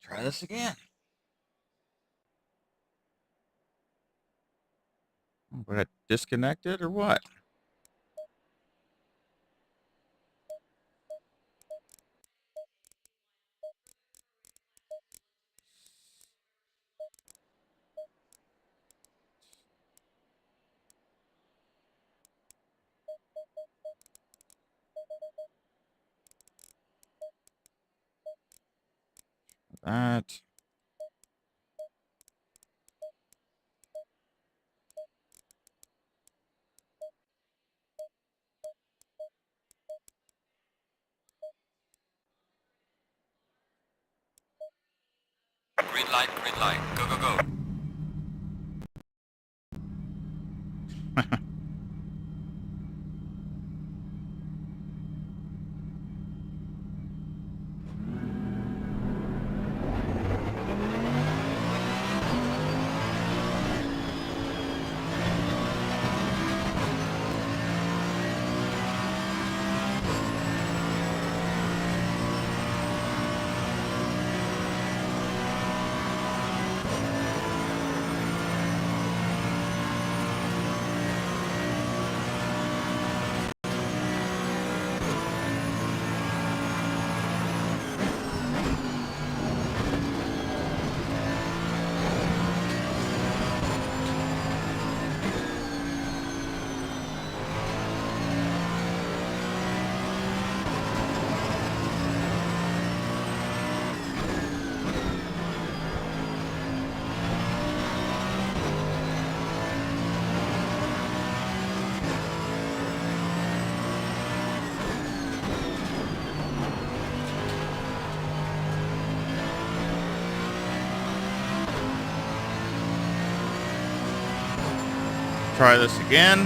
Try this again. Would I disconnect it or what? That. Green light, go, go, go. Try this again.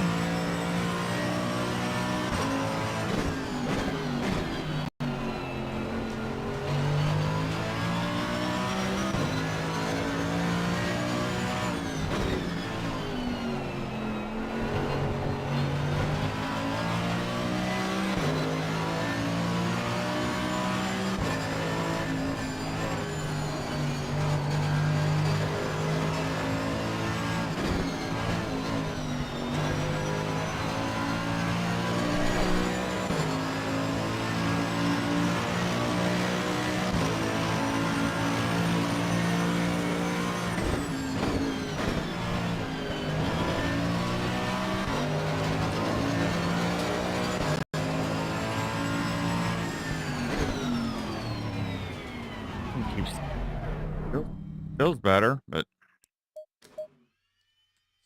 Feels better, but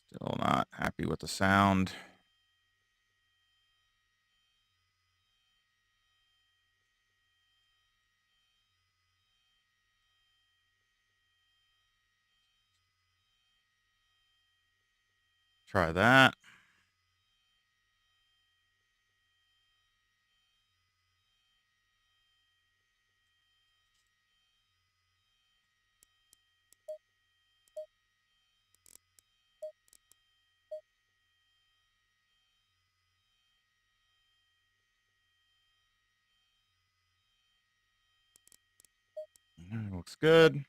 still not happy with the sound. Try that. Looks good.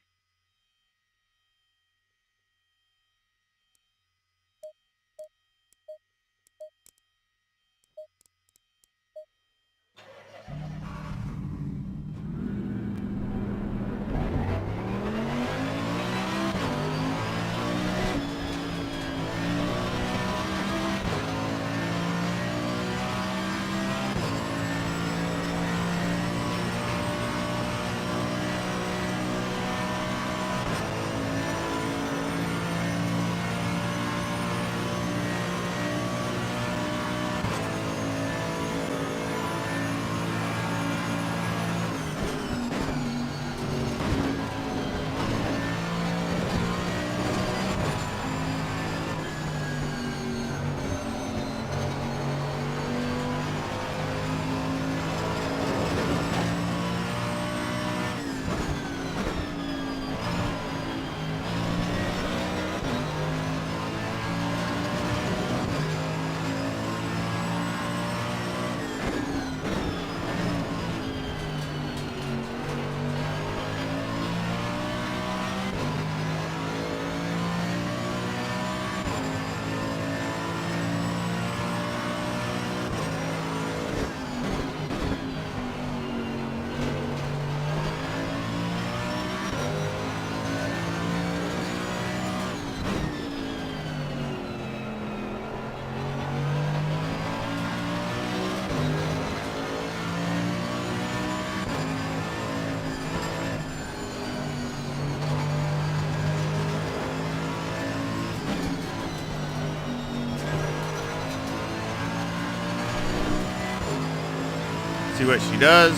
See what she does.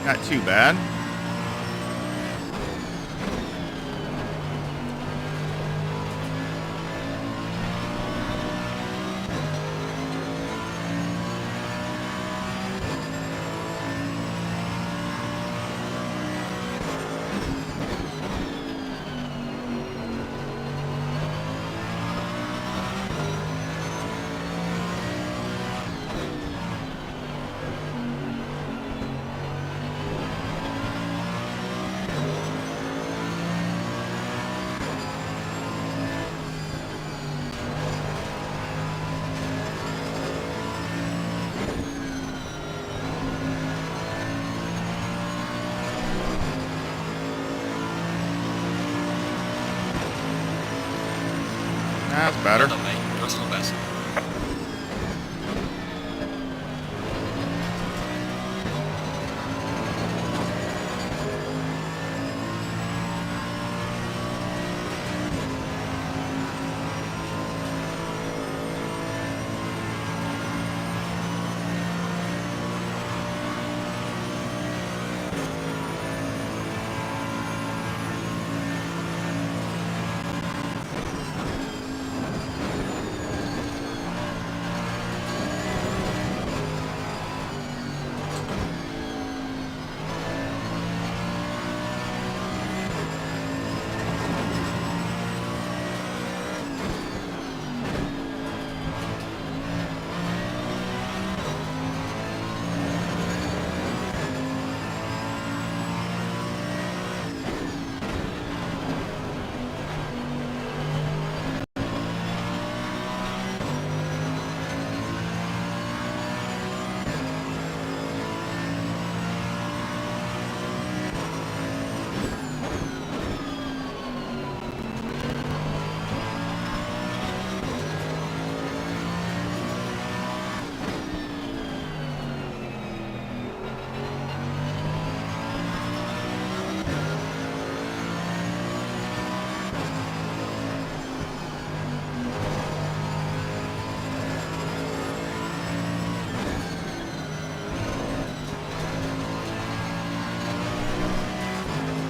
Not too bad. That's better. Well done, mate. Personal best.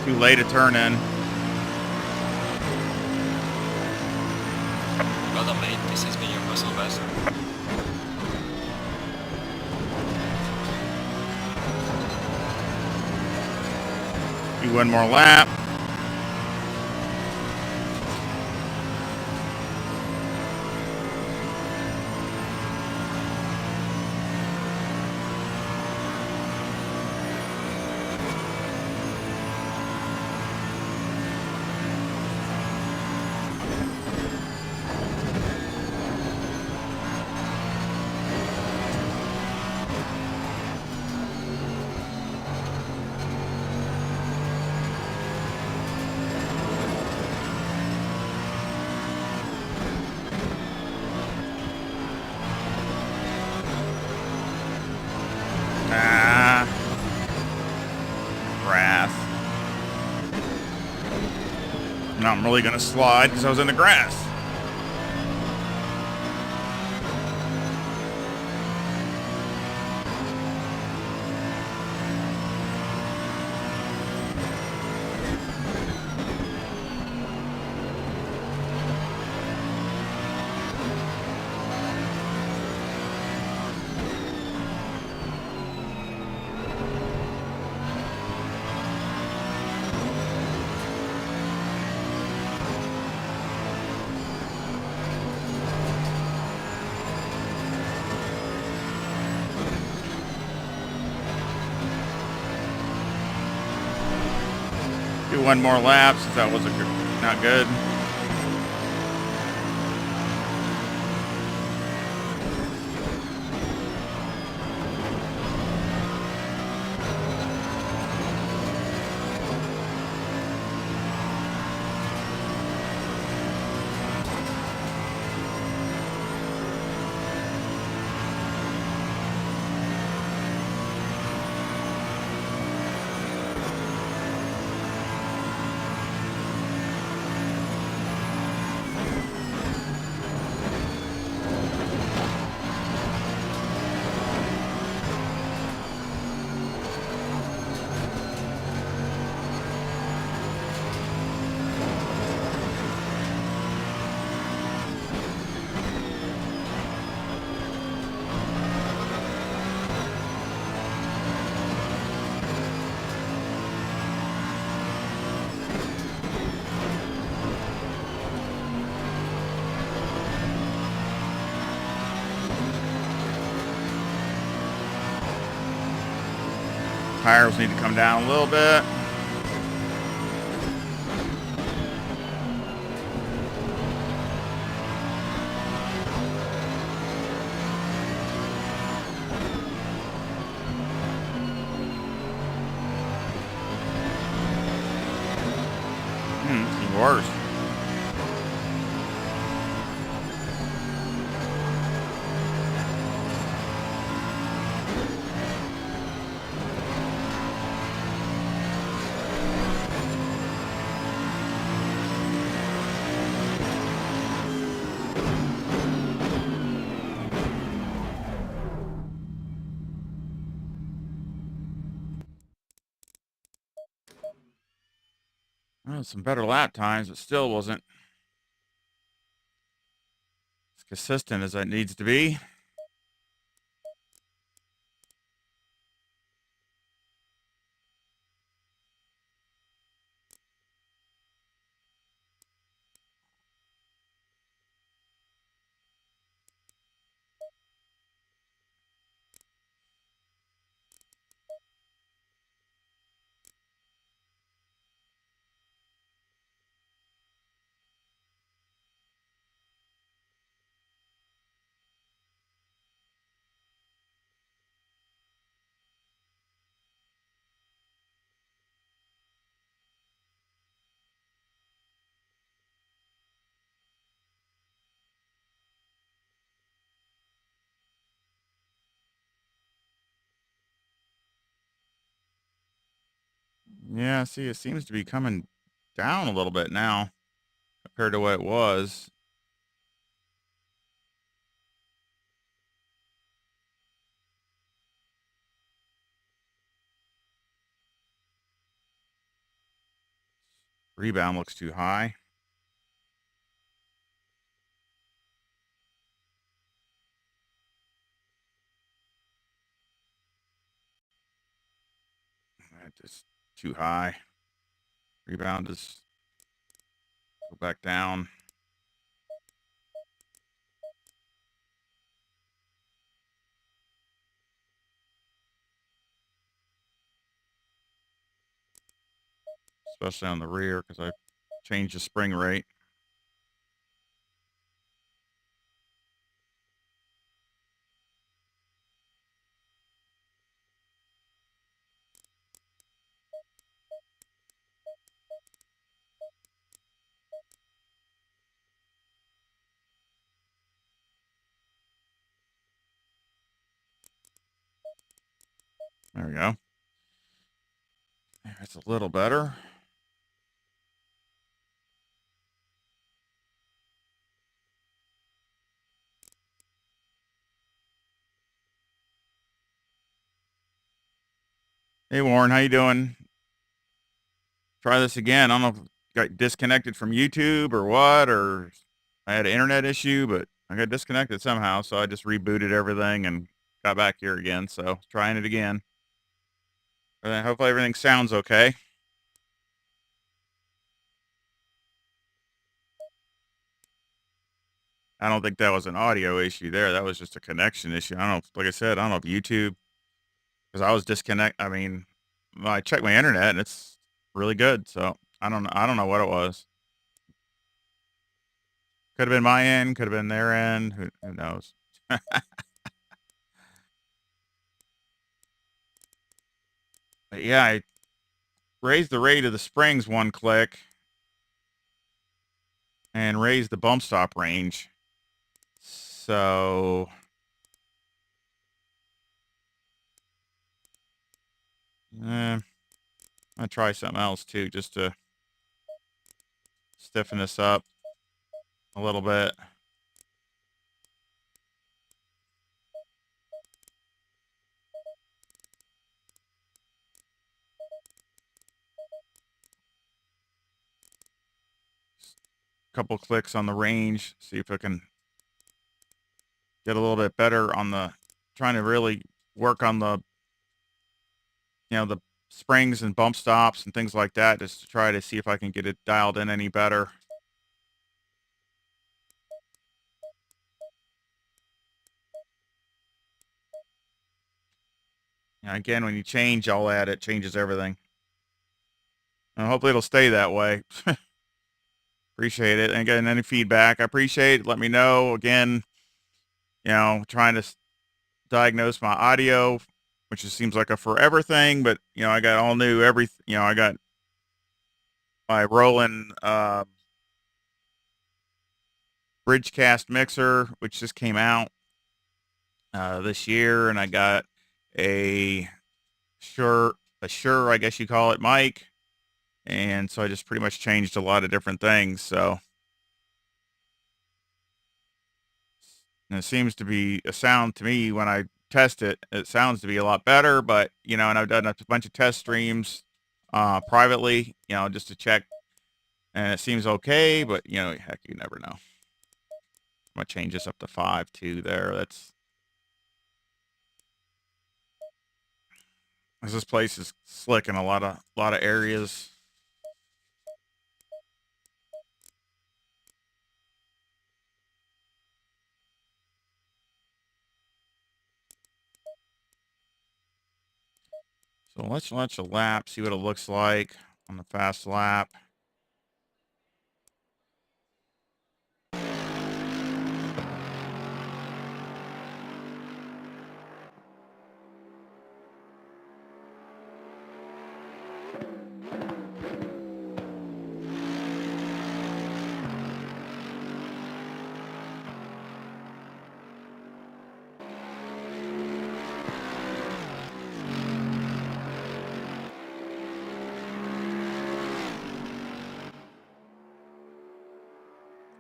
Too late to turn in. Well done, mate. This has been your personal best. Do one more lap. Grass. Now I'm really gonna slide because I was in the grass. Do one more lap since that wasn't not good. Tires need to come down a little bit. It's worse. Well, some better lap times, but still wasn't as consistent as it needs to be. Yeah, see, it seems to be coming down a little bit now compared to what it was. Rebound looks too high. Just too high. Rebound is go back down. Especially on the rear because I changed the spring rate. There we go. That's a little better. Hey Warren, how you doing? Try this again. I don't know if I got disconnected from YouTube or what, or I had an internet issue, but I got disconnected somehow, so I just rebooted everything and got back here again. So trying it again. Hopefully everything sounds okay. I don't think that was an audio issue there. That was just a connection issue. I don't know. Like I said, I don't know if YouTube, because I was disconnect. I mean, I checked my internet and it's really good. So I don't know what it was. Could have been my end, could have been their end. Who knows? But yeah, I raised the rate of the springs one click and raised the bump stop range. So I'm gonna try something else too, just to stiffen this up a little bit. Couple clicks on the range, see if I can get a little bit better on the, trying to really work on the, the springs and bump stops and things like that, just to try to see if I can get it dialed in any better. Again, when you change all that, it changes everything. And hopefully it'll stay that way. Appreciate it. And again, any feedback, I appreciate it. Let me know. Again, trying to diagnose my audio, which just seems like a forever thing, but I got all new I got my Roland Bridgecast mixer, which just came out this year, and I got a Shure, I guess you call it, mic, and so I just pretty much changed a lot of different things. So and it seems to be a sound to me when I test it. It sounds to be a lot better, but and I've done a bunch of test streams privately, just to check, and it seems okay. But heck, you never know. I'm gonna change this up to 5 too. There, that's because this place is slick in a lot of areas. So let's launch a lap, see what it looks like on the fast lap.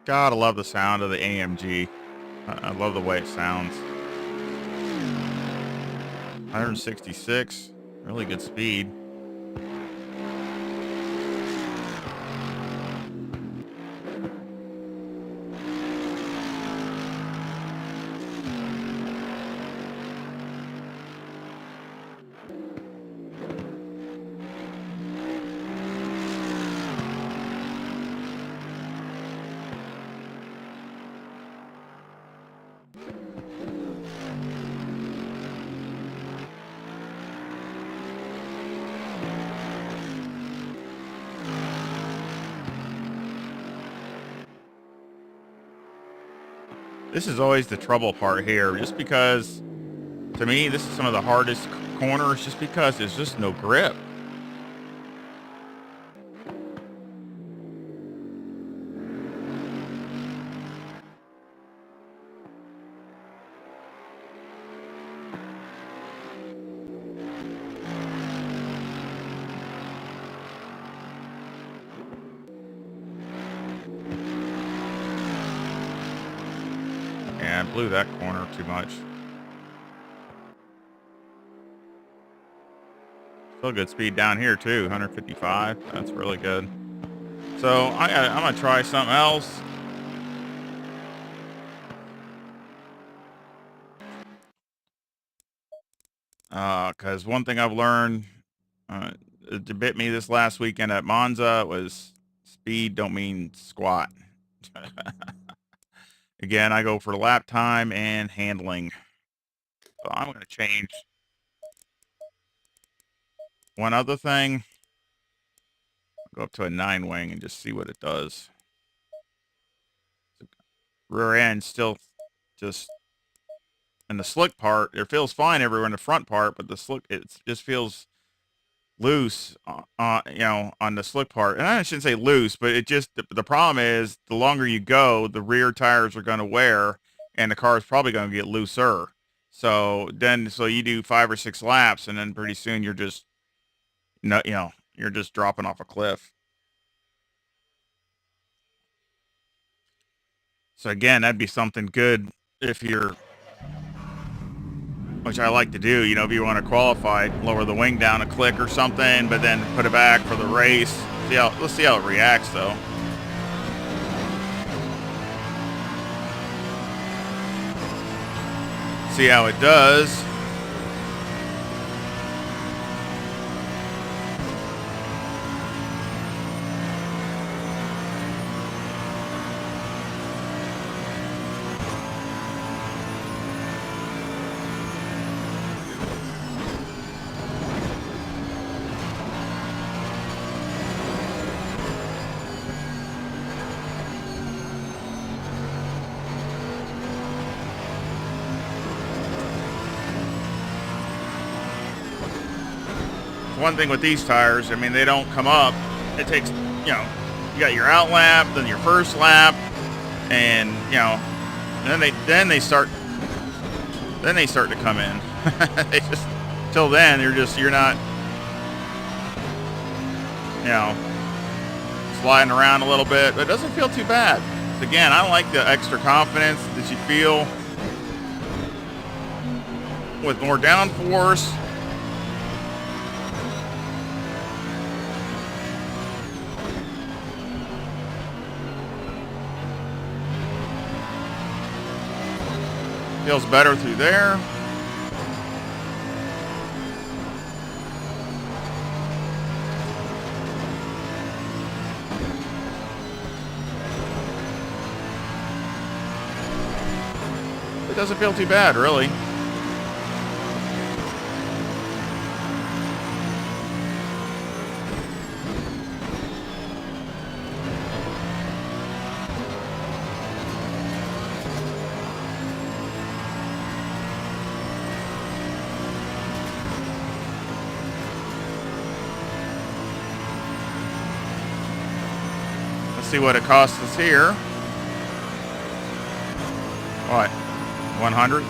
God, I love the sound of the AMG. I love the way it sounds. 166, really good speed. This is always the trouble part here, just because, to me, this is some of the hardest corners, just because there's just no grip. And I blew that corner too much. Still good speed down here too, 155. That's really good. So I'm gonna try something else. Because one thing I've learned, it bit me this last weekend at Monza, was speed don't mean squat. Again, I go for lap time and handling. So I'm going to change one other thing. Go up to a 9-wing and just see what it does. Rear end still just, and the slick part, it feels fine everywhere in the front part, but the slick, it just feels loose, you know, on the slick part. And I shouldn't say loose, but it just, the problem is the longer you go, the rear tires are going to wear and the car is probably going to get looser. So you do 5 or 6 laps and then pretty soon you're just, no, you know, you're just dropping off a cliff. So again, that'd be something good if you're, which I like to do, you know, if you want to qualify, lower the wing down a click or something, but then put it back for the race. Let's see how it reacts though. See how it does. One thing with these tires, I mean, they don't come up. It takes, you know, you got your out lap, then your first lap, and you know, and then they start to come in. They just, till then you're not, you know, sliding around a little bit, but it doesn't feel too bad. Again, I like the extra confidence that you feel with more downforce. Feels better through there. It doesn't feel too bad, really. See what it costs us here. What? 100?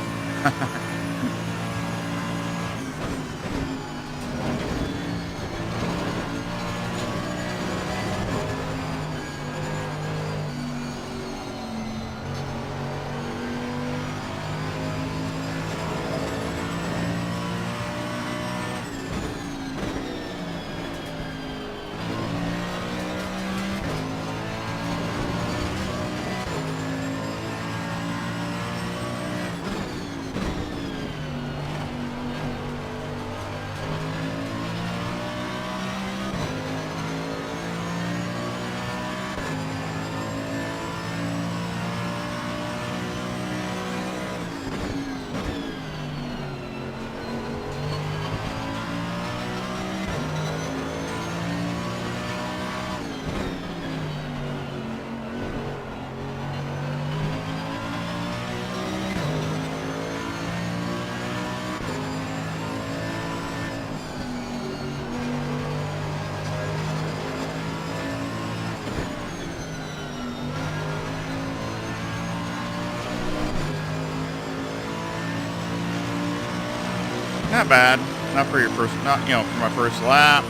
Not bad. Not for your first, not, you know, for my first lap.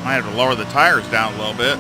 Might have to lower the tires down a little bit.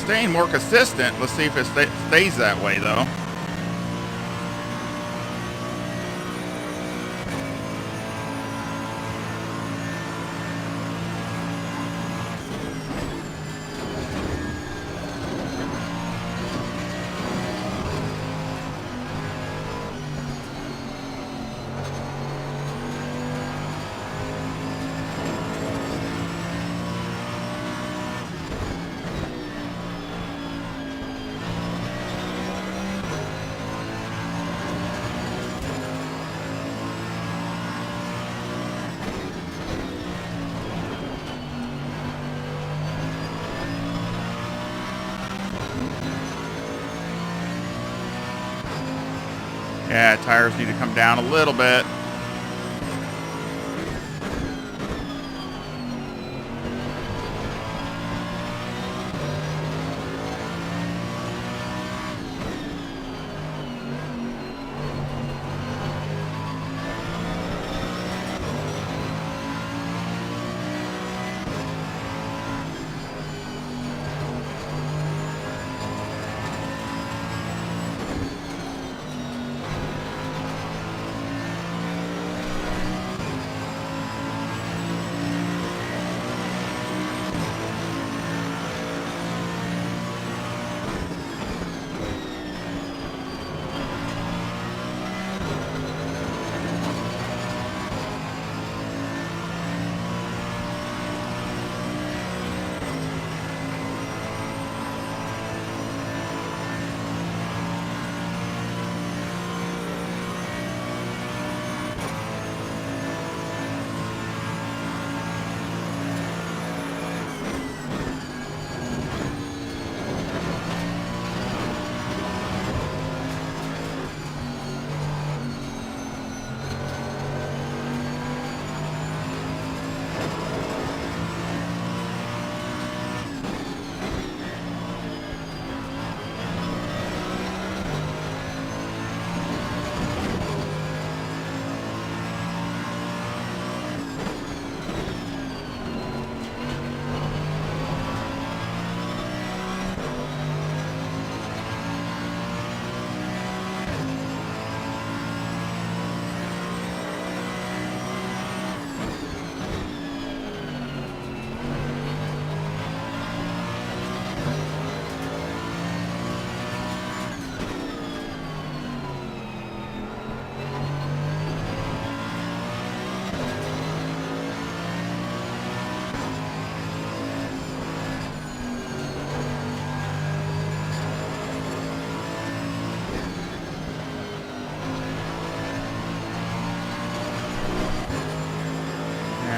Staying more consistent. Let's see if it stays that way, though. Yeah, tires need to come down a little bit.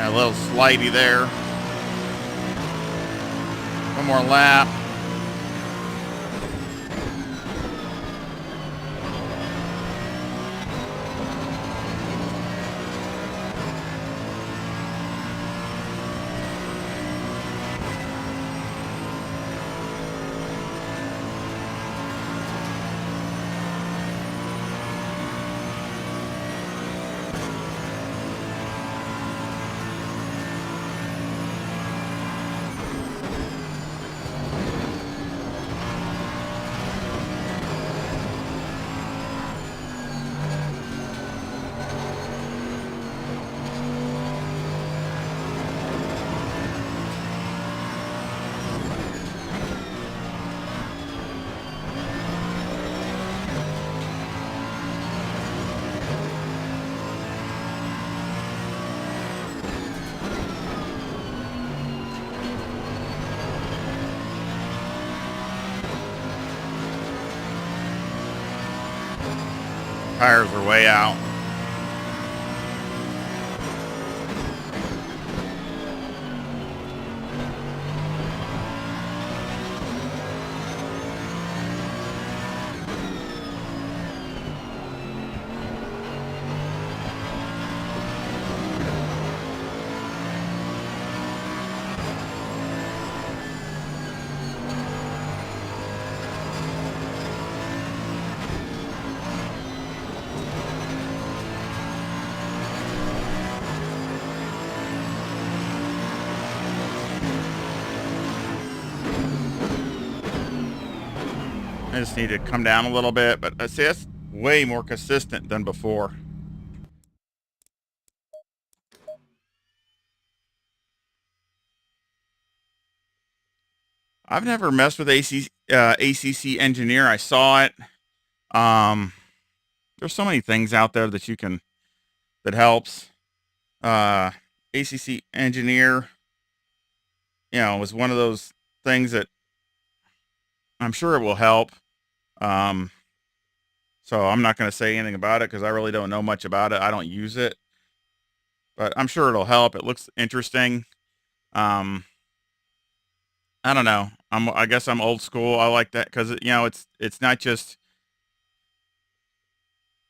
A little slidey there. One more lap. Tires are way out. I just need to come down a little bit, but I see that's way more consistent than before. I've never messed with ACC Engineer. I saw it. Um, there's so many things out there that you can that helps. ACC Engineer, was one of those things that I'm sure it will help. Um, so I'm not going to say anything about it because I really don't know much about it. I don't use it, but I'm sure it'll help. It looks interesting. Um, I don't know. I guess I'm old school. I like that because it's not just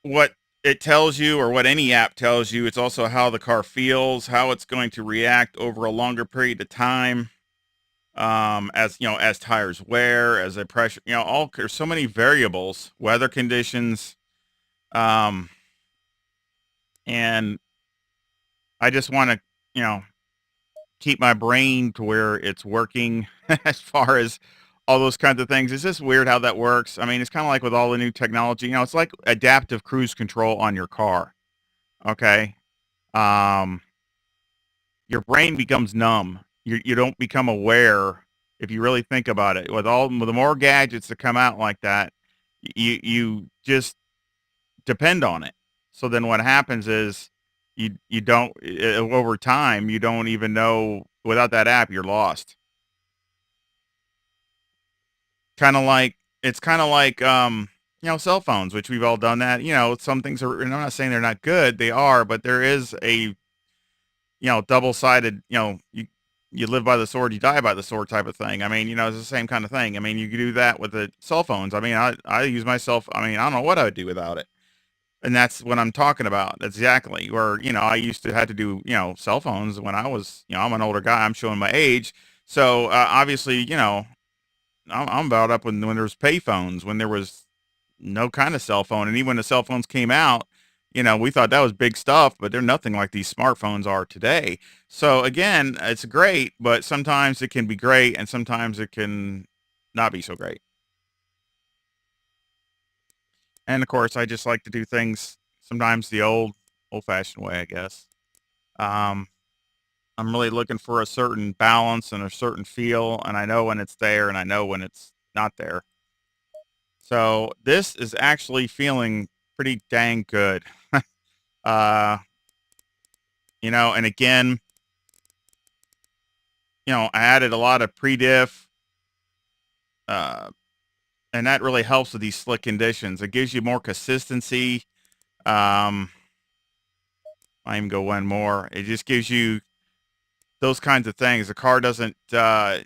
what it tells you or what any app tells you. It's also how the car feels, how it's going to react over a longer period of time. As tires wear, as they pressure, there's so many variables, weather conditions, um, and I just want to, you know, keep my brain to where it's working as far as all those kinds of things. It's just weird how that works. I mean, it's kind of like with all the new technology, it's like adaptive cruise control on your car. Okay. Um, your brain becomes numb. You don't become aware if you really think about it. With the more gadgets that come out like that, you just depend on it. So then what happens is you don't over time you don't even know without that app you're lost. Kind of like it's kind of like cell phones, which we've all done that. Some things are, and I'm not saying they're not good, they are, but there is a double-sided, you live by the sword, you die by the sword type of thing. I mean, it's the same kind of thing. I mean, you could do that with the cell phones. I mean, I use my I mean, I don't know what I would do without it. And that's what I'm talking about. Exactly. Where, I used to have to do, cell phones when I was, I'm an older guy. I'm showing my age. So, obviously, I'm about up when there was pay phones, when there was no kind of cell phone. And even when the cell phones came out, we thought that was big stuff, but they're nothing like these smartphones are today. So again, it's great, but sometimes it can be great and sometimes it can not be so great. And of course, I just like to do things sometimes the old fashioned way, I guess. Um, I'm really looking for a certain balance and a certain feel, and I know when it's there and I know when it's not there. So this is actually feeling pretty dang good. uh, and again, I added a lot of pre-diff, uh, and that really helps with these slick conditions. It gives you more consistency. I even go one more. It just gives you those kinds of things. The car doesn't go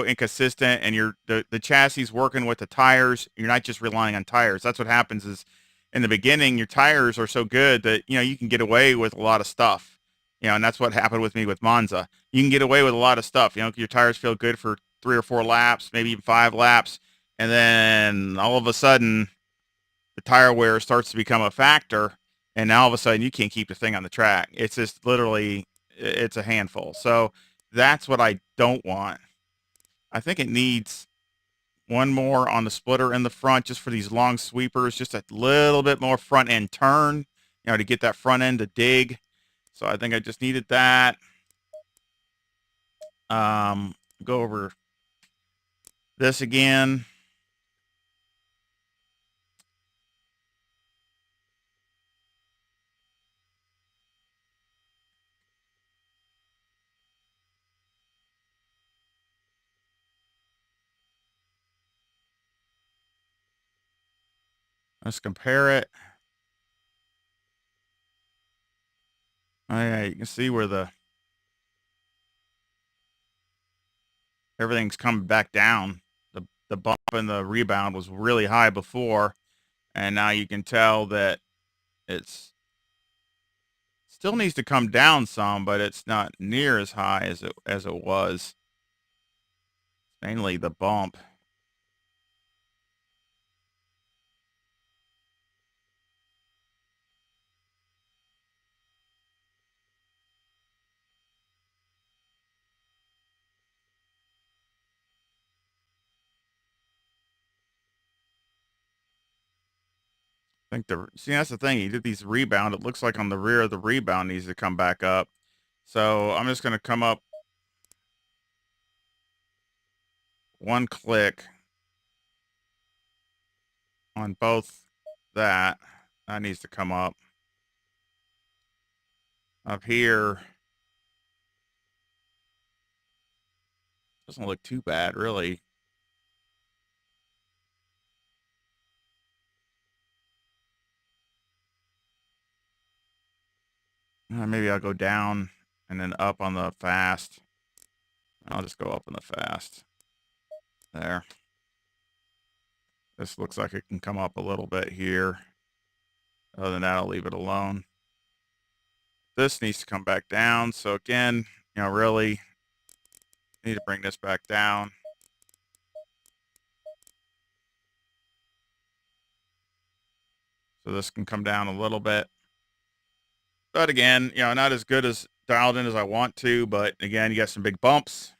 inconsistent, and the chassis is working with the tires. You're not just relying on tires. That's what happens is in the beginning, your tires are so good that you can get away with a lot of stuff. And that's what happened with me with Monza. You can get away with a lot of stuff. Your tires feel good for 3 or 4 laps, maybe even 5 laps, and then all of a sudden the tire wear starts to become a factor, and now all of a sudden you can't keep the thing on the track. It's just literally, it's a handful. So that's what I don't want. I think it needs one more on the splitter in the front just for these long sweepers, just a little bit more front end turn, to get that front end to dig. So I think I just needed that. Go over this again. Let's compare it. Oh yeah, you can see where everything's coming back down. The bump and the rebound was really high before, and now you can tell that it's still needs to come down some, but it's not near as high as it was. Mainly the bump. I think that's the thing. He did these rebound. It looks like on the rear of the rebound needs to come back up. So I'm just gonna come up one click on both that. That needs to come up. Up here doesn't look too bad, really. Maybe I'll go down and then up on the fast. I'll just go up on the fast. There. This looks like it can come up a little bit here. Other than that, I'll leave it alone. This needs to come back down. So again, really need to bring this back down. So this can come down a little bit. But again, not as good as dialed in as I want to. But again, you got some big bumps.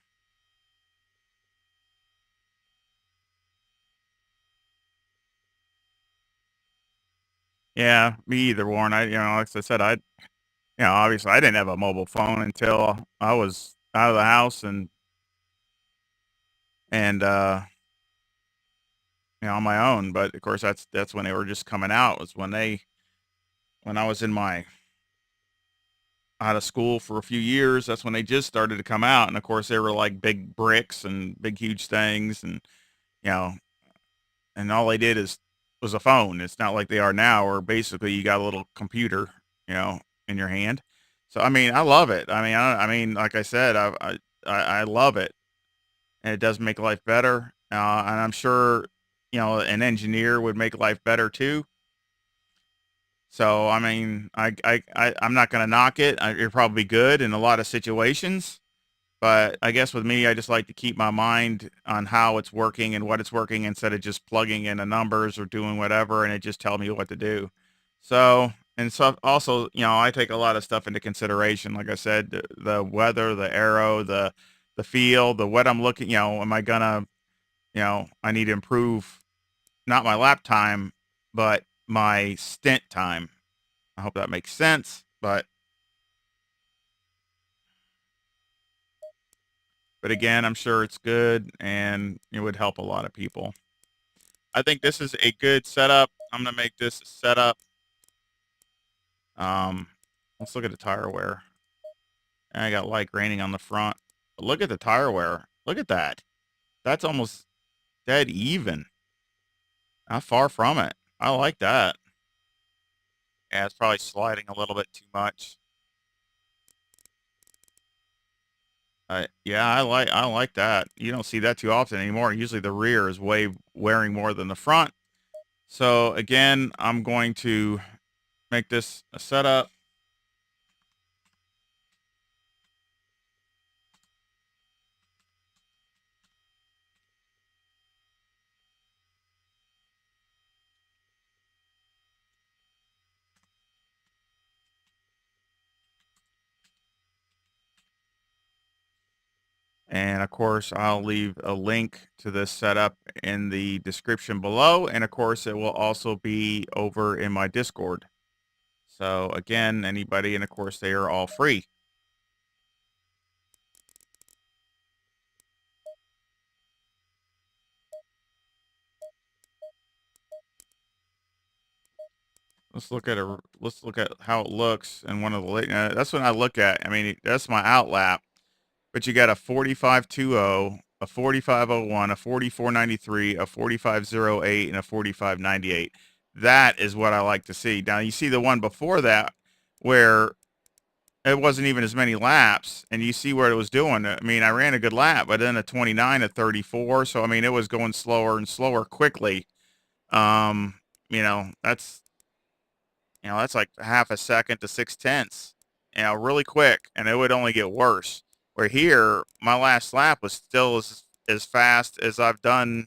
Yeah, me either, Warren. Like I said, obviously I didn't have a mobile phone until I was out of the house and on my own. But of course, that's when they were just coming out. Was when I was in my out of school for a few years. That's when they just started to come out, and of course they were like big bricks and big huge things, and you know, and all they did was a phone. It's not like they are now, where basically you got a little computer, in your hand. So I mean, I love it. I mean, like I said, I love it, and it does make life better. And I'm sure, an engineer would make life better too. So I mean, I'm not gonna knock it. You're probably good in a lot of situations, but I guess with me, I just like to keep my mind on how it's working and what it's working instead of just plugging in the numbers or doing whatever and it just tell me what to do. So, and so also, I take a lot of stuff into consideration. Like I said, the weather, the aero, the feel, the what I'm looking, am I gonna, I need to improve not my lap time, but my stint time. I hope that makes sense, but again, I'm sure it's good and it would help a lot of people. I think this is a good setup. I'm gonna make this a setup. Um, let's look at the tire wear. I got light graining on the front. But look at the tire wear. Look at that. That's almost dead even. Not far from it. I like that. Yeah, it's probably sliding a little bit too much. Yeah, I like that. You don't see that too often anymore. Usually the rear is way wearing more than the front. So again, I'm going to make this a setup. And of course, I'll leave a link to this setup in the description below. And of course, it will also be over in my Discord. So again, anybody, and of course, they are all free. Let's look at how it looks. And one of the that's what I look at. I mean, that's my outlap. But you got a 4520, a 4501, a 4493, a 4508, and a 4598. That is what I like to see. Now you see the one before that where it wasn't even as many laps, and you see what it was doing. I mean, I ran a good lap, but then a 29 at 34. So I mean, it was going slower and slower quickly. Um, that's that's like half a second to 6/10, really quick, and it would only get worse. Where here, my last lap was still as fast as I've done,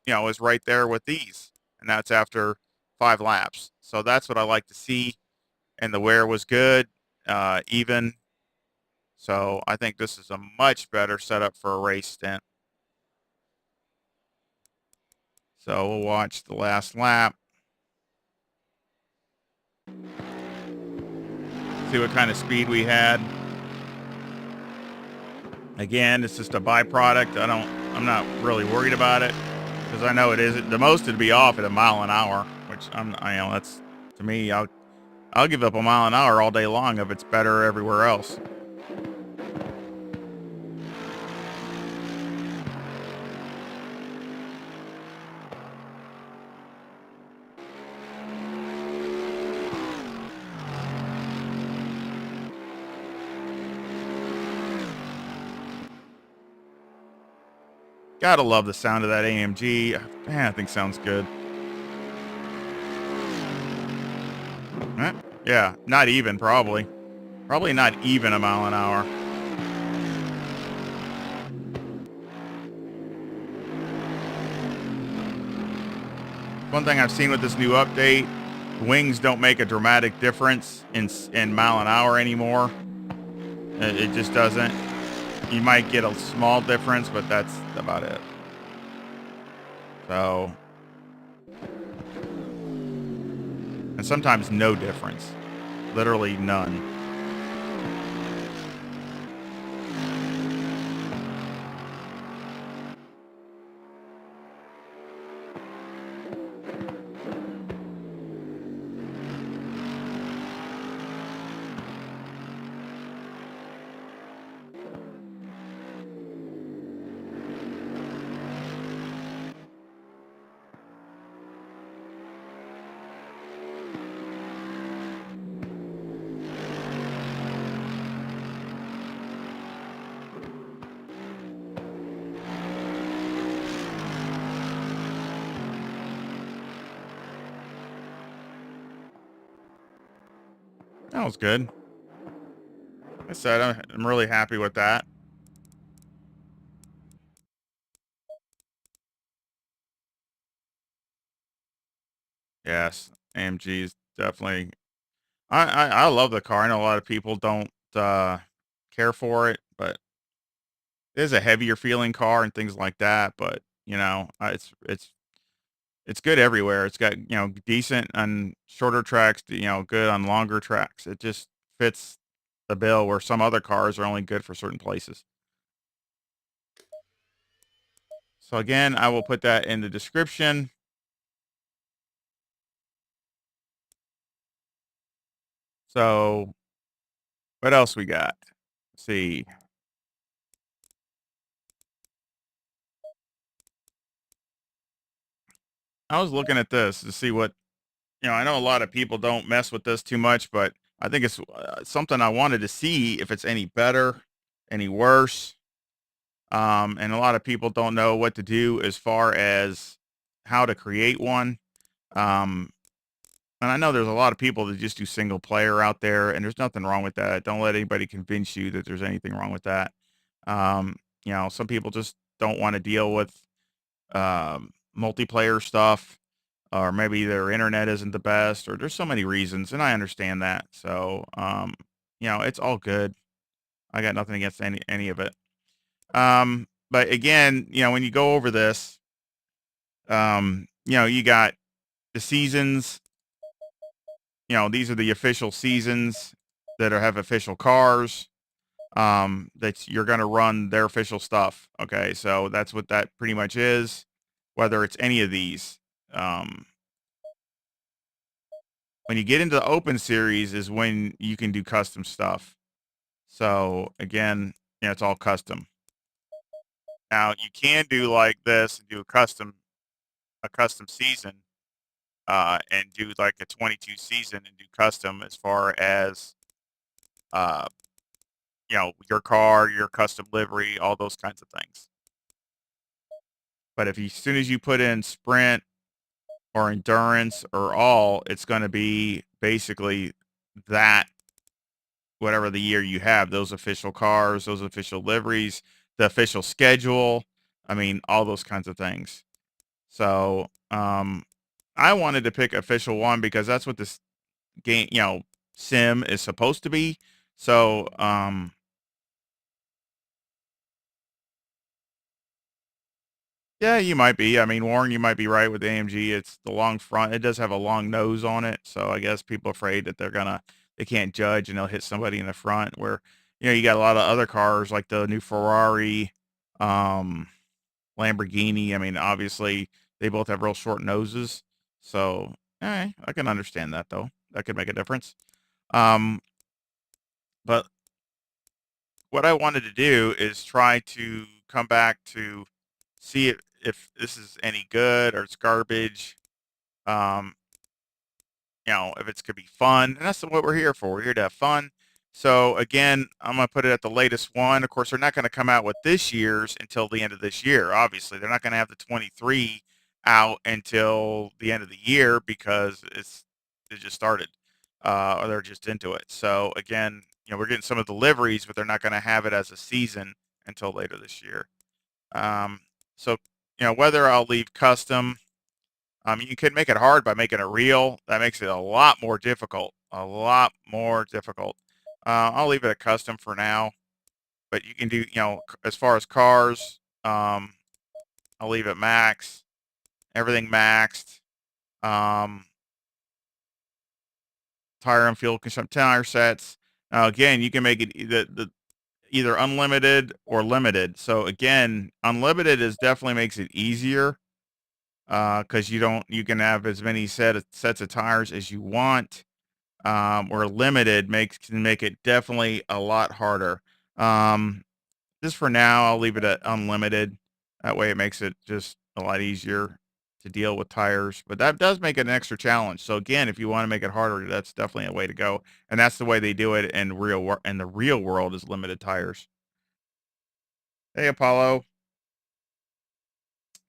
is right there with these, and that's after 5 laps. So that's what I like to see, and the wear was good, even. So I think this is a much better setup for a race stint. So we'll watch the last lap, see what kind of speed we had. Again, it's just a byproduct. I'm not really worried about it because I know it isn't. The most it'd be off at a mile an hour, which that's, to me, I'll give up a mile an hour all day long if it's better everywhere else. Gotta love the sound of that AMG. Man, I think sounds good. Yeah, not even, probably. Probably not even a mile an hour. One thing I've seen with this new update, wings don't make a dramatic difference in mile an hour anymore. It just doesn't. You might get a small difference, but that's about it. So, and sometimes no difference. Literally none. That was good. Like I said, I'm really happy with that. Yes, AMG is definitely. I love the car. I know a lot of people don't care for it, but it is a heavier feeling car and things like that. But it's good everywhere. It's got decent on shorter tracks, good on longer tracks. It just fits the bill where some other cars are only good for certain places. So again, I will put that in the description. So what else we got? Let's see. I was looking at this to see what, I know a lot of people don't mess with this too much, but I think it's something I wanted to see if it's any better, any worse. And a lot of people don't know what to do as far as how to create one. Um, and I know there's a lot of people that just do single player out there, and there's nothing wrong with that. Don't let anybody convince you that there's anything wrong with that. Um, some people just don't want to deal with multiplayer stuff, or maybe their internet isn't the best, or there's so many reasons, and I understand that. So, it's all good. I got nothing against any of it. But again, when you go over this, you got the seasons. These are the official seasons that have official cars. That you're going to run their official stuff. Okay, so that's what that pretty much is. Whether it's any of these, when you get into the open series is when you can do custom stuff. So again, it's all custom. Now you can do like this and do a custom season, and do like a 22 season and do custom as far as uh, your car, your custom livery, all those kinds of things. But if you, as soon as you put in sprint or endurance or all, it's going to be basically that, whatever the year you have, those official cars, those official liveries, the official schedule. I mean, all those kinds of things. So, I wanted to pick official one because that's what this game, sim is supposed to be. So, yeah, you might be. I mean, Warren, you might be right with the AMG. It's the long front. It does have a long nose on it, so I guess people are afraid that they can't judge and they'll hit somebody in the front. Where you got a lot of other cars like the new Ferrari, um, Lamborghini. I mean, obviously they both have real short noses, so I can understand that though. That could make a difference. Um, but what I wanted to do is try to come back to see if this is any good or it's garbage. Um, if it's could be fun, and that's what we're here for. We're here to have fun. So again, I'm gonna put it at the latest one. Of course, they're not gonna come out with this year's until the end of this year. Obviously, they're not gonna have the 23 out until the end of the year because it just started, or they're just into it. So again, we're getting some of the liveries, but they're not gonna have it as a season until later this year. Um, so whether I'll leave custom. You can make it hard by making it real. That makes it a lot more difficult. A lot more difficult. I'll leave it at custom for now, but you can do, as far as cars, I'll leave it max, everything maxed. Um, Tire and fuel consumption, tire sets. Now again, you can make it either unlimited or limited. So again, unlimited definitely makes it easier because you can have as many sets of tires as you want. Or limited can make it definitely a lot harder. Um, just for now, I'll leave it at unlimited. That way, it makes it just a lot easier to deal with tires. But that does make it an extra challenge. So again, if you want to make it harder, that's definitely a way to go. And that's the way they do it in the real world is limited tires. Hey, Apollo.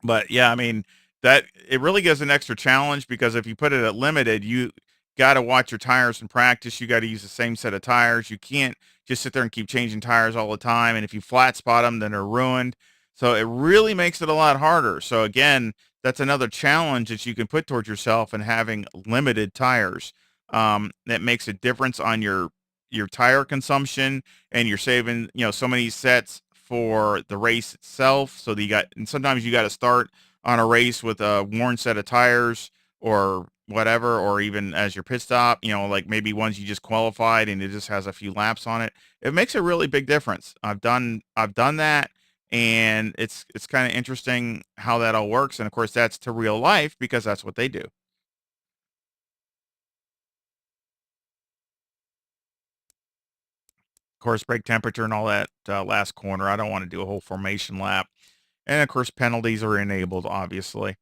But yeah, I mean that it really gives an extra challenge because if you put it at limited, you got to watch your tires in practice. You got to use the same set of tires. You can't just sit there and keep changing tires all the time. And if you flat spot them, then they're ruined. So it really makes it a lot harder. So again, that's another challenge that you can put towards yourself and having limited tires. That makes a difference on your tire consumption, and you're saving so many sets for the race itself. So that and sometimes you got to start on a race with a worn set of tires or whatever, or even as your pit stop, like maybe ones you just qualified and it just has a few laps on it. It makes a really big difference. I've done that, and it's kind of interesting how that all works. And of course, that's to real life because that's what they do. Of course, brake temperature and all that last corner. I don't want to do a whole formation lap. And of course, penalties are enabled, obviously.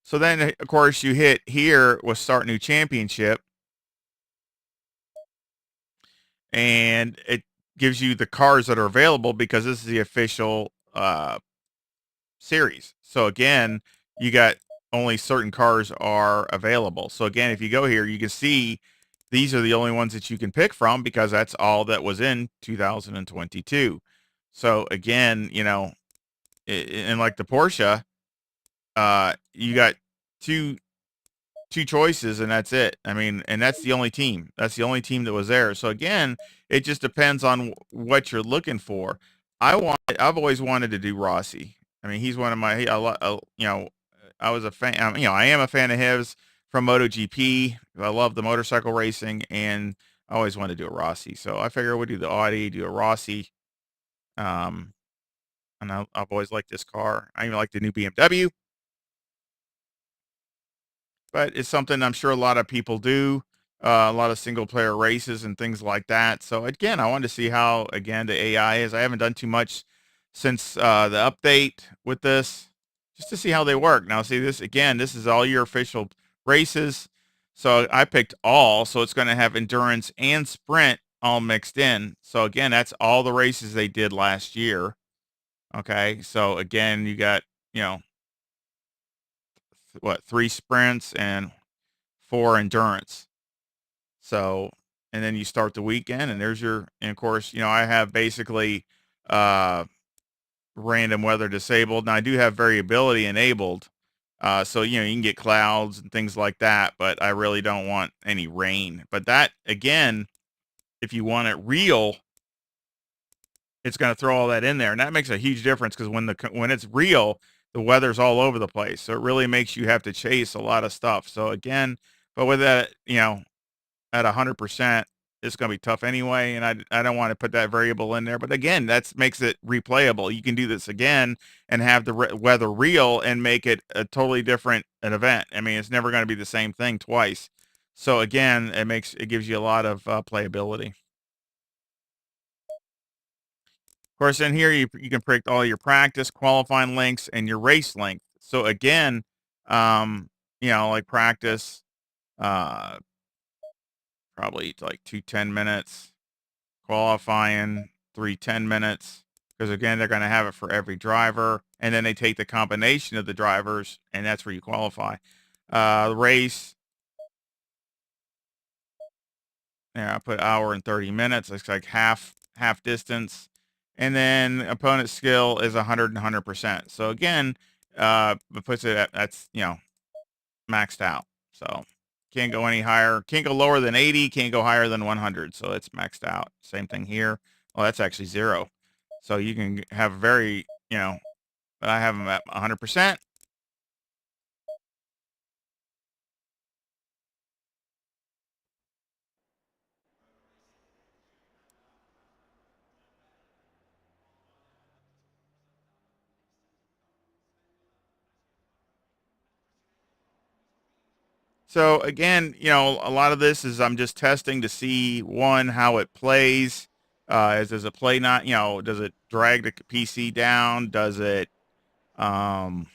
So then, of course, you hit here with Start New Championship, and it gives you the cars that are available because this is the official series. So again, you got only certain cars are available. So again, if you go here, you can see these are the only ones that you can pick from because that's all that was in 2022. So again, and like the Porsche, you got two two choices and that's it. I mean, and that's the only team. That's the only team that was there. So again, it just depends on what you're looking for. I've always wanted to do Rossi. I mean, he's one of my I was a fan, I am a fan of his from MotoGP. I love the motorcycle racing and I always wanted to do a Rossi. So I figure I would do the Audi, do a Rossi. Um, and I've always liked this car. I even like the new BMW. But it's something I'm sure a lot of people do, a lot of single player races and things like that. So again, I wanted to see how again the AI is. I haven't done too much since the update with this, just to see how they work. Now, see this again. This is all your official races. So I picked all, so it's going to have endurance and sprint all mixed in. So again, that's all the races they did last year. Okay, so again, you got, you know, what, 3 sprints and 4 endurance. So, and then you start the weekend, and there's your, and of course, you know, I have basically uh random weather disabled. Now I do have variability enabled. So, you know, you can get clouds and things like that, but I really don't want any rain. But that, again, if you want it real, it's going to throw all that in there, and that makes a huge difference because when it's real, the weather's all over the place, so it really makes you have to chase a lot of stuff. So again, but with that, you know, at 100%, it's going to be tough anyway, and I don't want to put that variable in there. But again, that makes it replayable. You can do this again and have the weather real and make it a totally different an event. I mean, it's never going to be the same thing twice. So again, it gives you a lot of playability. Of course, in here you can predict all your practice, qualifying lengths, and your race length. So again, um, you know, like practice, uh, probably like 2 10 minutes, qualifying 3 10 minutes, because again they're going to have it for every driver, and then they take the combination of the drivers, and that's where you qualify. The race, yeah, I put hour and 30 minutes. It's like half distance, and then opponent skill is 100 and 100%. So again, it puts it at, that's, you know, maxed out. So can't go any higher, can't go lower than 80, can't go higher than 100. So it's maxed out. Same thing here. Well, that's actually 0. So you can have very, you know, I have them at 100%. So again, you know, a lot of this is I'm just testing to see, one, how it plays. Does it play not, you know, does it drag the PC down? Does it, um,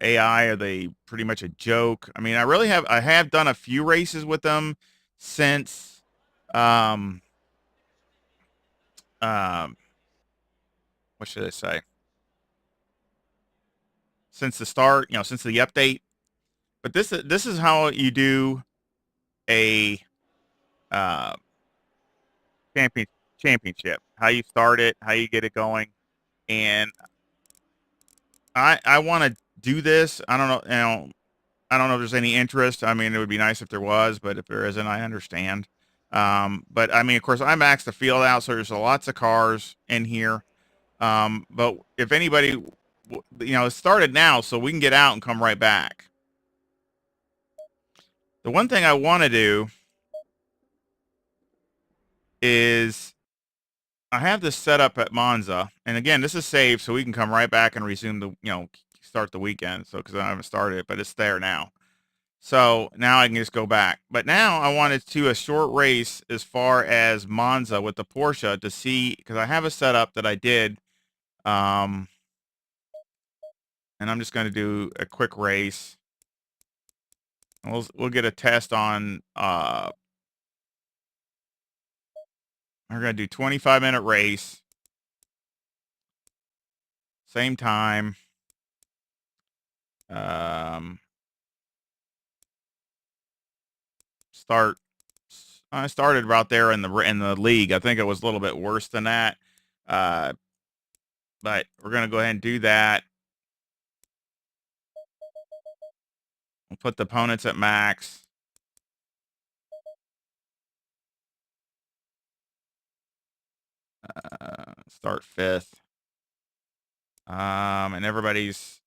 AI, are they pretty much a joke? I mean, I have done a few races with them since, um, um, what should I say? Since the start, you know, since the update. But this is how you do a uh, champion championship. How you start it, how you get it going, and I want to do this. I don't know, you know, I don't know if there's any interest. I mean, it would be nice if there was, but if there isn't, I understand. But I mean, of course, I maxed the field out, so there's lots of cars in here. But if anybody, you know, it started now, so we can get out and come right back. The one thing I want to do is I have this set up at Monza, and again, this is saved, so we can come right back and resume the, you know, start the weekend. So because I haven't started it, but it's there now. So now I can just go back. But now I wanted to do a short race as far as Monza with the Porsche to see, because I have a setup that I did, um, and I'm just going to do a quick race. And we'll get a test on. We're going to do 25-minute race, same time. Um, start. I started about there in the league. I think it was a little bit worse than that. Uh, but we're gonna go ahead and do that. We'll put the opponents at max. Start 5th. And everybody's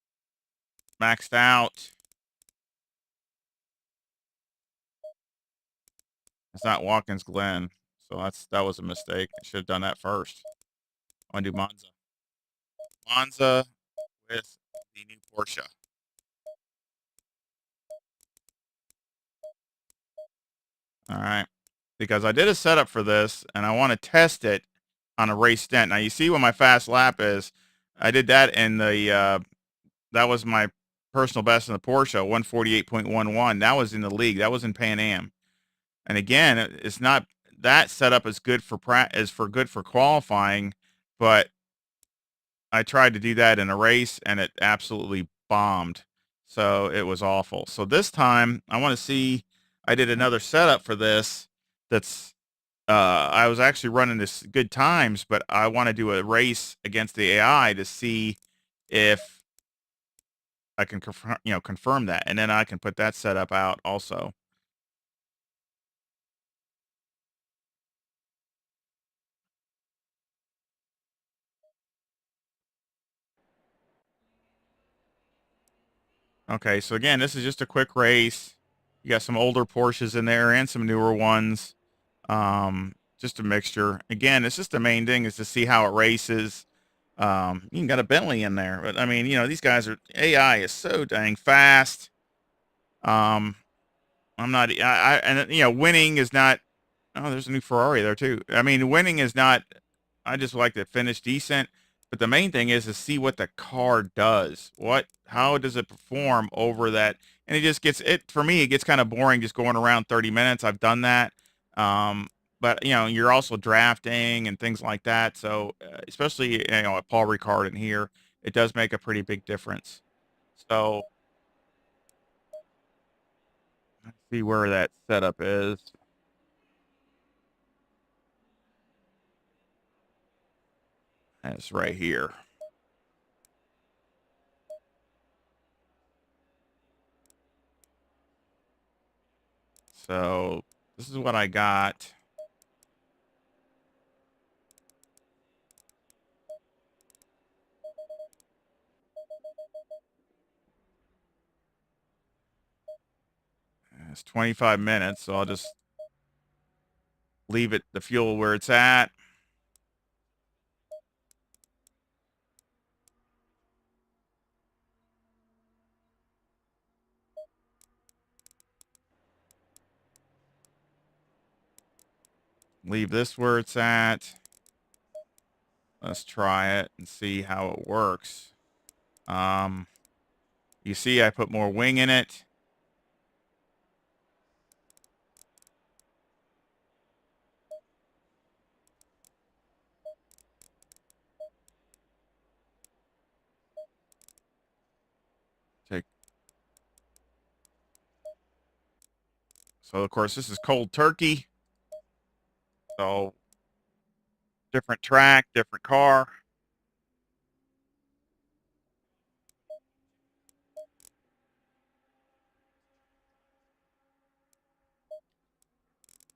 maxed out. It's not Watkins Glen, so that was a mistake. I should have done that first. I want to do Monza. Monza with the new Porsche. All right, because I did a setup for this, and I want to test it on a race stint. Now you see what my fast lap is. I did that in the that was my personal best in the Porsche, 148.11. That was in the league. That was in Pan Am. And again, it's not that setup is good for good for qualifying, but I tried to do that in a race and it absolutely bombed. So it was awful. So this time I want to see, I did another setup for this that's I was actually running this good times, but I want to do a race against the AI to see if I can confirm that, and then I can put that setup out also. Okay, so again, this is just a quick race. You got some older Porsches in there and some newer ones. Just a mixture. Again, it's just the main thing is to see how it races. You can got a Bentley in there, but I mean, these guys are AI is so dang fast. Um, I'm not, and winning is not. Oh, there's a new Ferrari there too. I mean, winning is not. I just like to finish decent, but the main thing is to see what the car does. How does it perform over that? And it just gets it for me. It gets kind of boring just going around 30 minutes. I've done that, but you're also drafting and things like that. So especially at Paul Ricard in here, it does make a pretty big difference. So let's see where that setup is. That's right here. So this is what I got. It's 25 minutes, so I'll just leave the fuel where it's at. Leave this where it's at. Let's try it and see how it works. You see I put more wing in it. So of course this is cold turkey. So different track, different car.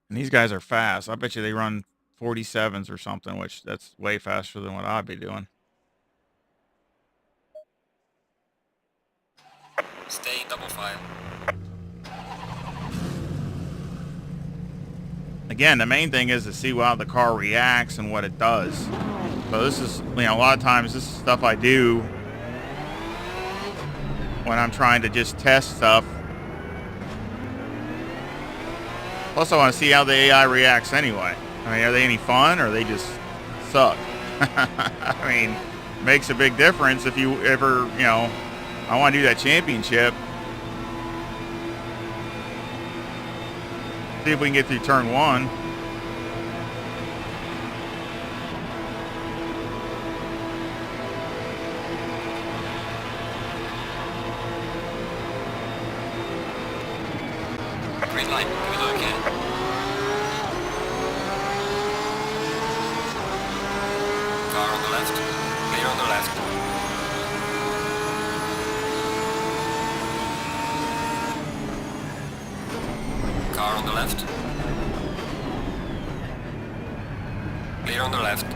And these guys are fast. I bet you they run 47s or something, which that's way faster than what I'd be doing. Stay in double file. Again, the main thing is to see how the car reacts and what it does. So this is, a lot of times this is stuff I do when I'm trying to just test stuff. Plus, I want to see how the AI reacts anyway. I mean, are they any fun or they just suck? I mean, it makes a big difference if you ever, I want to do that championship. See if we can get through turn one. Green light, can we go again? Car on the left, clear on the left. Car on the left. Clear on the left.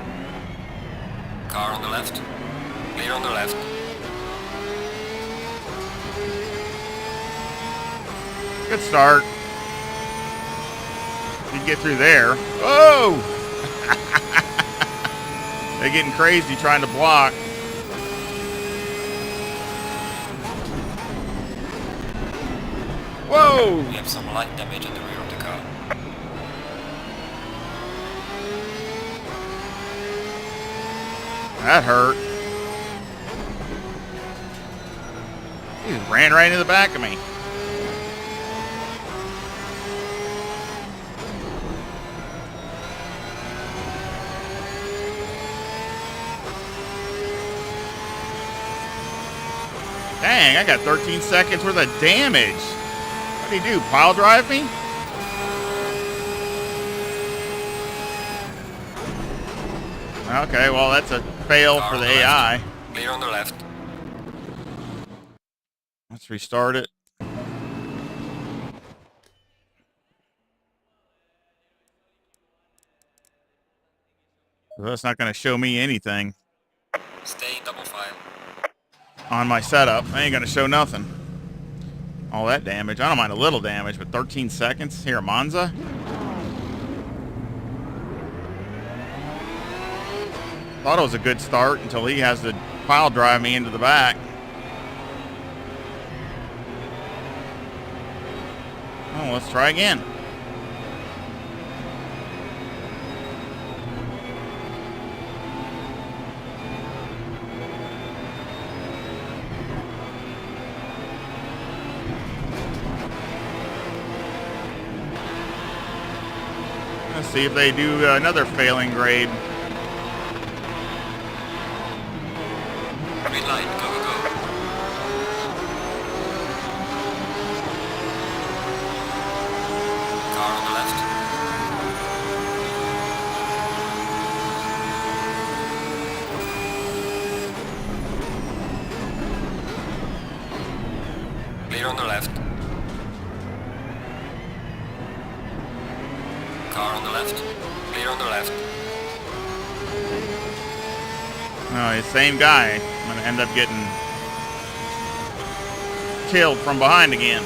Car on the left. Clear on the left. Good start. You get through there. Oh! They're getting crazy trying to block. Whoa! We have some light damage on the rear of the car. That hurt. He just ran right into the back of me. Dang, I got 13 seconds worth of damage. What did he do, pile drive me? Okay, well, that's a fail Car for on the the left. AI. Clear on the left. Let's restart it. So that's not going to show me anything Stay in double file. on my setup. I ain't going to show nothing. All that damage. I don't mind a little damage, but 13 seconds here at Monza? Thought it was a good start until he has to pile drive me into the back. Oh, let's try again. Let's see if they do another failing grade. Green light. Go, go, go. Car on the left. Clear on the left. Car on the left. Clear on the left. No, the same guy. I'm going to end up getting killed from behind again.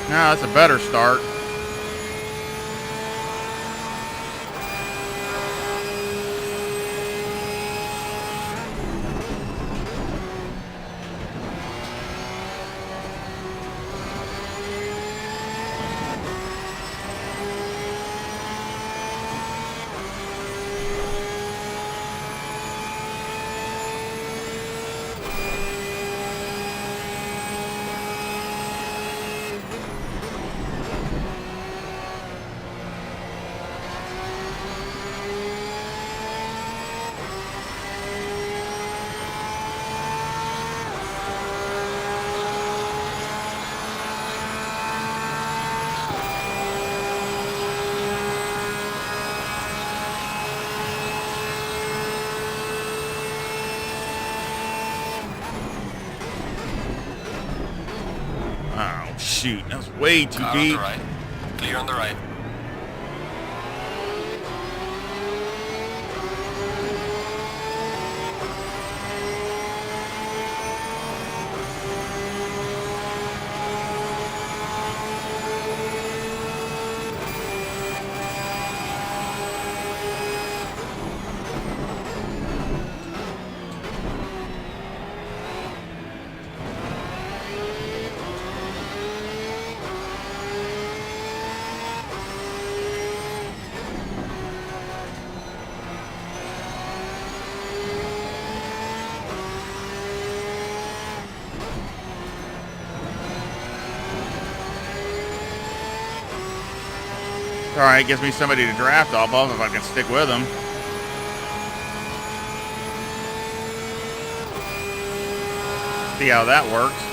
No, that's a better start. Oh, shoot. That was way too Car deep. on the right. Clear on the right. All right, gives me somebody to draft off of if I can stick with them. See how that works.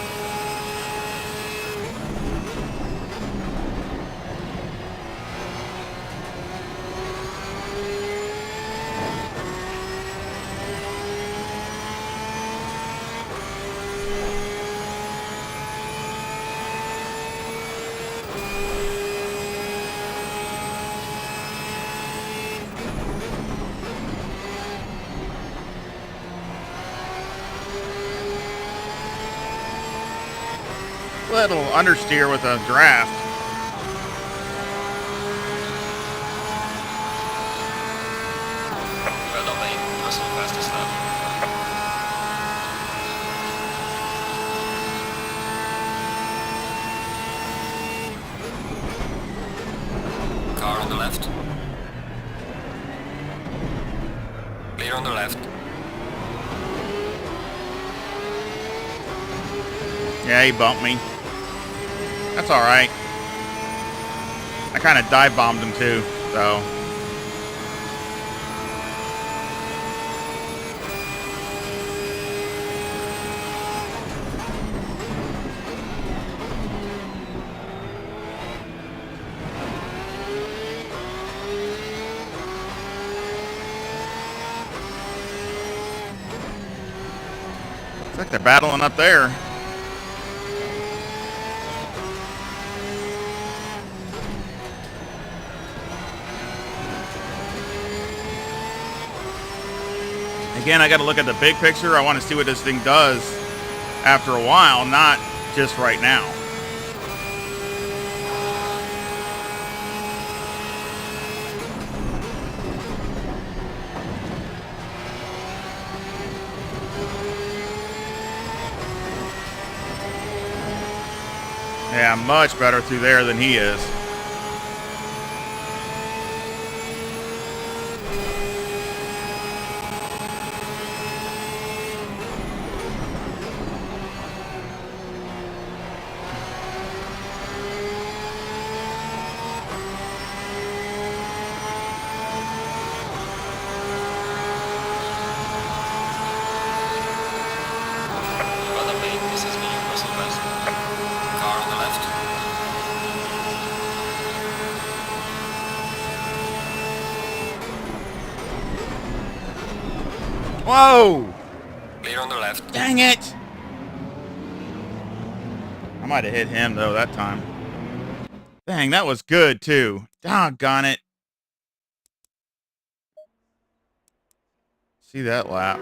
Little understeer with a draft. Well done, Car on the left. Clear on the left. Yeah, he bumped me. That's all right. I kind of dive bombed him too, so. It's like they're battling up there. Again, I got to look at the big picture. I want to see what this thing does after a while, not just right now. Yeah, I'm much better through there than he is. Whoa! Clear on the left. Dang it! I might have hit him, though, that time. Dang, that was good, too. Doggone it. See that lap.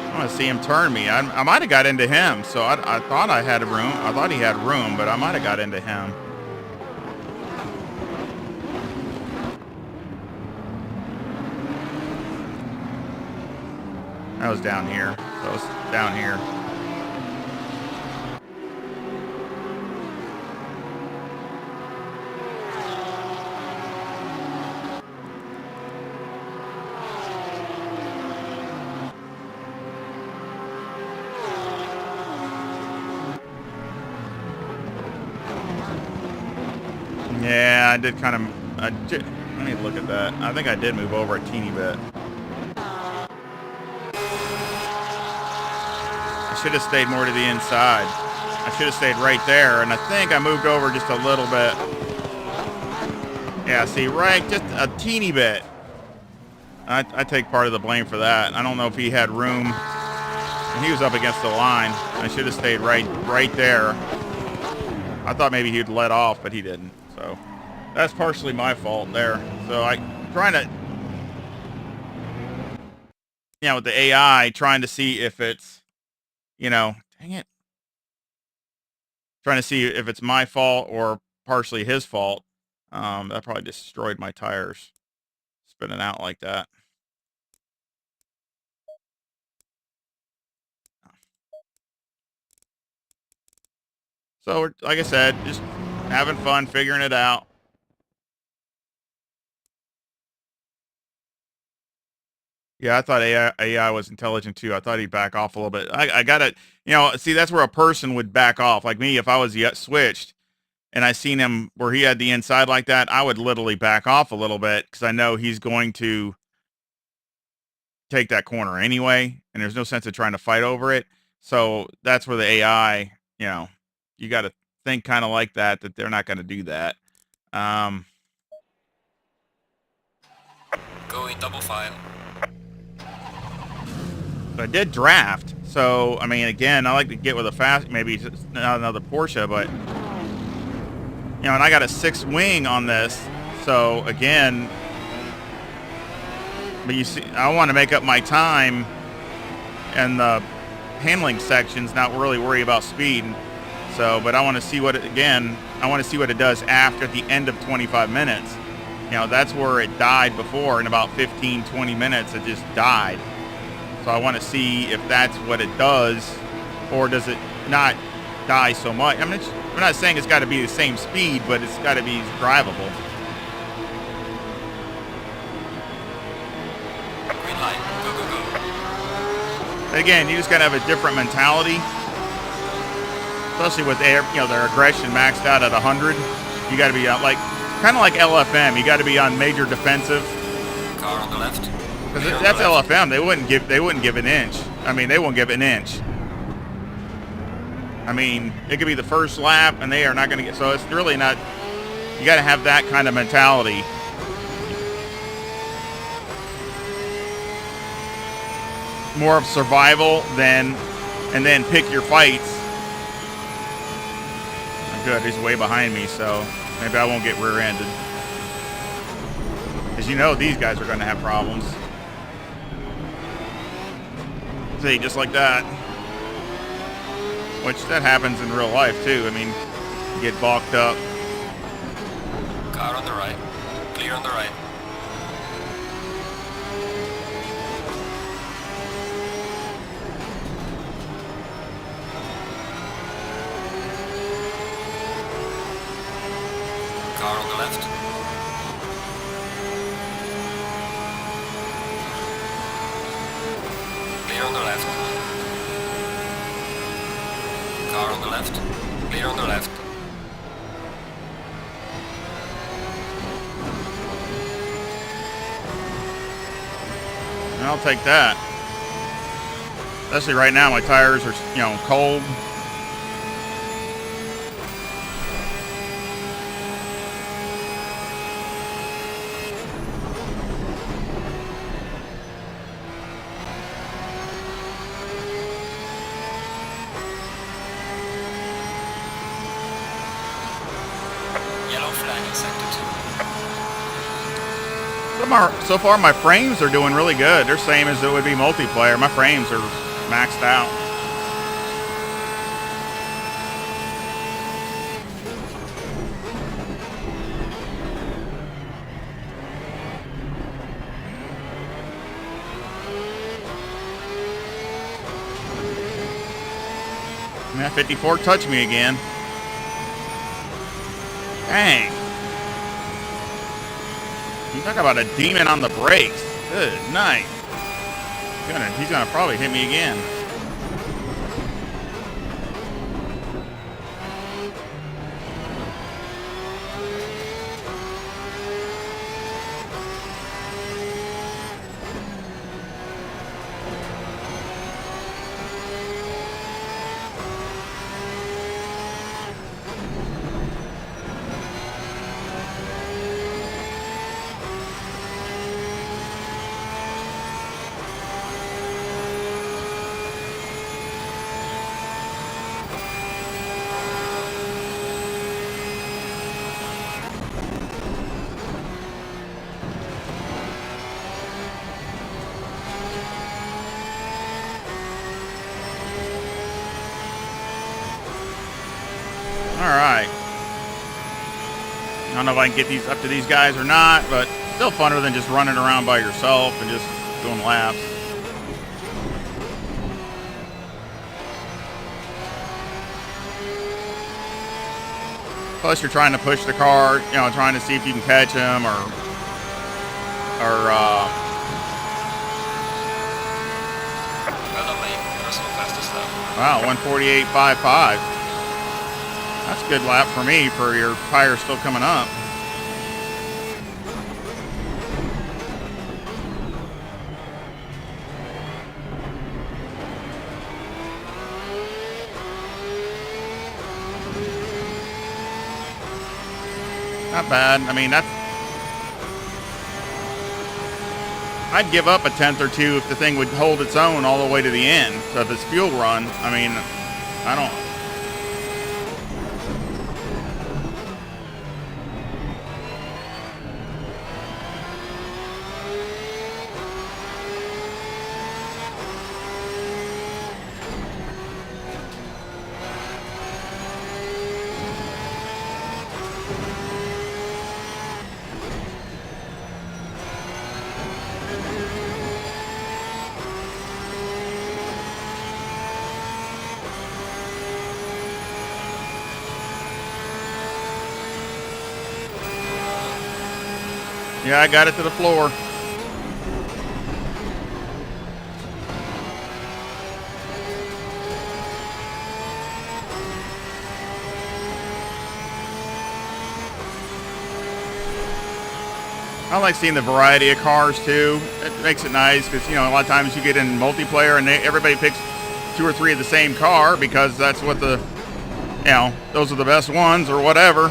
I want to see him turn me. I might have got into him, so I thought I had room. I thought he had room, but I might have got into him. That was down here. That was down here. Yeah, I did kind of. Let me look at that. I think I did move over a teeny bit. I should have stayed more to the inside. I should have stayed right there, and I think I moved over just a little bit. Yeah, see, right, just a teeny bit. I take part of the blame for that. I don't know if he had room. And he was up against the line. I should have stayed right there. I thought maybe he'd let off, but he didn't. So that's partially my fault there. So I'm trying to, with the AI, trying to see if it's, dang it. Trying to see if it's my fault or partially his fault. That probably destroyed my tires. Spinning out like that. So, like I said, just having fun, figuring it out. Yeah, I thought AI was intelligent too. I thought he'd back off a little bit. I gotta, see, that's where a person would back off. Like me, if I was yet switched and I seen him where he had the inside like that, I would literally back off a little bit because I know he's going to take that corner anyway, and there's no sense of trying to fight over it. So that's where the AI, you got to think kind of like that they're not going to do that. Going double file. I did draft, so I mean, again, I like to get with a fast, maybe not another Porsche, but and I got a 6 wing on this, so again, but you see, I want to make up my time and the handling sections, not really worry about speed. So, but I want to see what I want to see what it does after the end of 25 minutes. That's where it died before. In about 15, 20 minutes, it just died. So I want to see if that's what it does, or does it die so much. I mean, I'm not saying it's got to be the same speed, but it's got to be drivable. Green light. Go, go, go. Again, you just got to have a different mentality, especially with their, their aggression maxed out at 100. You got to be like, kind of like LFM. You got to be on major defensive. Car on the left. Because that's LFM. They wouldn't give an inch. I mean, they won't give an inch. I mean, it could be the first lap, and they are not going to get. So it's really not. You got to have that kind of mentality. More of survival and then pick your fights. Good, he's way behind me, so maybe I won't get rear-ended. Because these guys are going to have problems. See, just like that. Which, that happens in real life, too. I mean, you get balked up. Car on the right. Clear on the right. Car on the left. Clear on the left. Car on the left. Clear on the left. And I'll take that. Especially right now, my tires are, cold. So far, my frames are doing really good. They're same as it would be multiplayer. My frames are maxed out. Yeah, 54 touched me again. Dang. You talk about a demon on the brakes. Good night. He's gonna probably hit me again. Alright. I don't know if I can get these up to these guys or not, but still funner than just running around by yourself and just doing laps. Plus you're trying to push the car, trying to see if you can catch him or wow, 148.55. That's a good lap for me for your tire still coming up. Not bad. I mean, I'd give up a tenth or two if the thing would hold its own all the way to the end. So if it's fuel run, I mean, I don't. Yeah, I got it to the floor. I like seeing the variety of cars too. It makes it nice because, you know, a lot of times you get in multiplayer and everybody picks 2 or 3 of the same car because that's what the, you know, those are the best ones or whatever.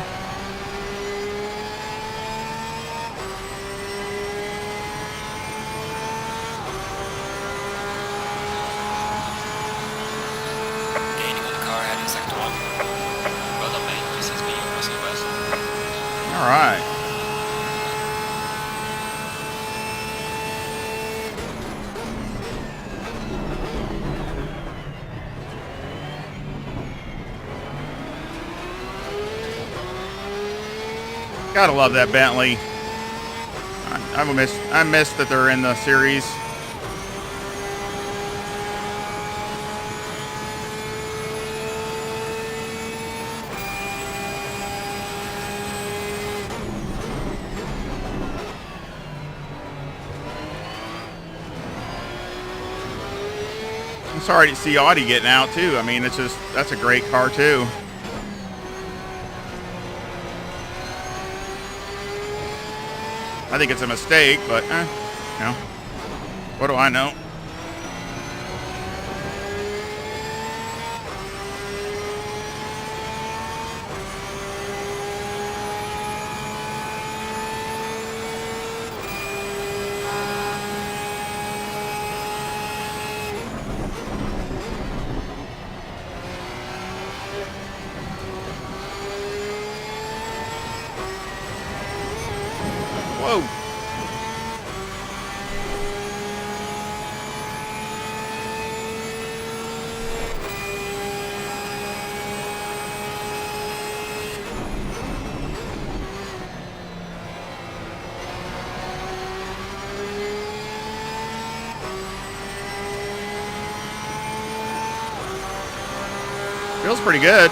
Gaining on the car heading sector 1. Well done, mate. This has been your personal best. All right. Gotta love that Bentley. I miss that they're in the series. I'm sorry to see Audi getting out too. I mean, it's just, that's a great car too. I think it's a mistake, but, you know, what do I know? Whoa. Feels pretty good.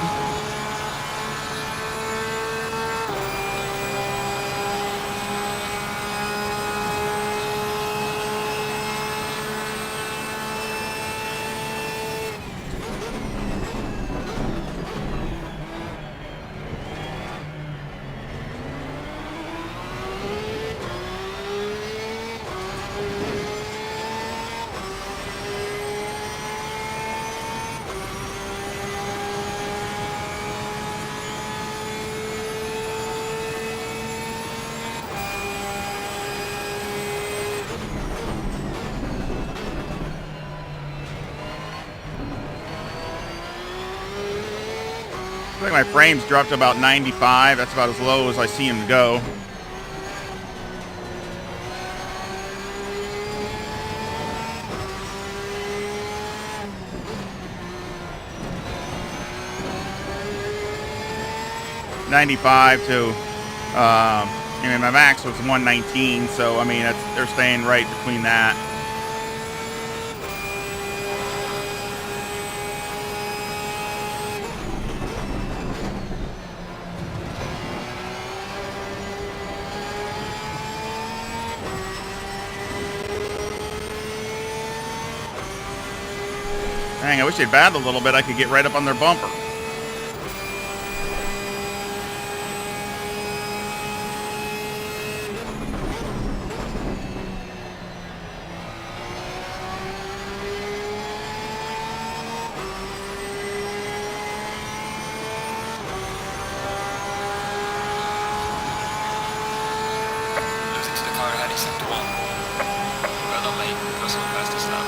I think my frames dropped to about 95. That's about as low as I see them go. $95 to, I mean, my max was 119, so I mean, they're staying right between that. Dang, I wish they'd battle a little bit. I could get right up on their bumper. Losing to the car heading sector 1. Well done, mate. Personal fastest lap.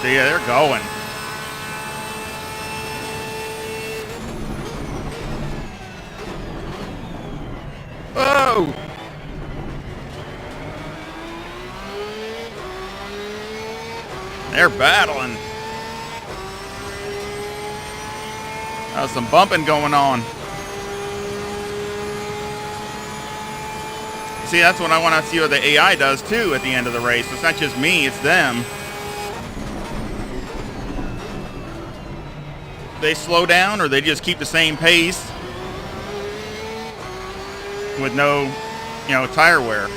See, yeah, they're going. Whoa! They're battling. There's some bumping going on. See, that's what I want to see what the AI does too at the end of the race. It's not just me, it's them. They slow down or they just keep the same pace with no tire wear.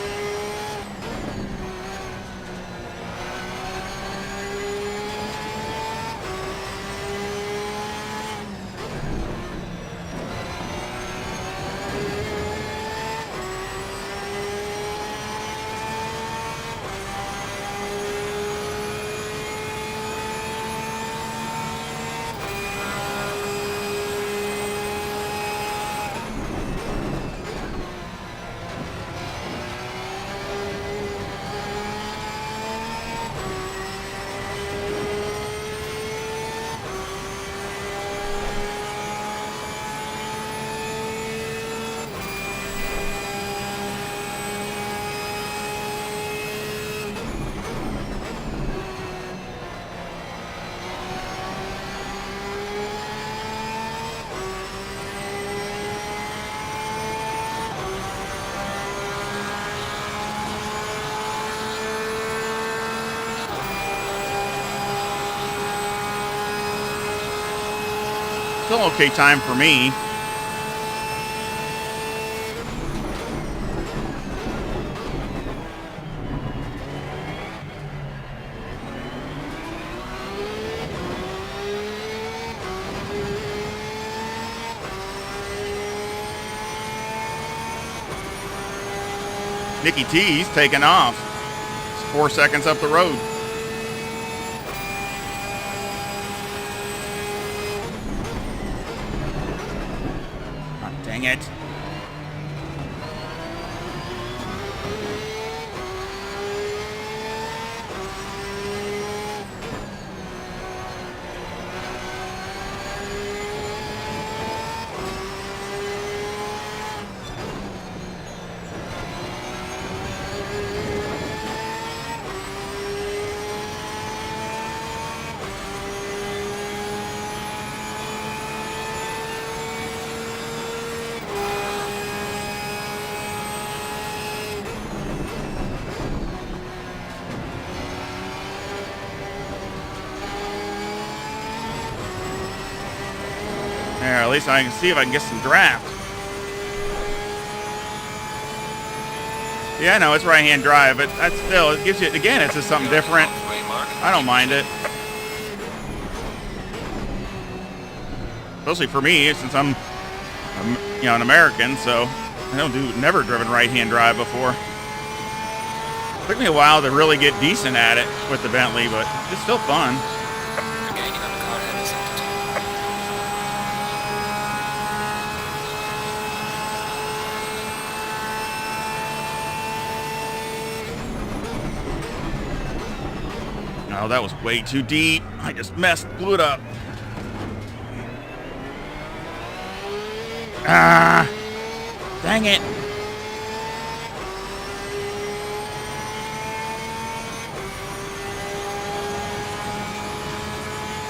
Still okay time for me. Nicky T's taking off. It's 4 seconds up the road. Dang it. There, at least I can see if I can get some draft. Yeah, I know it's right-hand drive, but that's still, it gives you, again, it's just something different. I don't mind it. Especially for me, since I'm an American, so I never driven right-hand drive before. Took me a while to really get decent at it with the Bentley, but it's still fun. Oh, that was way too deep. I just blew it up. Ah, dang it.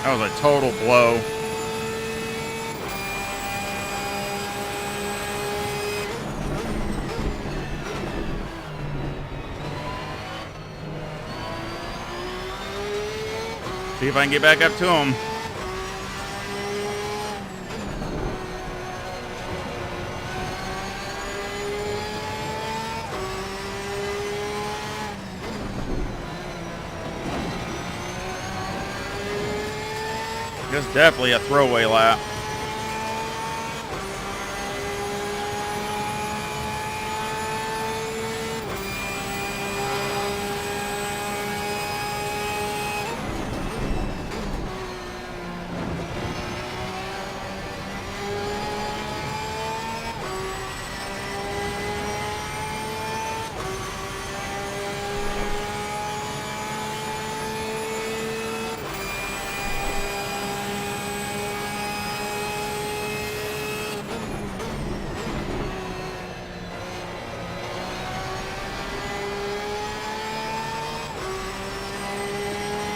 That was a total blow. See if I can get back up to him. It's definitely a throwaway lap.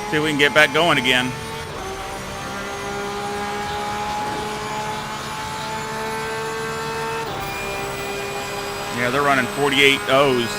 See if we can get back going again. Yeah, they're running 48 O's.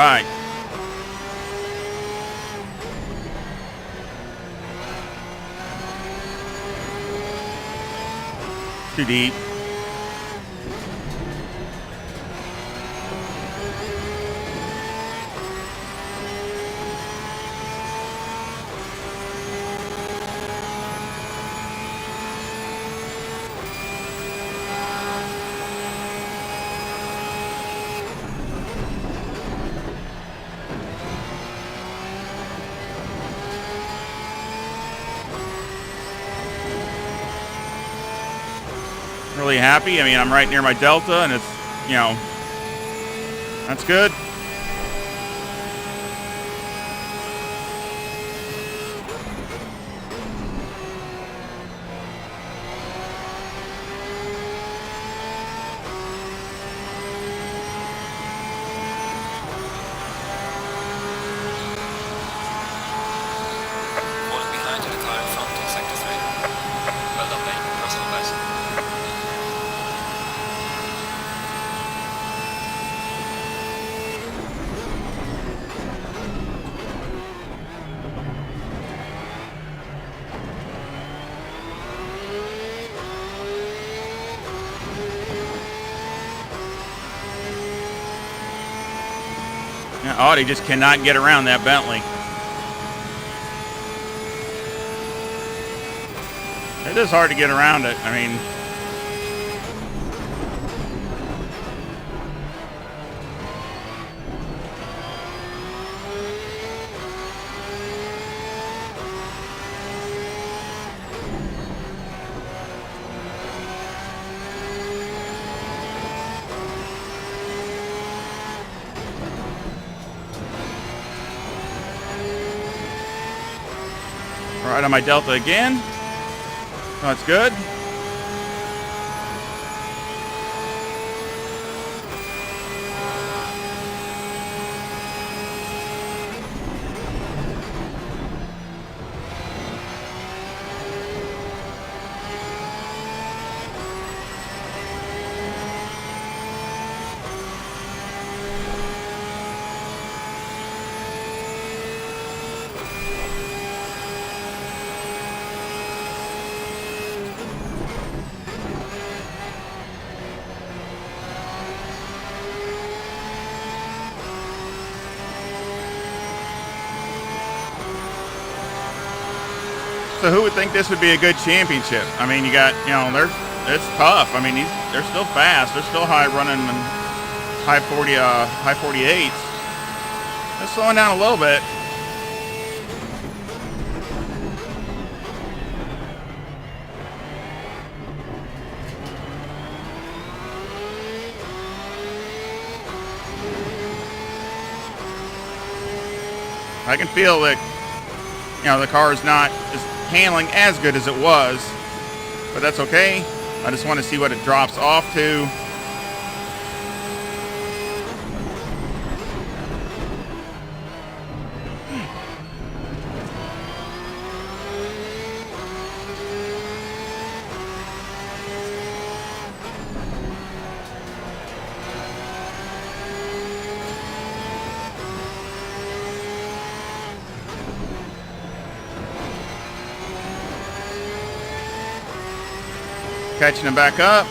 right. Too deep. Really happy. I mean, I'm right near my Delta, and it's, you know, that's good. Falling behind to the car in front in sector 3. Well done, mate. Personal best. Yeah, Audi just cannot get around that Bentley. It is hard to get around it. I mean, right on my Delta again. That's good. So who would think this would be a good championship? I mean, you got, you know, it's tough. I mean, they're still fast. They're still high running and high 48s. They're slowing down a little bit. I can feel that, you know, the car is not just handling as good as it was, but that's okay. I just want to see what it drops off to. Catching him back up.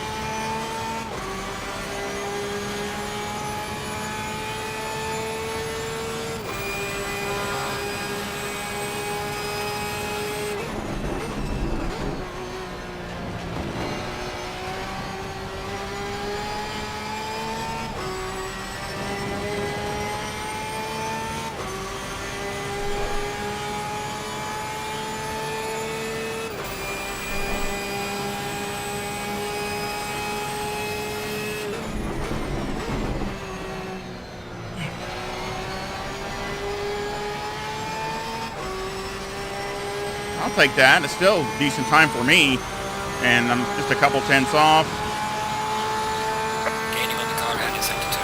I'll take that. It's still a decent time for me, and I'm just a couple tenths off. Gaining on the car ahead in sector 2.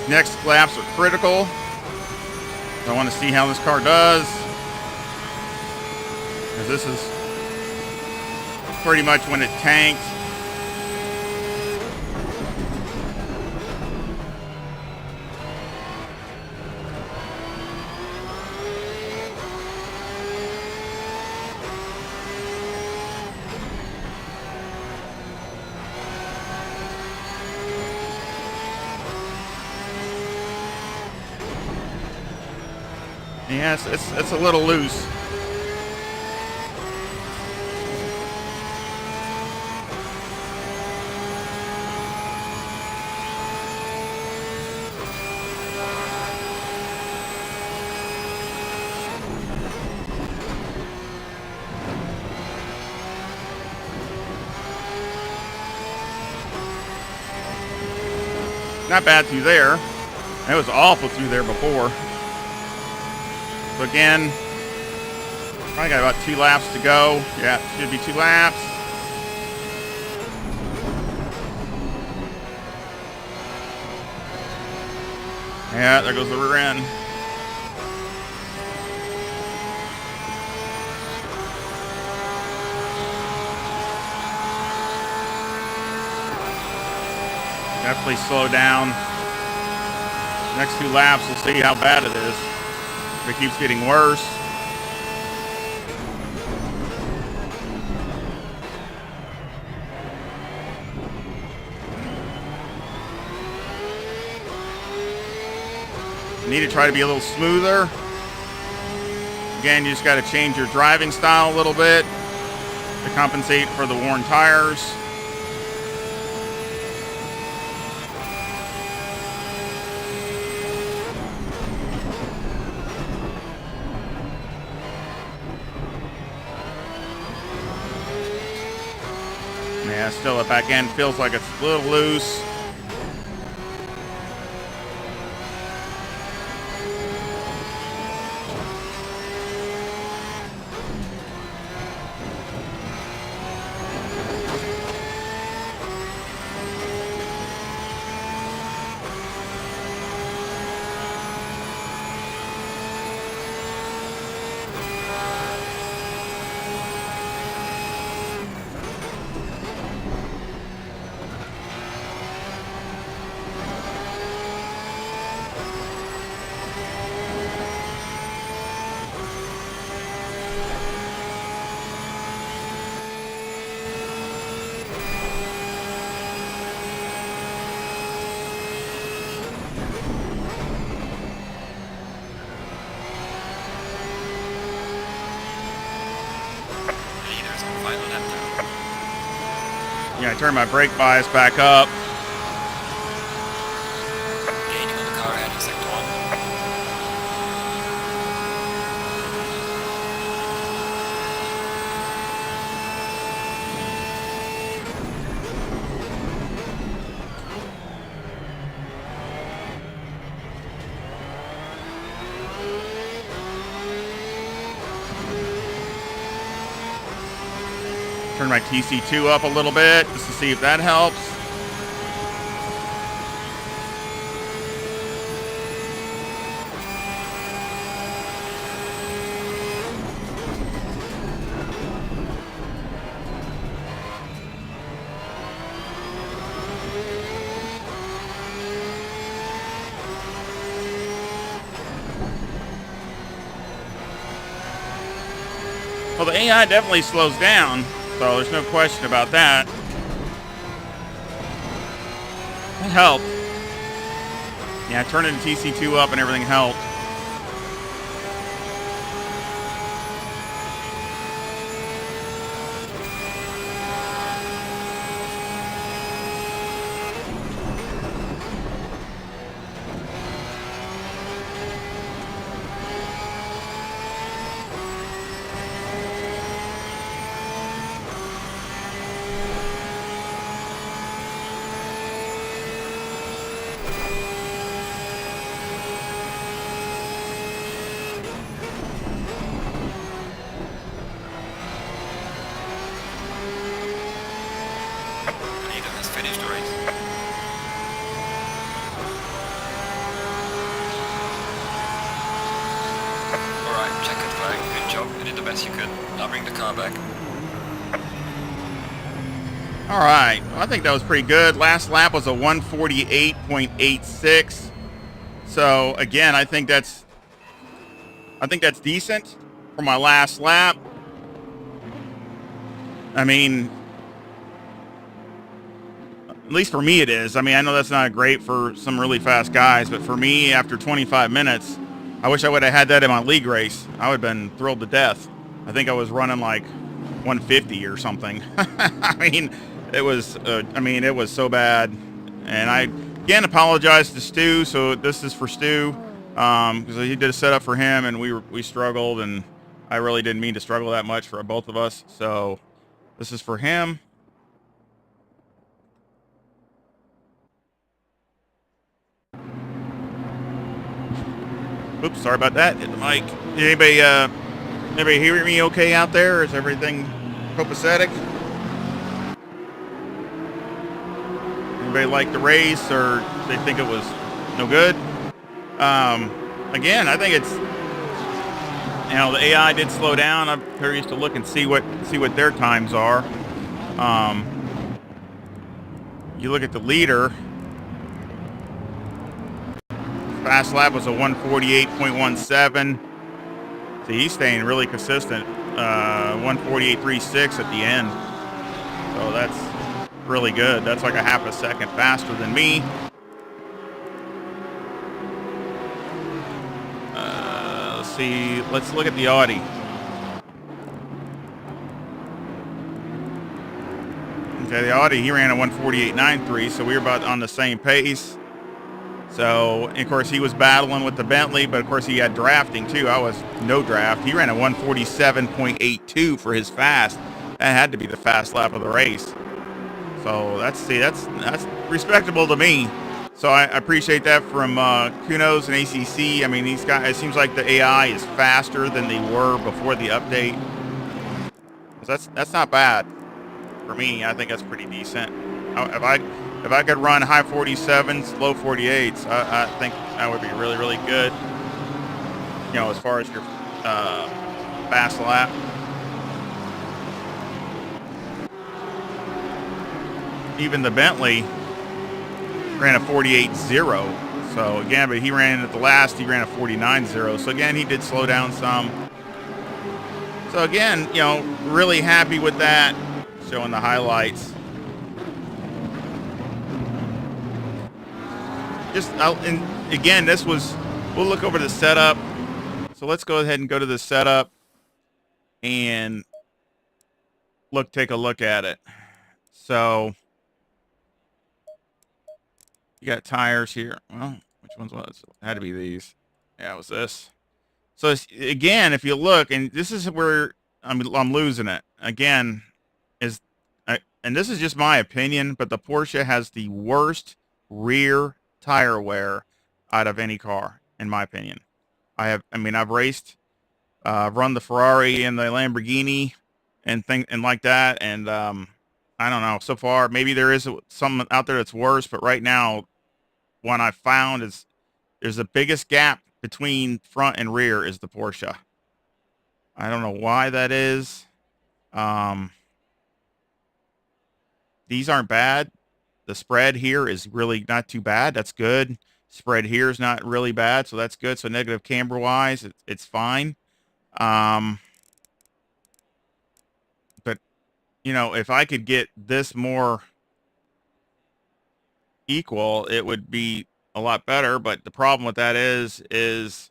next laps are critical. I want to see how this car does. Because this is pretty much when it tanked. Yes, it's a little loose. Not bad through there. It was awful through there before. So again, probably got about 2 laps to go. Yeah, should be 2 laps. Yeah, there goes the rear end. Definitely slow down. Next 2 laps, we'll see how bad it is. If it keeps getting worse. You need to try to be a little smoother. Again, you just got to change your driving style a little bit to compensate for the worn tires. Yeah, still the back end feels like it's a little loose. Yeah, I turned my brake bias back up. Gaining on the car ahead in sector 1. Turn my TC2 up a little bit just to see if that helps. Well, the AI definitely slows down. So there's no question about that. That helped. Yeah, turning the TC2 up and everything helped.5. Finished the race. Good job. You did the best you could. Now bring the car back. All right. Well, I think that was pretty good. Last lap was a 148.86. So again, I think that's decent for my last lap. I mean, at least for me it is. I mean, I know that's not great for some really fast guys, but for me, after 25 minutes, I wish I would have had that in my league race. I would have been thrilled to death. I think I was running like 150 or something. I mean, it was so bad. And I again apologize to Stu. So this is for Stu, because he did a setup for him, and we struggled, and I really didn't mean to struggle that much for both of us. So this is for him. Oops, sorry about that. Hit the mic. Anybody hear me okay out there? Is everything copacetic? Anybody like the race, or they think it was no good? Again, I think it's, the AI did slow down. I'm curious to look and see what their times are. You look at the leader. Fast lap was a 148.17. So he's staying really consistent. 148.36 at the end. So that's really good. That's like a half a second faster than me. Let's see. Let's look at the Audi. Okay, the Audi, he ran a 148.93, so we were about on the same pace. So, of course, he was battling with the Bentley, but of course he had drafting too. I was no draft. He ran a 147.82 for his fast. That had to be the fast lap of the race. So that's respectable to me. So I appreciate that from Kunos and ACC. I mean, these guys, it seems like the AI is faster than they were before the update. So that's not bad for me. I think that's pretty decent. If I could run high 47s, low 48s, I think that would be really, really good. As far as your fast lap. Even the Bentley ran a 48.0. So again, but he ran at the last, he ran a 49.0. So again, he did slow down some. So again, really happy with that. Showing the highlights. And again, we'll look over the setup. So let's go ahead and go to the setup and take a look at it. So you got tires here. Well, which ones was it? Had to be these. Yeah, it was this. So again, if you look, and this is where I'm losing it. Again, and this is just my opinion, but the Porsche has the worst rear tire wear out of any car, in my opinion. I've raced, run the Ferrari and the Lamborghini and like that, and I don't know. So far, maybe there is some out there that's worse, but right now, one I found is there's the biggest gap between front and rear is the Porsche. I don't know why that is. These aren't bad. The spread here is really not too bad. That's good. Spread here is not really bad, so that's good. So negative camber wise, it's fine. But if I could get this more equal, it would be a lot better. But the problem with that is it's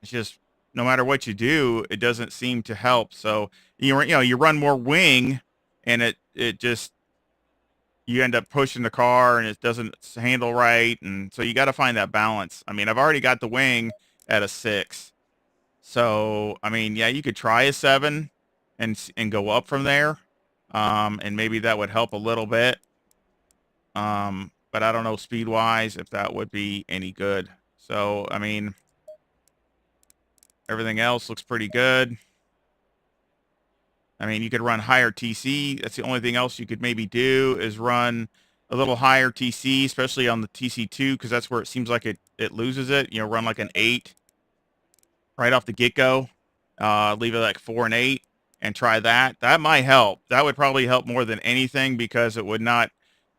just no matter what you do, it doesn't seem to help. So you run more wing, and it just, you end up pushing the car and it doesn't handle right. And so you got to find that balance. I mean, I've already got the wing at a 6. So, I mean, yeah, you could try a 7 and go up from there. And maybe that would help a little bit. But I don't know speed wise if that would be any good. So, I mean, everything else looks pretty good. I mean, you could run higher TC. That's the only thing else you could maybe do is run a little higher TC, especially on the TC2, because that's where it seems like it loses it. Run like an 8. right off the get-go. Leave it like 4 and 8 and try that. That might help. That would probably help more than anything because it would not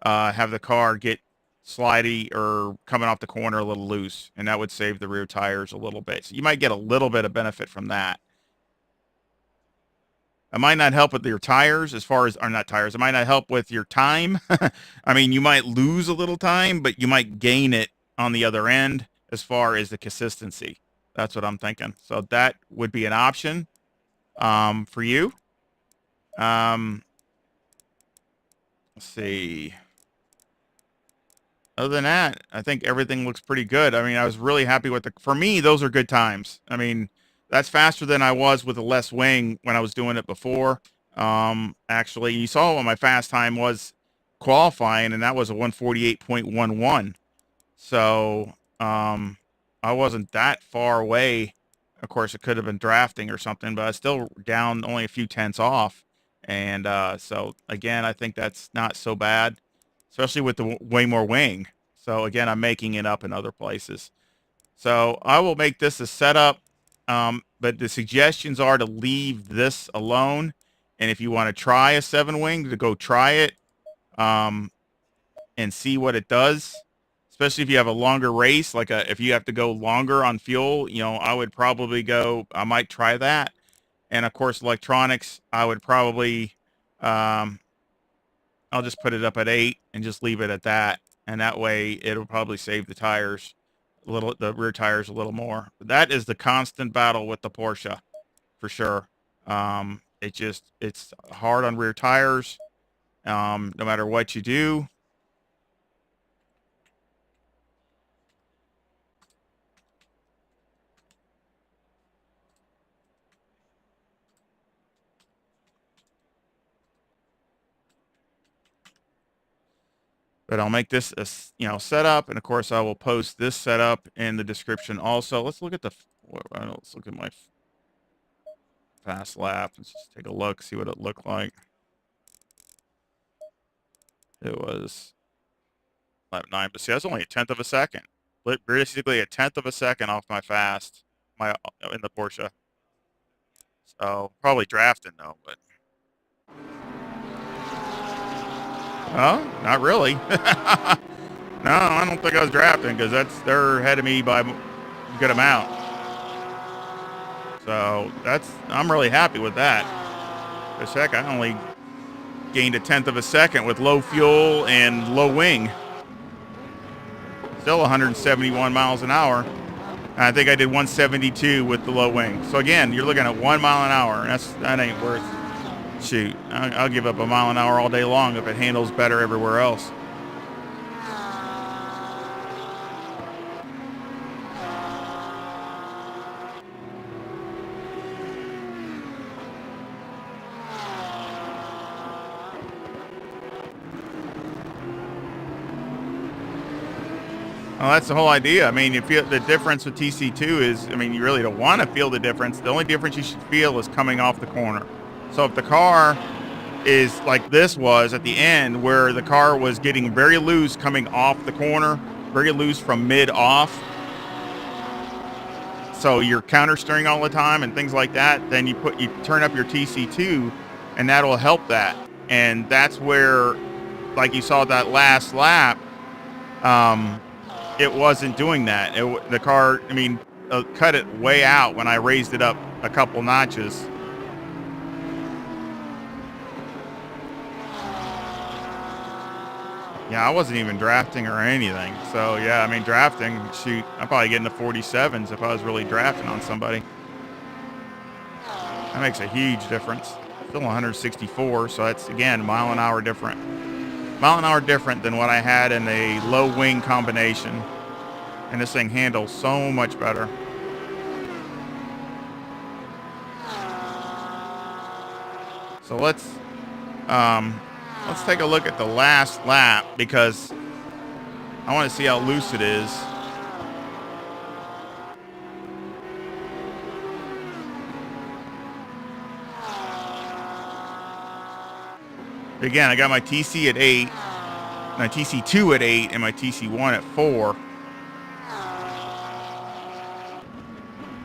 have the car get slidey or coming off the corner a little loose, and that would save the rear tires a little bit. So you might get a little bit of benefit from that. It might not help with your tires as far as, or not tires, it might not help with your time. I mean, you might lose a little time, but you might gain it on the other end as far as the consistency. That's what I'm thinking. So that would be an option for you. Let's see. Other than that, I think everything looks pretty good. I mean, I was really happy with for me, those are good times. I mean, that's faster than I was with a less wing when I was doing it before. Actually, you saw what my fast time was qualifying, and that was a 148.11. So, I wasn't that far away. Of course, it could have been drafting or something, but I was still down only a few tenths off. And so, again, I think that's not so bad, especially with the way more wing. So, again, I'm making it up in other places. So, I will make this a setup, but the suggestions are to leave this alone. And if you want to try a 7-wing, to go try it and see what it does. Especially if you have a longer race, like if you have to go longer on fuel, you know, I would probably I might try that. And of course, electronics, I would probably, I'll just put it up at 8 and just leave it at that. And that way it'll probably save the tires the rear tires a little more. But that is the constant battle with the Porsche for sure. It's hard on rear tires, no matter what you do. But I'll make this a setup, and of course I will post this setup in the description also. Let's look at let's look at my fast lap. Let's just take a look, see what it looked like. It was lap 9, but see, that's only a 1/10 of a second. Basically a 1/10 of a second off my fast, in the Porsche. So probably drafting though, but oh, not really. No, I don't think I was drafting because they're ahead of me by a good amount. So I'm really happy with that. For a sec, I only gained a 1/10 of a second with low fuel and low wing. Still 171 miles an hour. And I think I did 172 with the low wing. So again, you're looking at 1 mile an hour. That ain't worth. Shoot, I'll give up a mile an hour all day long if it handles better everywhere else. Well, that's the whole idea. I mean, the difference with TC2 is, I mean, you really don't want to feel the difference. The only difference you should feel is coming off the corner. So if the car is like this was at the end, where the car was getting very loose coming off the corner, very loose from mid off, so you're counter steering all the time and things like that, then you turn up your TC2 and that'll help that. And that's where, like you saw that last lap, it wasn't doing that. The car, I mean, cut it way out when I raised it up a couple notches. Yeah, I wasn't even drafting or anything. So, yeah, I mean, drafting, shoot, I'm probably getting the 47s if I was really drafting on somebody. That makes a huge difference. Still 164, so that's, again, mile an hour different. Mile an hour different than what I had in a low wing combination. And this thing handles so much better. So let's take a look at the last lap because I want to see how loose it is. Again, I got my TC at 8, my TC2 at 8, and my TC1 at 4.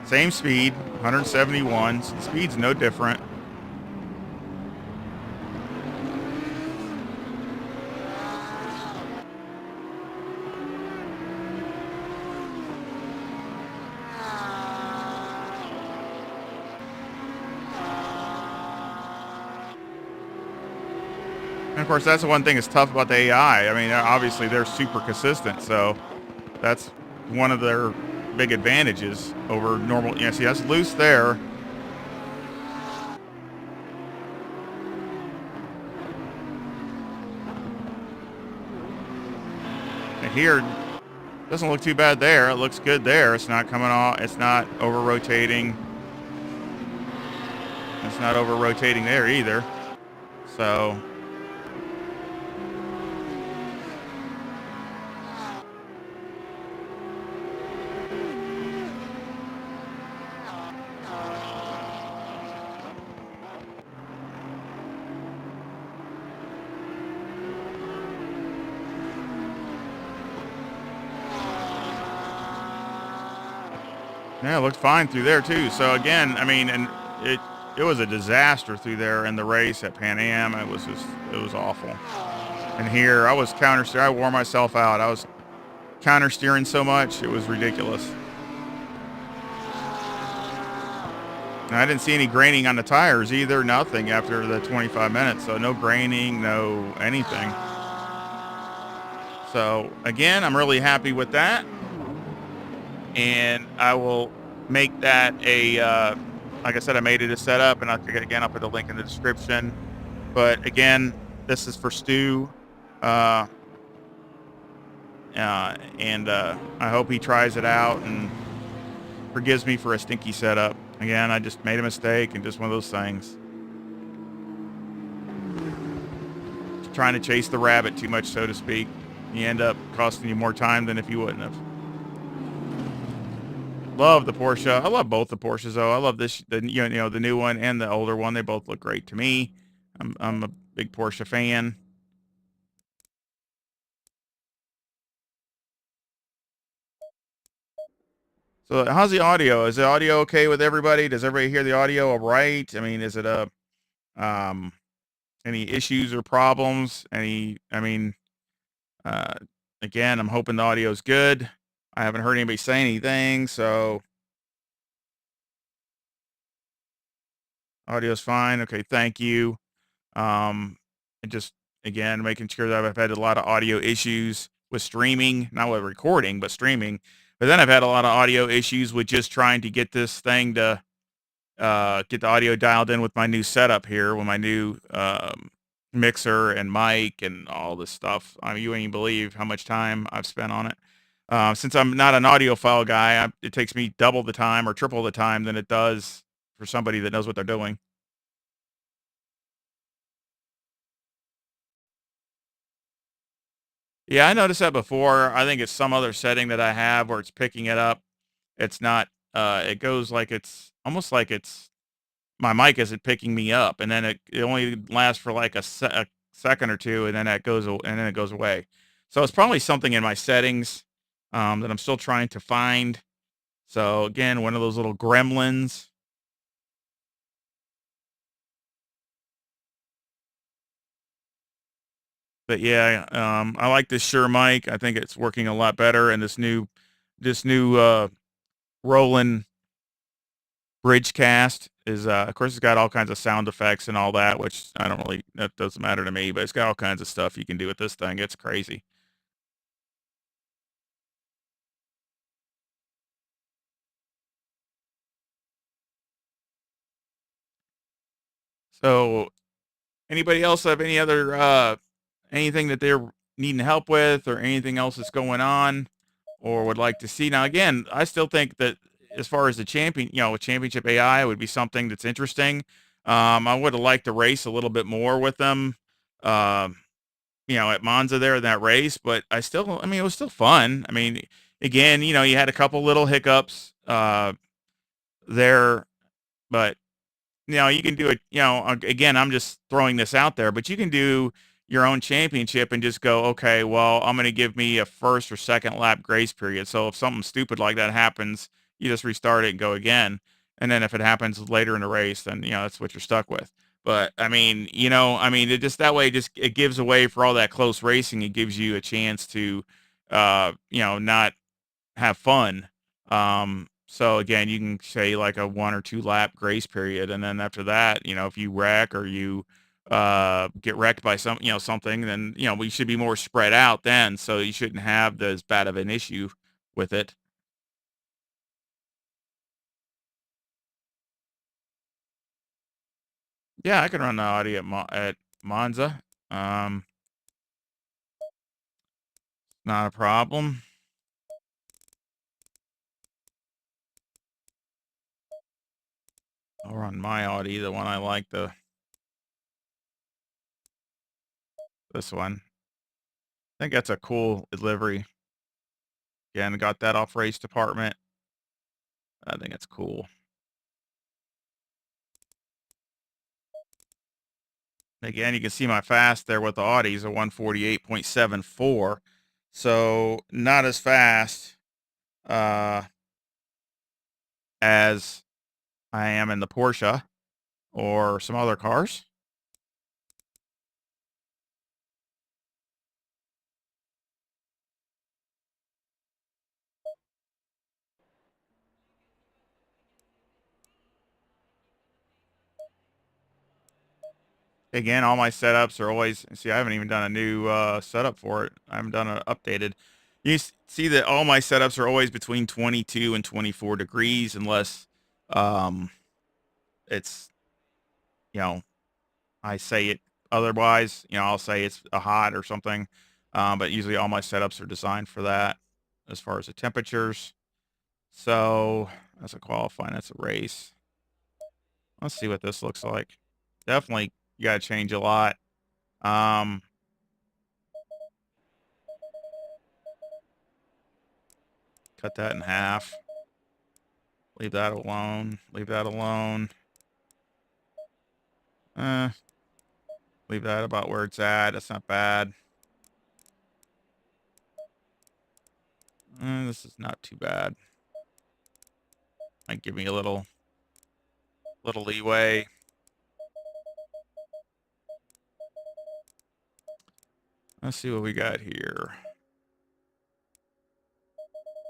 Same speed, 171. So the speed's no different. And of course, that's the one thing that's tough about the AI. I mean, obviously they're super consistent, so that's one of their big advantages over normal. Yeah, see, that's loose there. And here, doesn't look too bad there. It looks good there. It's not coming off. It's not over rotating. It's not over rotating there either. So yeah, it looked fine through there too. So again, I mean, and it was a disaster through there in the race at Pan Am. It was awful. And here I was counter. I wore myself out. I was counter steering so much, it was ridiculous. And I didn't see any graining on the tires either, nothing after the 25 minutes. So no graining, no anything. So again, I'm really happy with that. And I will make that a, like I said, I made it a setup, and I'll put the link in the description. But again, this is for Stu. And I hope he tries it out and forgives me for a stinky setup. Again, I just made a mistake and just one of those things. Just trying to chase the rabbit too much, so to speak. You end up costing you more time than if you wouldn't have. Love the Porsche. I love both the Porsches though. I love this, the new one and the older one. They both look great to me. I'm a big Porsche fan. So how's the audio? Is the audio okay with everybody? Does everybody hear the audio all right? I mean, is it any issues or problems? Uh, again, I'm hoping the audio is good. I haven't heard anybody say anything, so audio's fine. Okay, thank you. And just again, making sure that I've had a lot of audio issues with streaming, not with recording, but streaming. But then I've had a lot of audio issues with just trying to get this thing to get the audio dialed in with my new setup here, with my new mixer and mic and all this stuff. I mean, you ain't believe how much time I've spent on it. Since I'm not an audiophile guy, it takes me double the time or triple the time than it does for somebody that knows what they're doing. Yeah, I noticed that before. I think it's some other setting that I have where it's picking it up. It's not, it goes like it's almost like it's my mic isn't picking me up, and then it only lasts for like a second or two, and then it goes away. So it's probably something in my settings that I'm still trying to find. So again, one of those little gremlins. But yeah, I like this Shure mic. I think it's working a lot better, and this new Roland Bridgecast is, of course, it's got all kinds of sound effects and all that, which that doesn't matter to me, but it's got all kinds of stuff you can do with this thing. It's crazy. So anybody else have any other, anything that they're needing help with or anything else that's going on or would like to see? Now, again, I still think that as far as the championship AI would be something that's interesting. I would have liked to race a little bit more with them. Um, at Monza there in that race, but I mean, it was still fun. I mean, again, you had a couple little hiccups there, but you can do it. Again, I'm just throwing this out there, but you can do your own championship and just go, okay, well, I'm going to give me a first or second lap grace period. So if something stupid like that happens, you just restart it and go again. And then if it happens later in the race, then, that's what you're stuck with. But I mean, it just that way, just it gives away for all that close racing. It gives you a chance to, not have fun. So again, you can say like a 1 or 2 lap grace period, and then after that, if you wreck or you get wrecked by something, then we should be more spread out then, so you shouldn't have as bad of an issue with it. Yeah, I can run the Audi at Monza. Um, Not a problem. I'll run my Audi, the one I like, this one. I think that's a cool livery. Again, got that off race department. I think it's cool. Again, you can see my fast there with the Audis, a 148.74. So not as fast uh, as I am in the Porsche or some other cars. Again, all my setups are always, see, I haven't even done a new setup for it. I haven't done an updated. You see that all my setups are always between 22 and 24 degrees unless um, it's, you know, I say it otherwise. I'll say it's a hot or something. But usually all my setups are designed for that as far as the temperatures. So that's a qualifying, that's a race. Let's see what this looks like. Definitely you got to change a lot. Um, Cut that in half. Leave that alone. Leave that alone. Eh, Leave that about where it's at. That's not bad. This is not too bad. Might give me a little leeway. Let's see what we got here.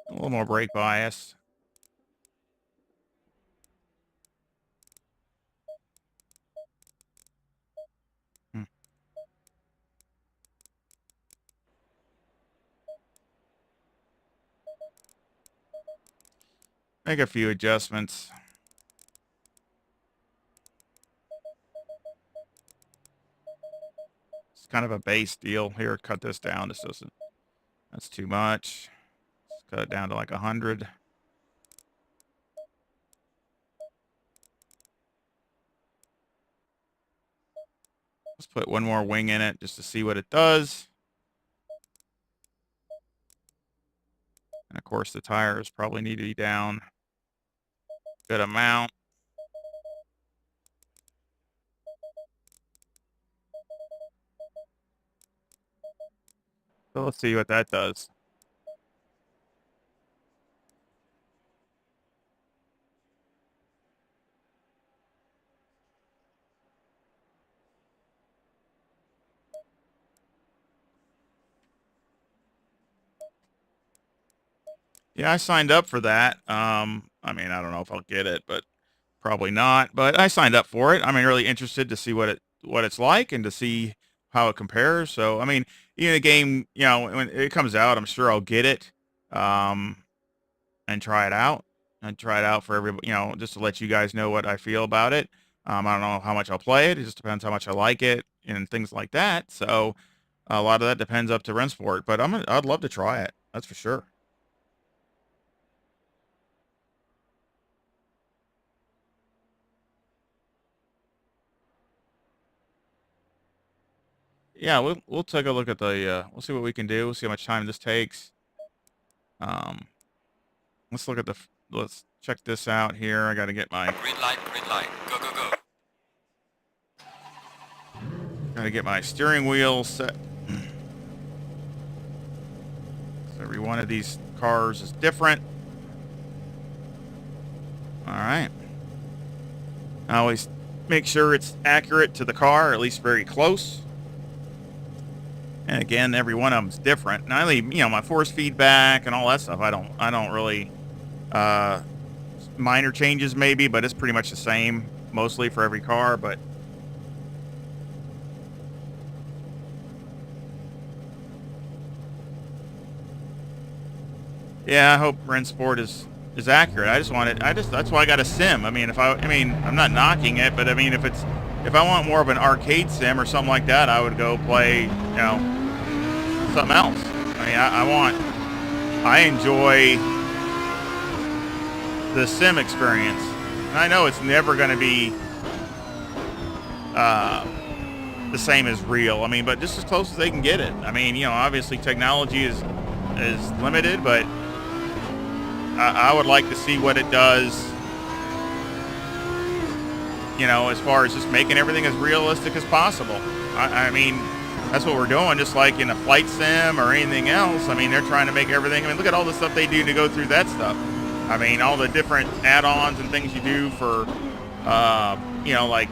A little more brake bias. Hmm. Make a few adjustments. It's kind of a base deal. Here, cut this down. That's too much. Let's cut it down to like 100. Let's put one more wing in it just to see what it does. And of course the tires probably need to be down a good amount. So let's see what that does. Yeah, I signed up for that. I mean, I don't know if I'll get it, but probably not. But I signed up for it. I'm really interested to see what it's like and to see how it compares. So, I mean, even the game, when it comes out, I'm sure I'll get it and try it out and try it out for everybody, just to let you guys know what I feel about it. I don't know how much I'll play it. It just depends how much I like it and things like that. So, a lot of that depends up to Rensport. But I'd love to try it. That's for sure. Yeah, we'll take a look at we'll see what we can do. We'll see how much time this takes. Um, let's look at let's check this out here. I got to get my Green light, go, go, go. steering wheel set. So every one of these cars is different. All right. I always make sure it's accurate to the car, or at least very close. And again, every one of them's different. And I leave, my force feedback and all that stuff. I don't really, minor changes maybe, but it's pretty much the same mostly for every car. But yeah, I hope Rennsport is accurate. That's why I got a sim. I mean, I'm not knocking it, but I mean, if I want more of an arcade sim or something like that, I would go play, something else. I mean, I enjoy the sim experience. And I know it's never going to be the same as real. I mean, but just as close as they can get it. I mean, obviously technology is limited, but I would like to see what it does, as far as just making everything as realistic as possible. I mean, that's what we're doing, just like in a flight sim or anything else. I mean, they're trying to make everything. I mean, look at all the stuff they do to go through that stuff. I mean, all the different add-ons and things you do for, like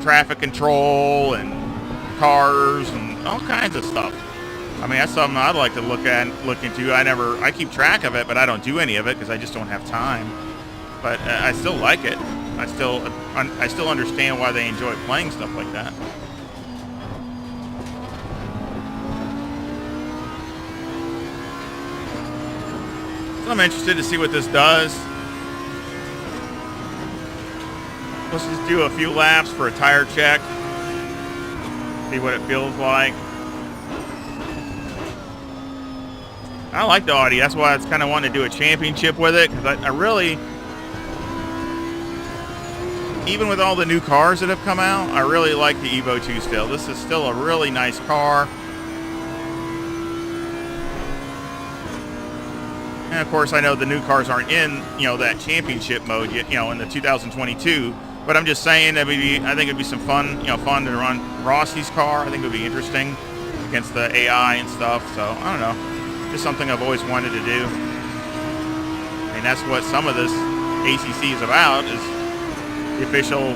traffic control and cars and all kinds of stuff. I mean, that's something I'd like to look into. I keep track of it, but I don't do any of it because I just don't have time. But I still like it. I still understand why they enjoy playing stuff like that. So I'm interested to see what this does. Let's just do a few laps for a tire check. See what it feels like. I like the Audi. That's why I kind of wanted to do a championship with it, because I really, even with all the new cars that have come out, I really like the EVO2 still. This is still a really nice car. And of course, I know the new cars aren't in, that championship mode yet, in the 2022. But I'm just saying I think it'd be some fun, fun to run Rossi's car. I think it would be interesting against the AI and stuff. So I don't know. Just something I've always wanted to do. And that's what some of this ACC is about, is the official,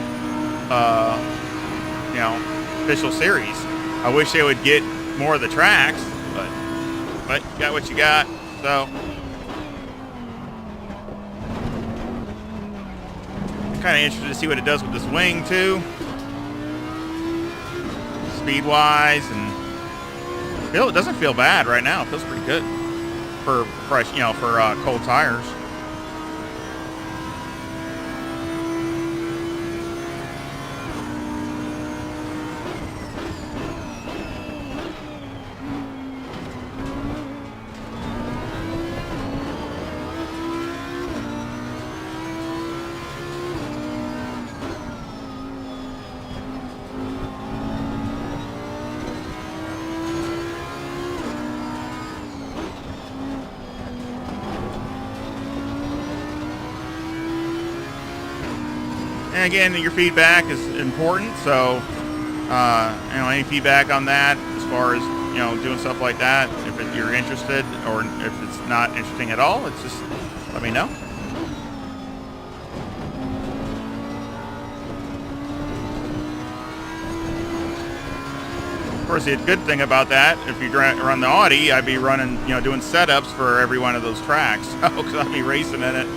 official series. I wish they would get more of the tracks, but you got what you got. So I'm kind of interested to see what it does with this wing too, speed-wise, and it doesn't feel bad right now. It feels pretty good for fresh, for cold tires. And again, your feedback is important. So, any feedback on that, as far as doing stuff like that, if you're interested, or if it's not interesting at all, it's just let me know. Of course, the good thing about that, if you run the Audi, I'd be running, doing setups for every one of those tracks, because I'd be racing in it.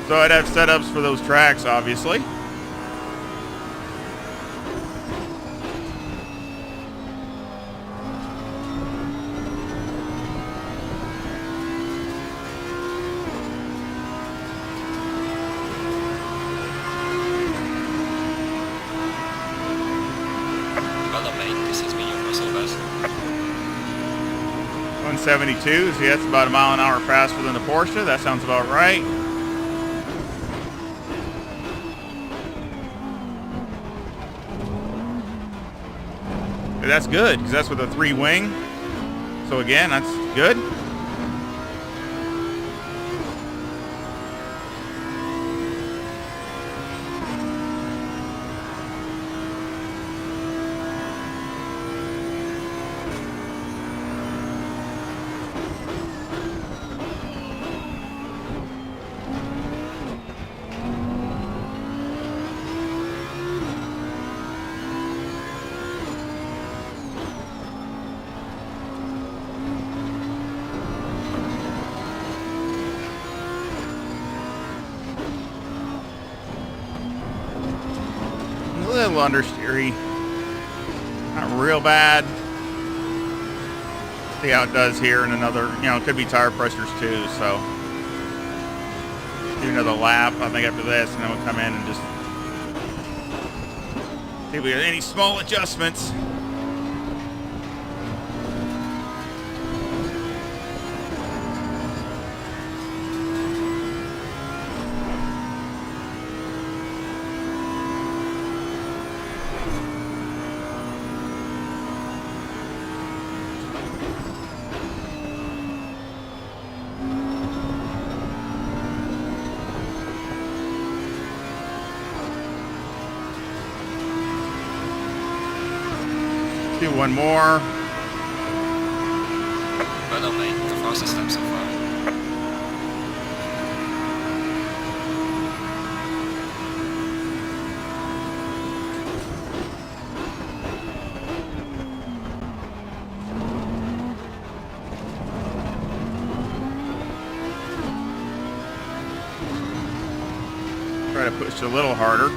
So I'd have setups for those tracks, obviously. This is medium muscle best. 172, so that's about a mile an hour faster than the Porsche. That sounds about right. But that's good, because that's with a 3 wing. So again, that's good. little understeery. Not real bad. See how it does here in another, it could be tire pressures too, so. Do another lap, I think, after this, and then we'll come in and just see if we got any small adjustments. Do one more. Well done, mate. The fastest lap so far. Try to push a little harder.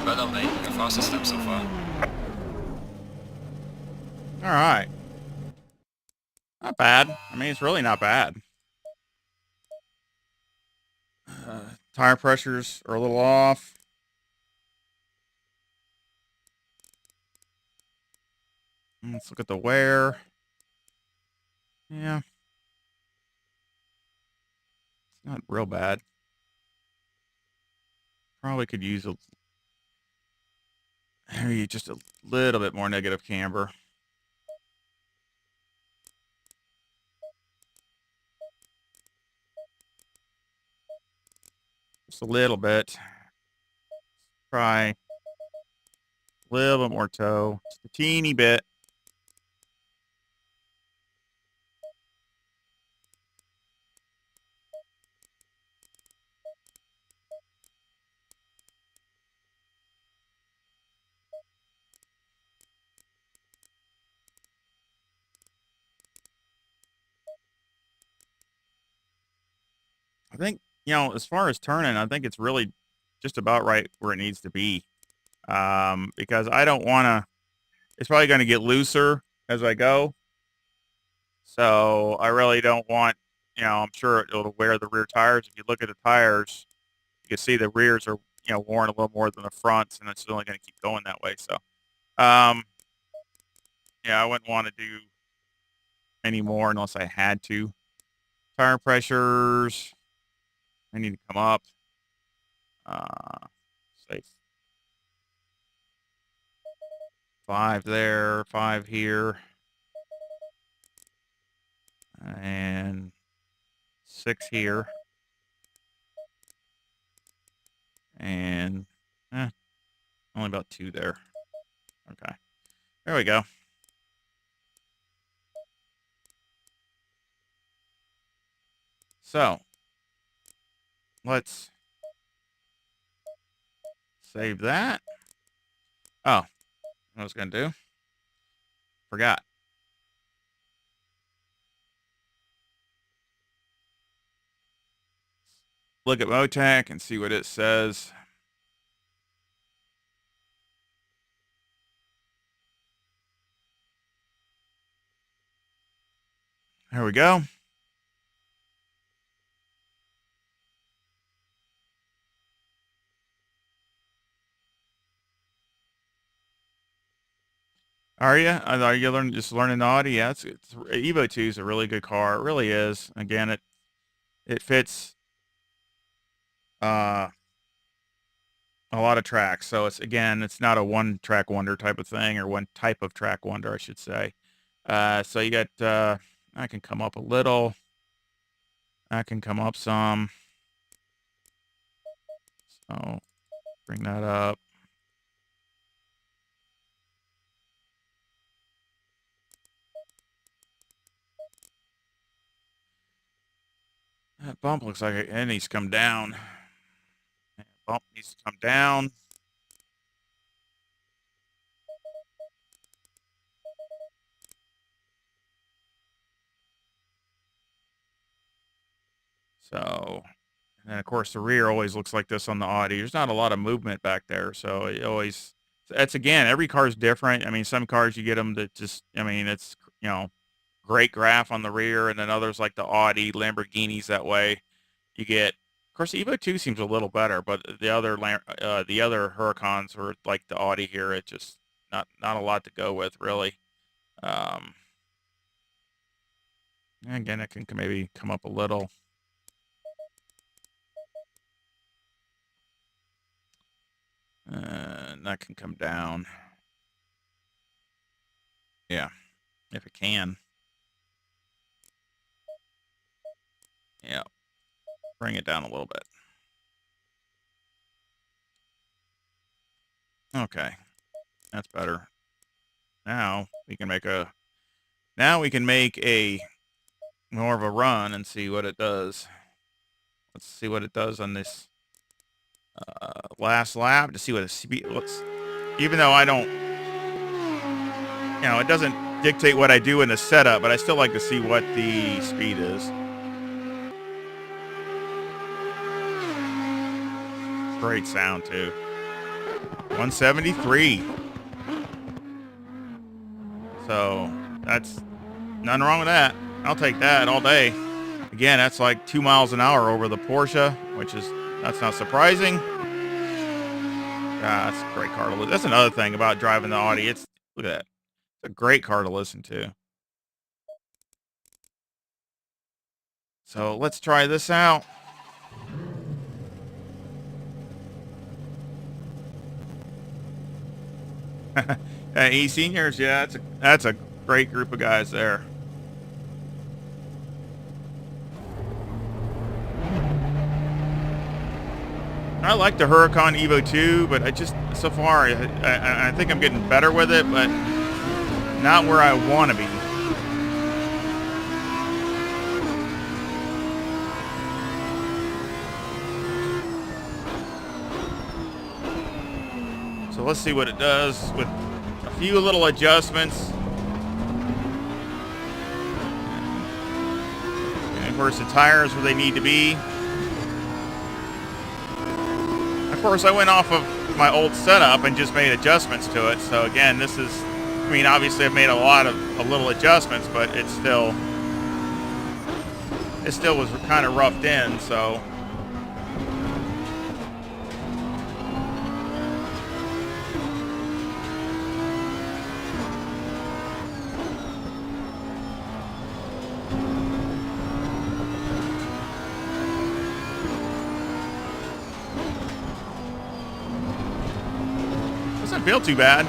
Well done, mate. The fastest lap so far. All right. Not bad. I mean, it's really not bad. Tire pressures are a little off. Let's look at the wear. Yeah. It's not real bad. Probably could use maybe just a little bit more negative camber. Just a little bit. Try a little bit more toe. Just a teeny bit. I think, as far as turning, I think it's really just about right where it needs to be. Because I don't want to, it's probably going to get looser as I go. So I really don't want, I'm sure it'll wear the rear tires. If you look at the tires, you can see the rears are, worn a little more than the fronts, and it's only going to keep going that way. So, yeah, I wouldn't want to do any more unless I had to. Tire pressures, I need to come up. Say 5 there, 5 here, and 6 here, and only about 2 there. Okay, there we go. So let's save that. Oh, what I was gonna do, forgot. look at Motec and see what it says. There we go. Are you? Are you just learning Audi? Yeah, it's Evo 2 is a really good car. It really is. Again, it fits uh, a lot of tracks. So it's not a one track wonder type of thing, or one type of track wonder, I should say. So you got I can come up a little. I can come up some. So bring that up. That bump looks like it needs to come down. That bump needs to come down. So, and then of course the rear always looks like this on the Audi. There's not a lot of movement back there, so it always. That's again, every car's different. I mean, some cars you get them that just, I mean, it's great graph on the rear, and then others like the Audi, Lamborghinis that way. You get, of course, the Evo 2 seems a little better, but the other Huracans are like the Audi here. It just not a lot to go with really. Again, it can maybe come up a little. And that can come down. Yeah, if it can. Yeah, bring it down a little bit. Okay, that's better. Now we can make a more of a run and see what it does. Let's see what it does on this last lap to see what the speed looks. Even though I don't, it doesn't dictate what I do in the setup, but I still like to see what the speed is. Great sound too. 173. So that's nothing wrong with that. I'll take that all day. Again, that's like 2 miles an hour over the Porsche, that's not surprising. That's a great car to listen. That's another thing about driving the Audi. Look at that. It's a great car to listen to. So let's try this out. E-Seniors, yeah, that's a great group of guys there. I like the Huracan Evo 2, but so far, I think I'm getting better with it, but not where I want to be. So let's see what it does with a few little adjustments. And of course, the tires where they need to be. Of course, I went off of my old setup and just made adjustments to it. So again, obviously I've made a little adjustments, but it still was kind of roughed in, so. Doesn't feel too bad.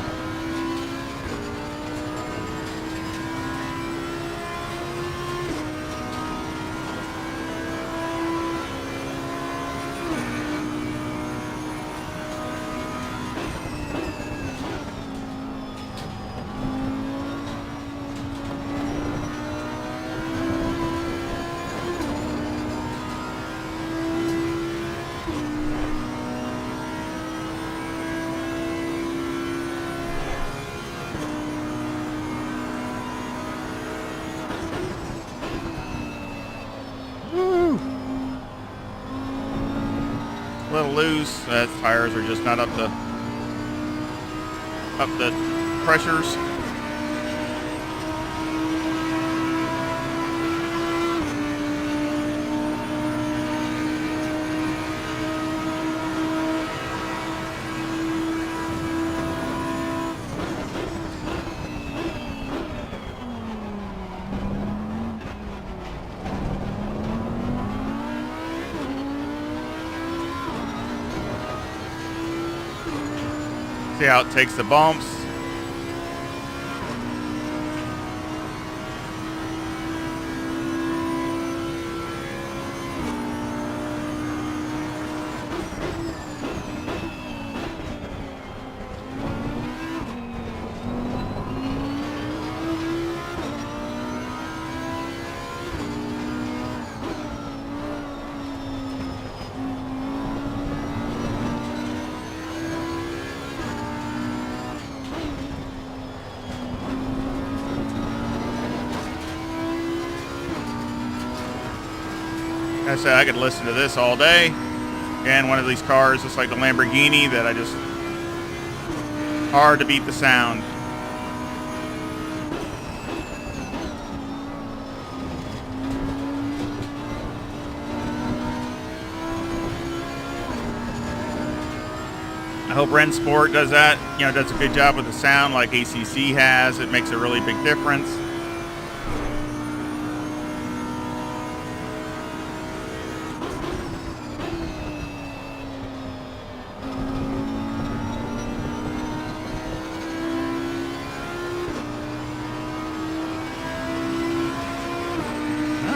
little loose. Tires are just not up the pressures. See how it takes the bumps. Like I said, I could listen to this all day. Again, one of these cars, just like the Lamborghini, that I just hard to beat the sound. I hope Rensport does that, does a good job with the sound like ACC has. It makes a really big difference.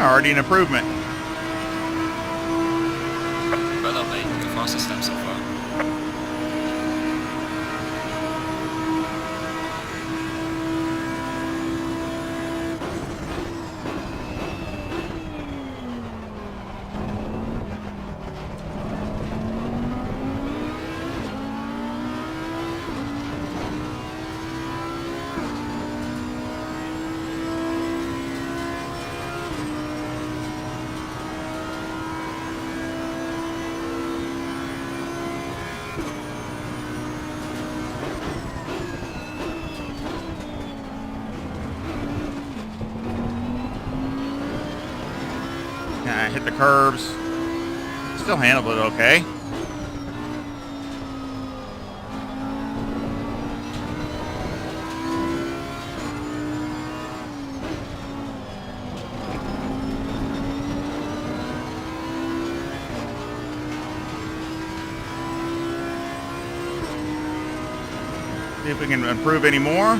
Already an improvement. Well done, mate. The fastest step so far. I hit the curbs. Still handled it okay. See if we can improve any more.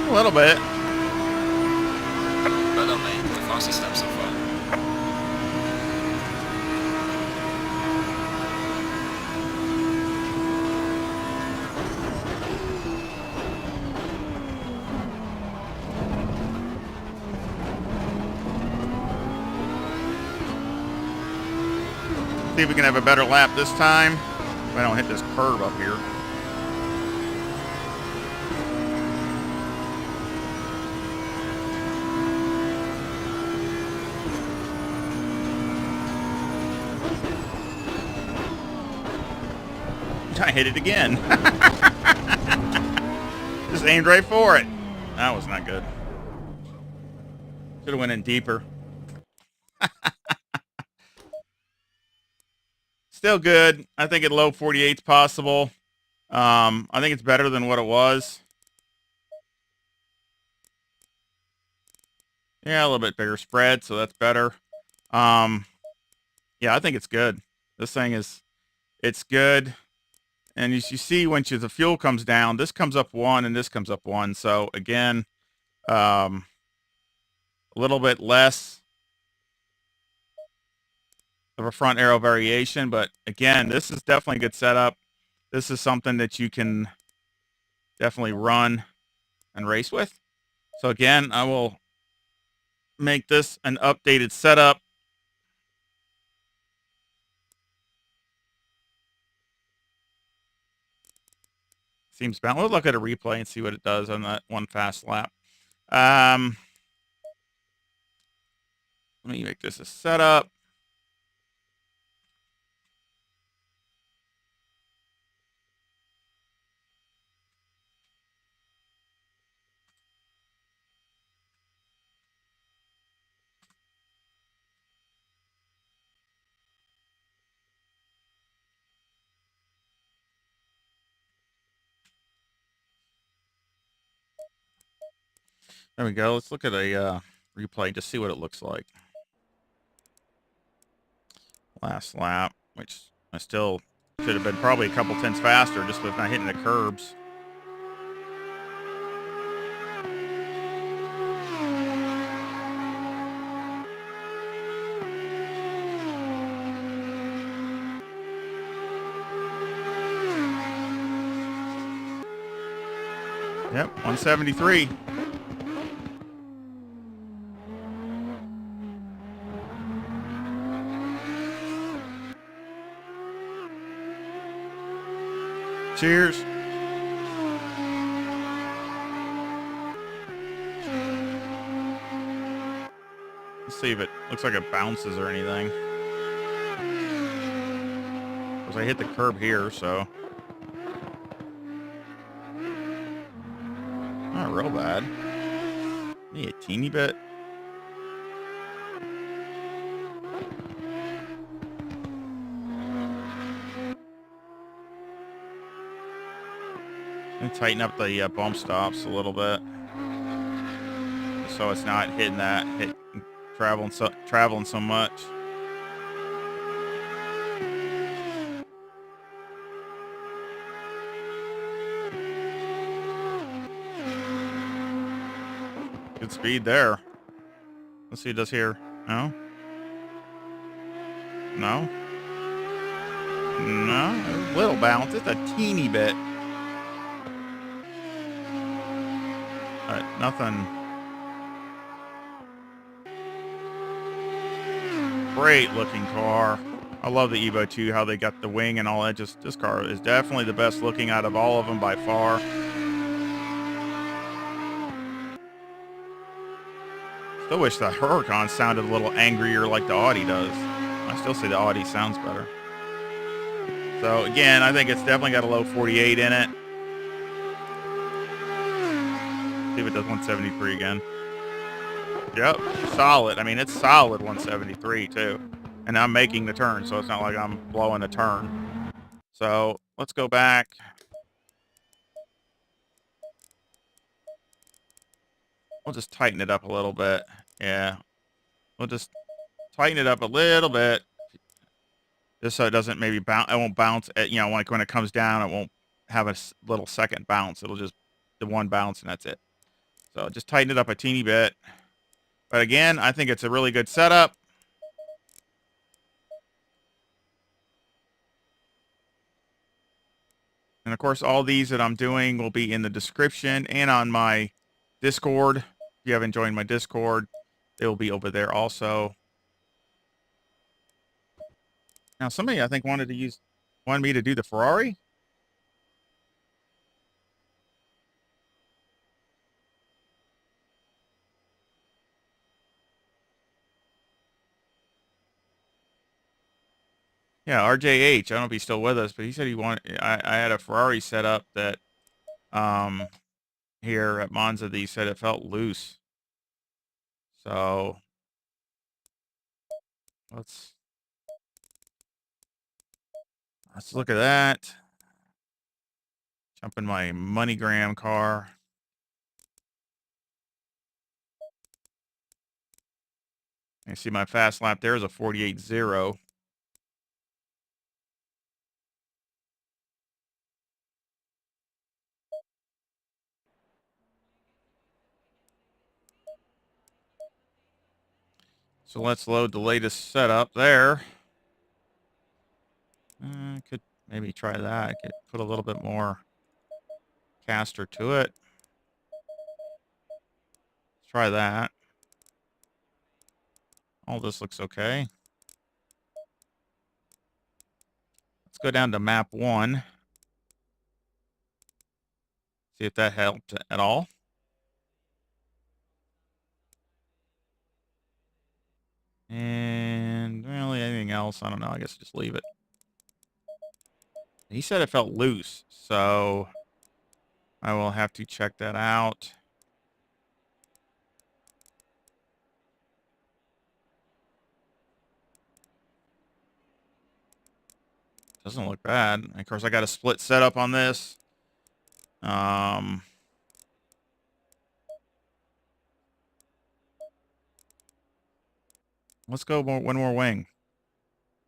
A little bit. Well done, mate. The fastest step so far. See if we can have a better lap this time. If I don't hit this curve up here. I hit it again. Just aimed right for it. That was not good. Should have went in deeper. Still good. I think at low 48's possible. I think it's better than what it was. Yeah, a little bit bigger spread, so that's better. Yeah, I think it's good. This thing is, it's good. And as you see, when the fuel comes down, this comes up 1 and this comes up 1. So again, a little bit less of a front arrow variation, but again, this is definitely a good setup. This is something that you can definitely run and race with. So again, I will make this an updated setup. Seems balanced. We'll look at a replay and see what it does on that one fast lap. Let me make this a setup. There we go. Let's look at a replay to see what it looks like. Last lap, which I still should have been probably a couple tenths faster just with not hitting the curbs. Yep, 173. Cheers. Let's see if it looks like it bounces or anything. Of course, I hit the curb here, so not real bad. Maybe a teeny bit. And tighten up the bump stops a little bit, so it's not hitting that, traveling so much. Good speed there. Let's see what it does here. No? No? No? A little bounce. It's a teeny bit. Nothing. Great looking car. I love the EVO2, how they got the wing and all that. Just this car is definitely the best looking out of all of them by far. Still wish the Huracan sounded a little angrier like the Audi does. I still say the Audi sounds better. So again, I think it's definitely got a low 48 in it. See if it does 173 again. Yep, solid. I mean, it's solid 173 too. And I'm making the turn, so it's not like I'm blowing a turn. So let's go back. We'll just tighten it up a little bit. Yeah. We'll just tighten it up a little bit. Just so it doesn't maybe bounce. It won't bounce at, you know, like when it comes down, it won't have a little second bounce. It'll just the one bounce and that's it. So just tighten it up a teeny bit. But again, I think it's a really good setup. And of course, all these that I'm doing will be in the description and on my Discord. If you haven't joined my Discord, they will be over there also. Now, somebody I think wanted me to do the Ferrari. Yeah, RJH. I don't know if he's still with us, but he said he wanted. I had a Ferrari set up that here at Monza that he said it felt loose. So let's look at that. Jump in my MoneyGram car. You see my fast lap there is a 48.0. So let's load the latest setup there. Could maybe try that. Could put a little bit more caster to it. Let's try that. All this looks okay. Let's go down to map 1. See if that helped at all. And really anything else, I don't know. I guess just leave it. He said it felt loose, so I will have to check that out. Doesn't look bad. Of course, I got a split setup on this. Let's go one more wing.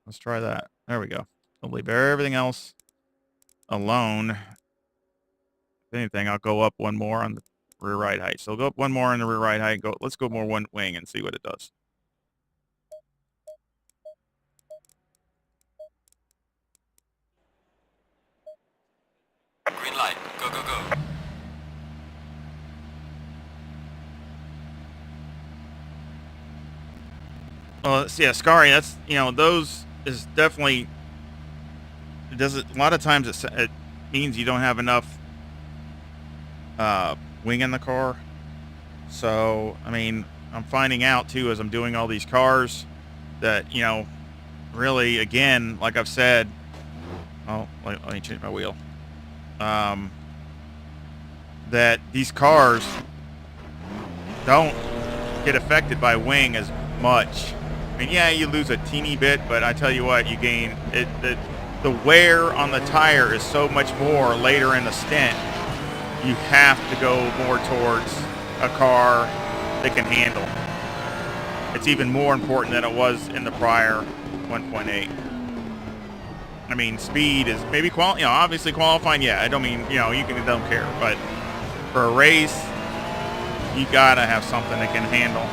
Let's try that. There we go. I'll leave everything else alone. If anything, I'll go up one more on the rear right height. So go up one more on the rear right height. Let's go more one wing and see what it does. Green light. Go, go, go. Well, yeah, Scary, that's, those is definitely, a lot of times it means you don't have enough wing in the car. So, I mean, I'm finding out too as I'm doing all these cars that, really, again, like I've said, let me change my wheel. That these cars don't get affected by wing as much. I mean, yeah, you lose a teeny bit, but I tell you what, you gain it. The wear on the tire is so much more later in the stint. You have to go more towards a car that can handle. It's even more important than it was in the prior 1.8. I mean, speed is maybe obviously qualifying. Yeah, I don't mean don't care, but for a race, you gotta have something that can handle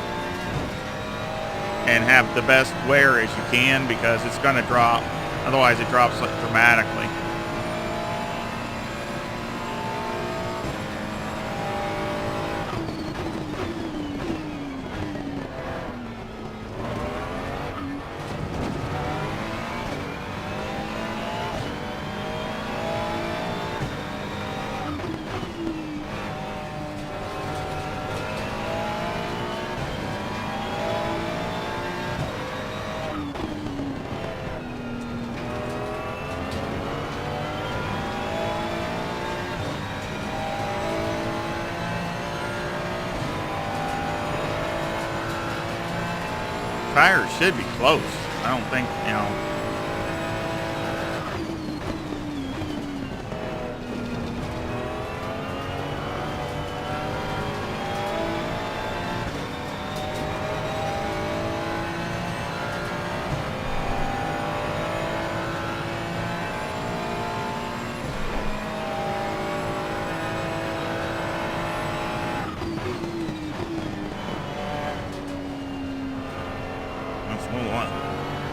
and have the best wear as you can, because it's gonna drop. Otherwise, it drops dramatically. Tires should be close. I don't think,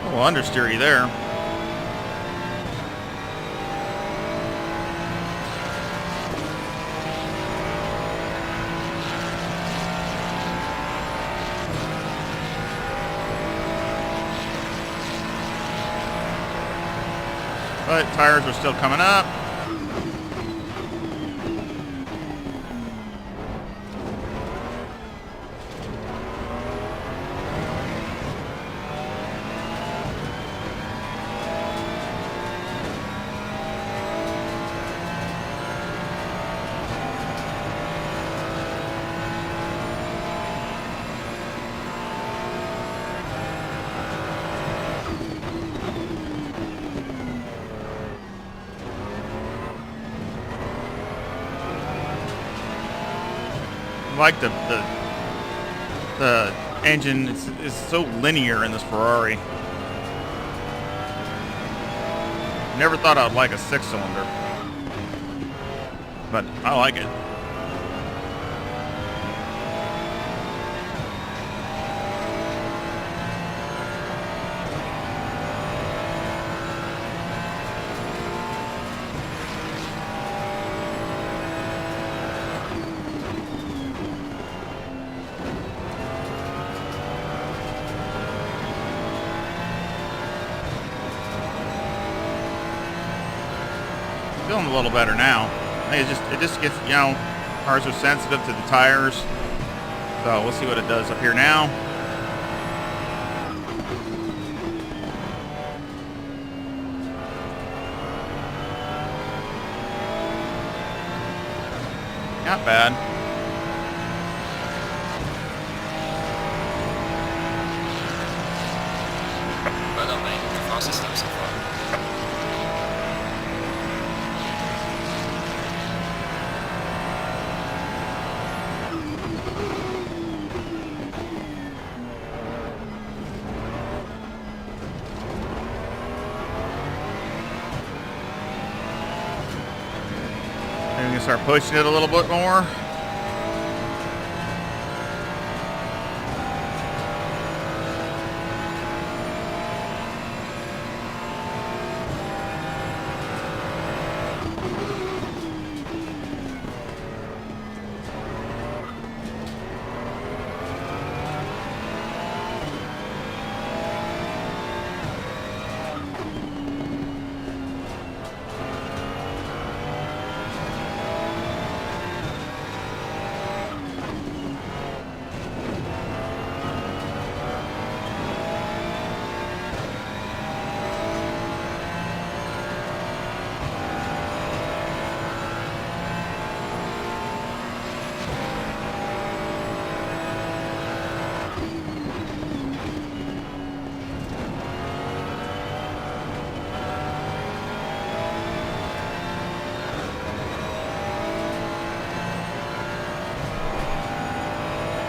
a little understeery there. But tires are still coming up. Like the engine is so linear in this Ferrari. Never thought I'd like a 6-cylinder, but I like it. feeling a little better now. I think it just gets, you know, cars are sensitive to the tires. So we'll see what it does up here now. Not bad. Well done, mate. The fastest lap so far. Maybe we can start pushing it a little bit more.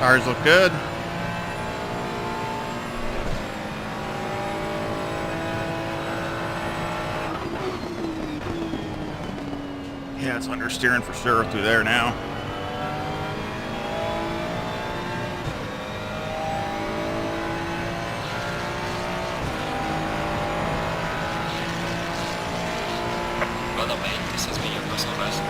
Tires look good. Yeah, it's understeering for sure through there now. Well done, mate. This has been your personal best.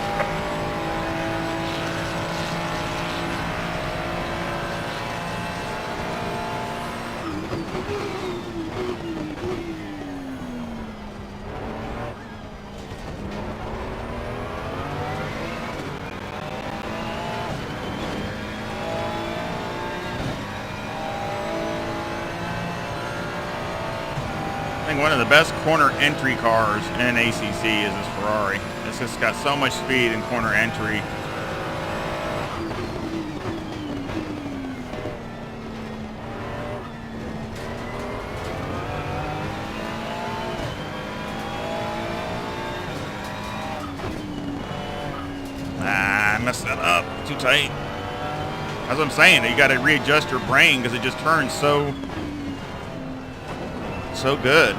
I think one of the best corner entry cars in ACC is this Ferrari. It's just got so much speed in corner entry. Ah, I messed that up. Too tight. That's what I'm saying. You got to readjust your brain because it just turns so good.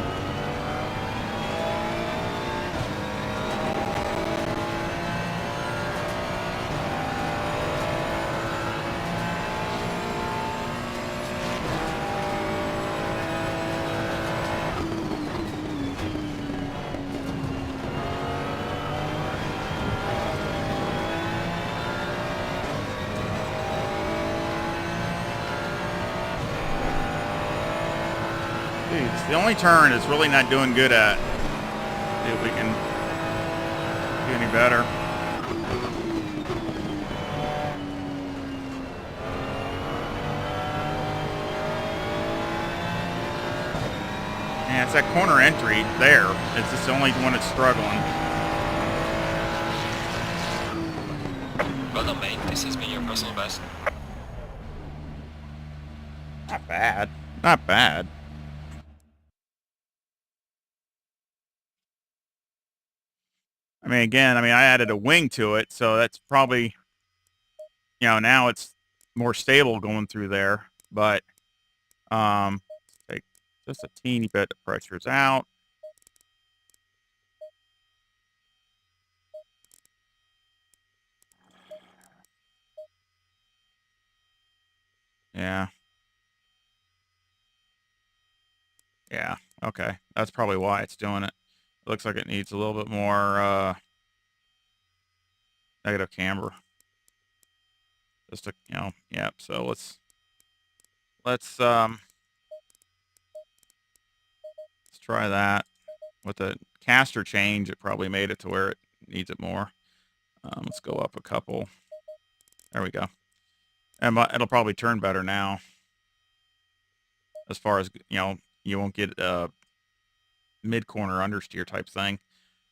Dude, it's the only turn it's really not doing good at. See if we can do any better. Yeah, it's that corner entry there. It's just the only one that's struggling. Well done, mate. This has been your personal best. Not bad. Not bad. I mean, again, I added a wing to it, so that's probably, you know, now it's more stable going through there. But, take just a teeny bit of pressures out. Yeah. Yeah. Okay. That's probably why it's doing it. It looks like it needs a little bit more, negative camber. Just to, you know, yep. So let's try that with the caster change. It probably made it to where it needs it more. Let's go up a couple. There we go. And it'll probably turn better now. As far as, you know, you won't get a mid-corner understeer type thing.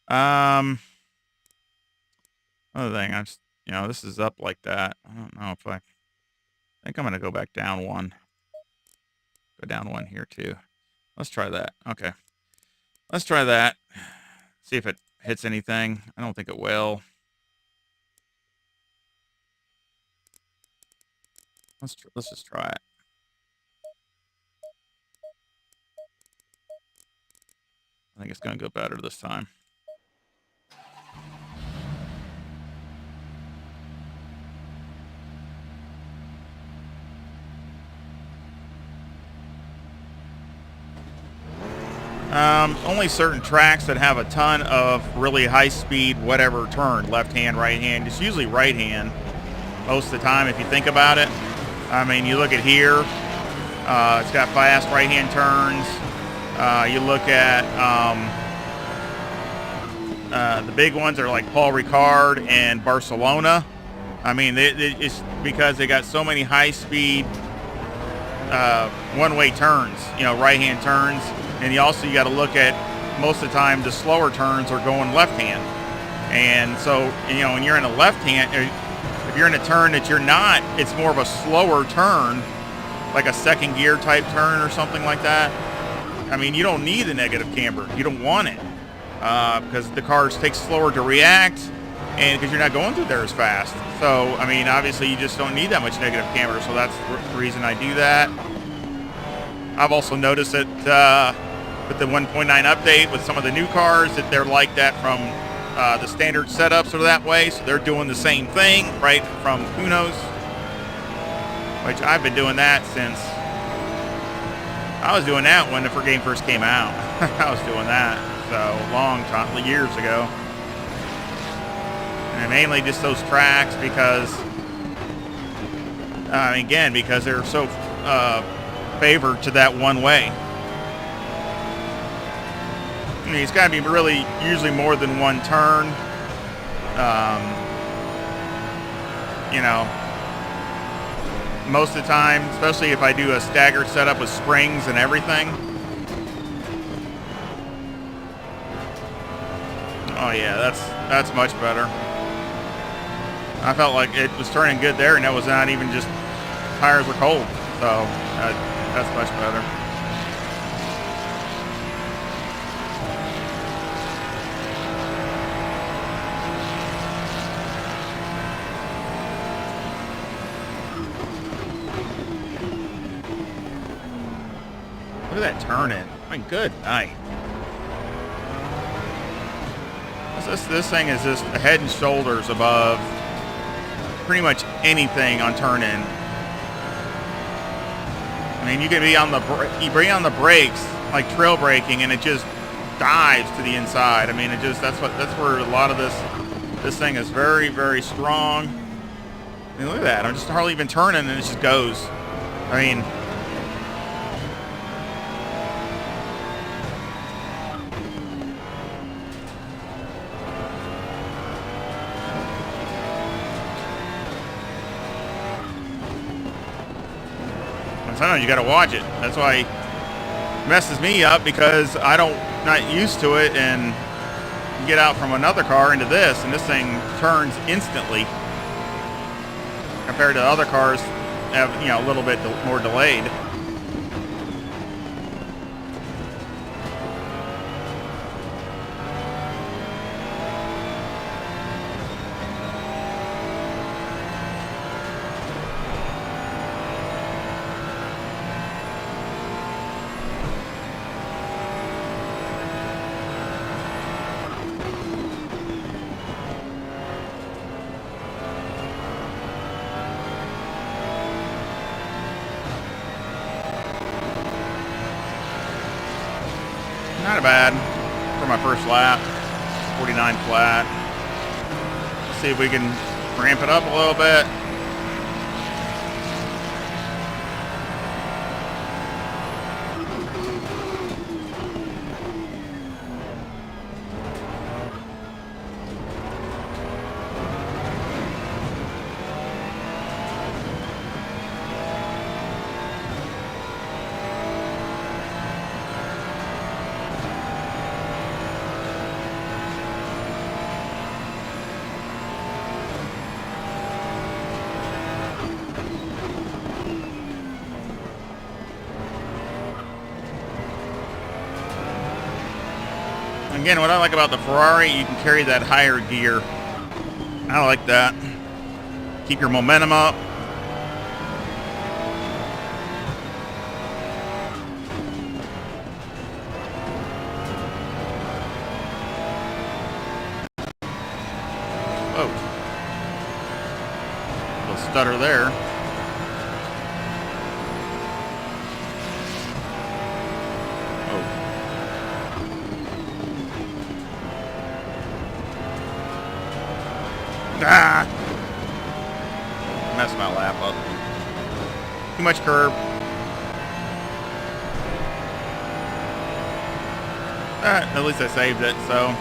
Other thing, I'm just, you know, this is up like that. I don't know if I think I'm going to go back down one. Go down one here too. Let's try that. Okay. Let's try that. See if it hits anything. I don't think it will. Let's just try it. I think it's going to go better this time. Only certain tracks that have a ton of really high speed, whatever turn, left hand, right hand. It's usually right hand most of the time if you think about it. I mean, you look at here, it's got fast right hand turns. You look at the big ones are like Paul Ricard and Barcelona. I mean, it's because they got so many high speed one-way turns, you know, right hand turns. And you got to look at, most of the time, the slower turns are going left hand. And so, you know, when you're in a left hand, if you're in a turn that you're not, it's more of a slower turn, like a second gear type turn or something like that. I mean, you don't need the negative camber. You don't want it because the cars take slower to react and because you're not going through there as fast. So, I mean, obviously you just don't need that much negative camber. So that's the reason I do that. I've also noticed that with the 1.9 update with some of the new cars that they're like that from the standard setups are that way. So they're doing the same thing right from Kunos, which I've been doing that since I was doing that when the game first came out. I was doing that so long time, years ago. And mainly just those tracks because, again, because they're so favored to that one way. I mean, it's got to be really usually more than one turn. You know, most of the time, especially if I do a staggered setup with springs and everything. Oh yeah, that's much better. I felt like it was turning good there, and that was not even just tires were cold. So that's much better. Look at that turn in. I mean, good night. This thing is just a head and shoulders above pretty much anything on turn in. I mean, you can be on you bring on the brakes like trail braking, and it just dives to the inside. I mean, that's where a lot of this thing is very, very strong. I mean, look at that. I'm just hardly even turning, and it just goes. I mean. Sometimes you got to watch it. That's why it messes me up because not used to it, and you get out from another car into this, and this thing turns instantly compared to other cars have, you know, a little bit more delayed. Not bad for my first lap, 49 flat. Let's see if we can ramp it up a little bit. Again, what I like about the Ferrari, you can carry that higher gear. I like that. Keep your momentum up. Whoa. Little stutter there. Ah! Messed my lap up. Too much curb. At least I saved it, so.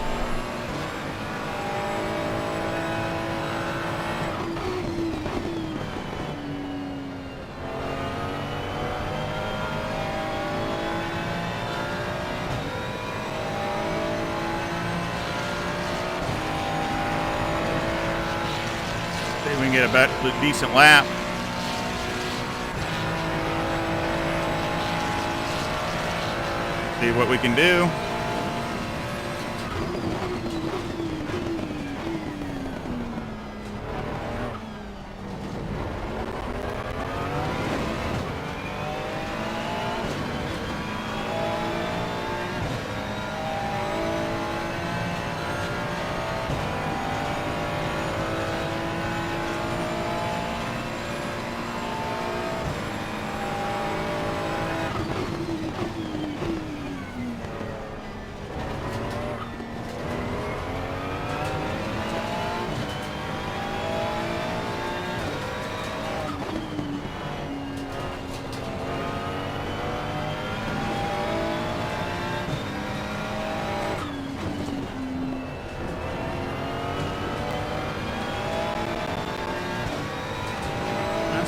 See if we can get a decent lap. See what we can do.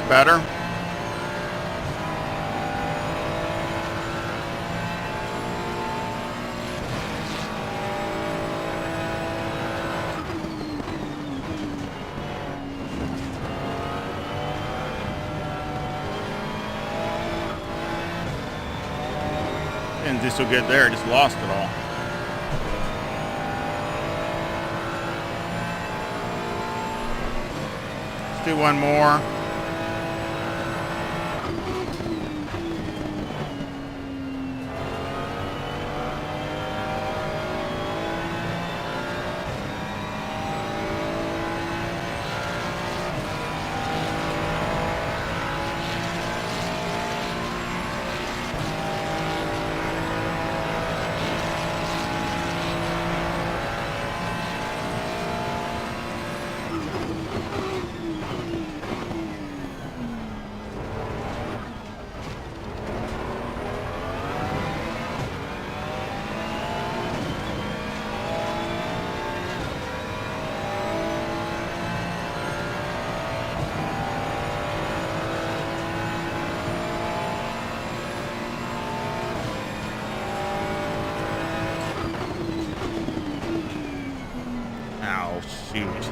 Better. Didn't do so good there, just lost it all. Let's do one more. Shoot.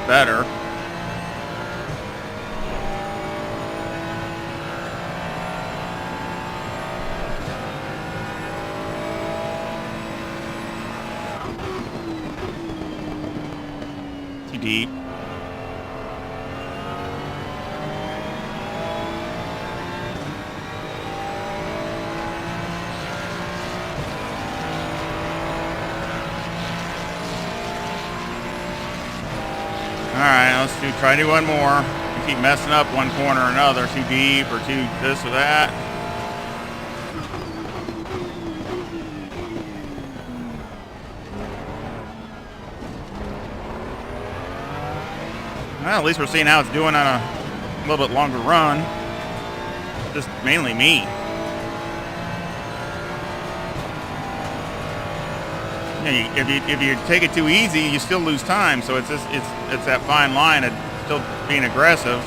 Better. Too deep. Alright, try to do one more. You keep messing up one corner or another, too deep or too this or that. Well, at least we're seeing how it's doing on a little bit longer run. Just mainly me. If you take it too easy, you still lose time. So it's that fine line of still being aggressive.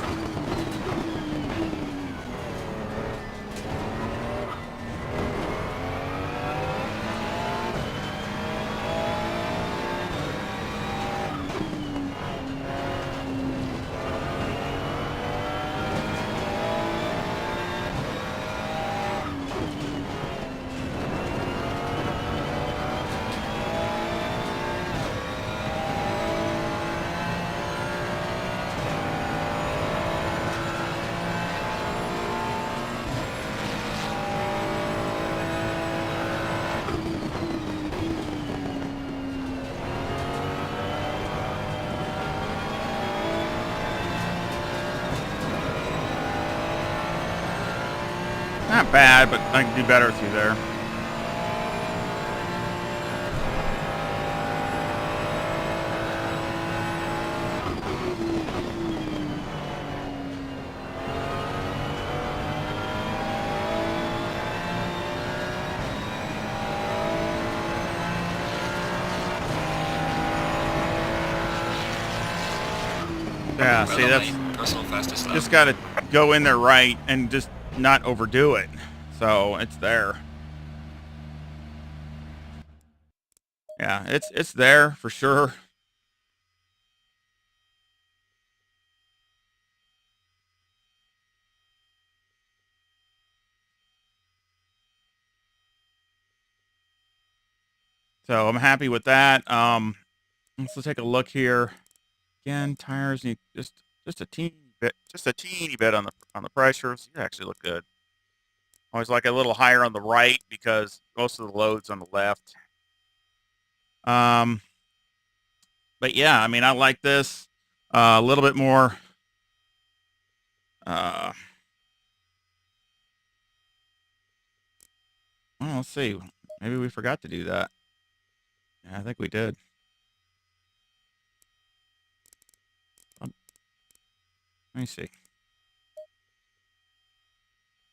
Not bad, but I can do better through there. Yeah, see, that's just got to go in there right and just not overdo it. So it's there. Yeah, it's there for sure. So I'm happy with that. Let's take a look here. Again, tires need just a teeny bit on the pressures. You actually look good. Always like a little higher on the right because most of the load's on the left. But yeah, I mean, I like this a little bit more. Well, let's see. Maybe we forgot to do that. Yeah, I think we did. Let me see.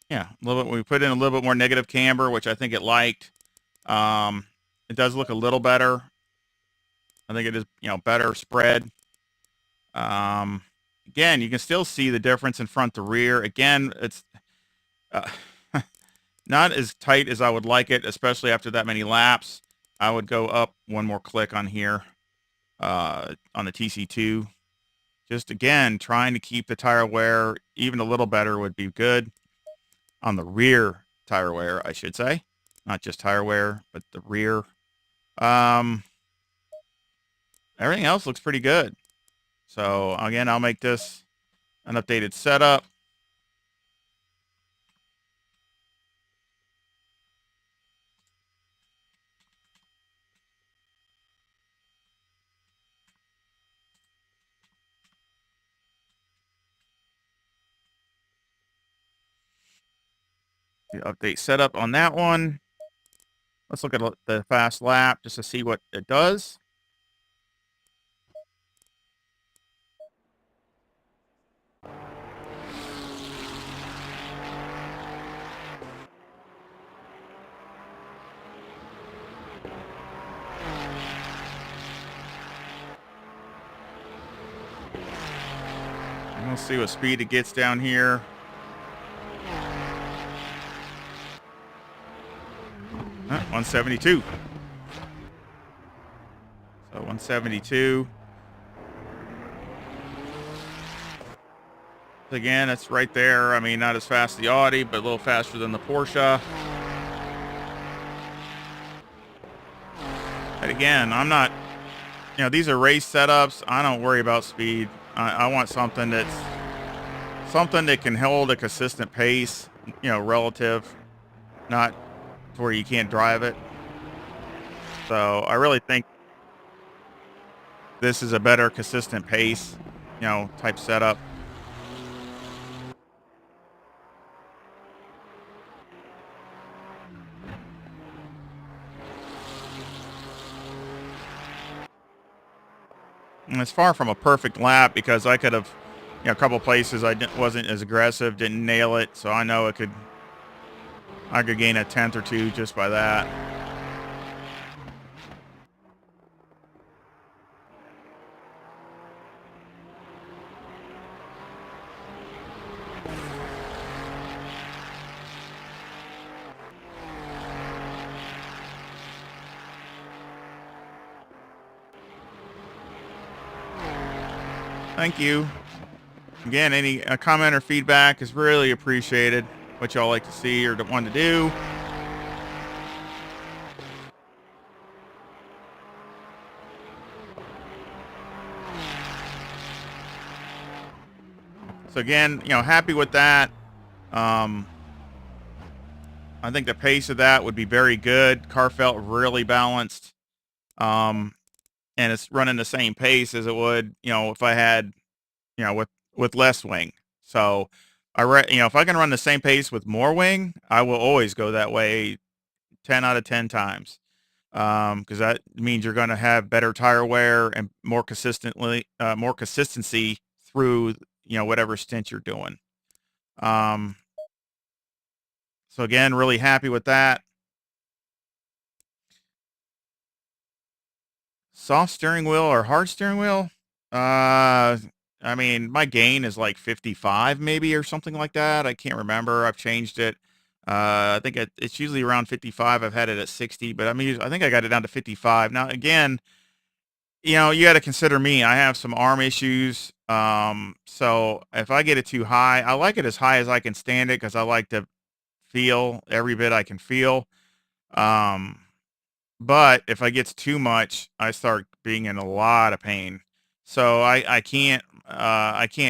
Yeah, a little bit. We put in a little bit more negative camber, which I think it liked. It does look a little better. I think it is, better spread. Again, you can still see the difference in front to rear. Again, it's not as tight as I would like it, especially after that many laps. I would go up one more click on here on the TC2. Just, again, trying to keep the tire wear even a little better would be good. On the rear tire wear, I should say. Not just tire wear, but the rear. Everything else looks pretty good. So, again, I'll make this an updated setup. The update setup on that one. Let's look at the fast lap just to see what it does. And we'll see what speed it gets down here. Huh, 172. So 172. Again, it's right there. I mean, not as fast as the Audi, but a little faster than the Porsche. And again, I'm not, these are race setups. I don't worry about speed. I want something that can hold a consistent pace, relative, not to where you can't drive it. So I really think this is a better consistent pace, type setup. And it's far from a perfect lap because I could have, a couple places wasn't as aggressive, didn't nail it, so I know I could gain a tenth or two just by that. Thank you. Again, any comment or feedback is really appreciated. What y'all like to see or want to do. So again, happy with that. I think the pace of that would be very good. Car felt really balanced. And it's running the same pace as it would, if I had, with less wing. So if I can run the same pace with more wing, I will always go that way 10 out of 10 times. Because that means you're going to have better tire wear and more consistency through, whatever stint you're doing. So again, really happy with that. Soft steering wheel or hard steering wheel? I mean, my gain is like 55 maybe or something like that. I can't remember. I've changed it. I think it's usually around 55. I've had it at 60, but I think I got it down to 55. Now, again, you got to consider me. I have some arm issues. So if I get it too high, I like it as high as I can stand it because I like to feel every bit I can feel. But if I gets too much, I start being in a lot of pain. So I can't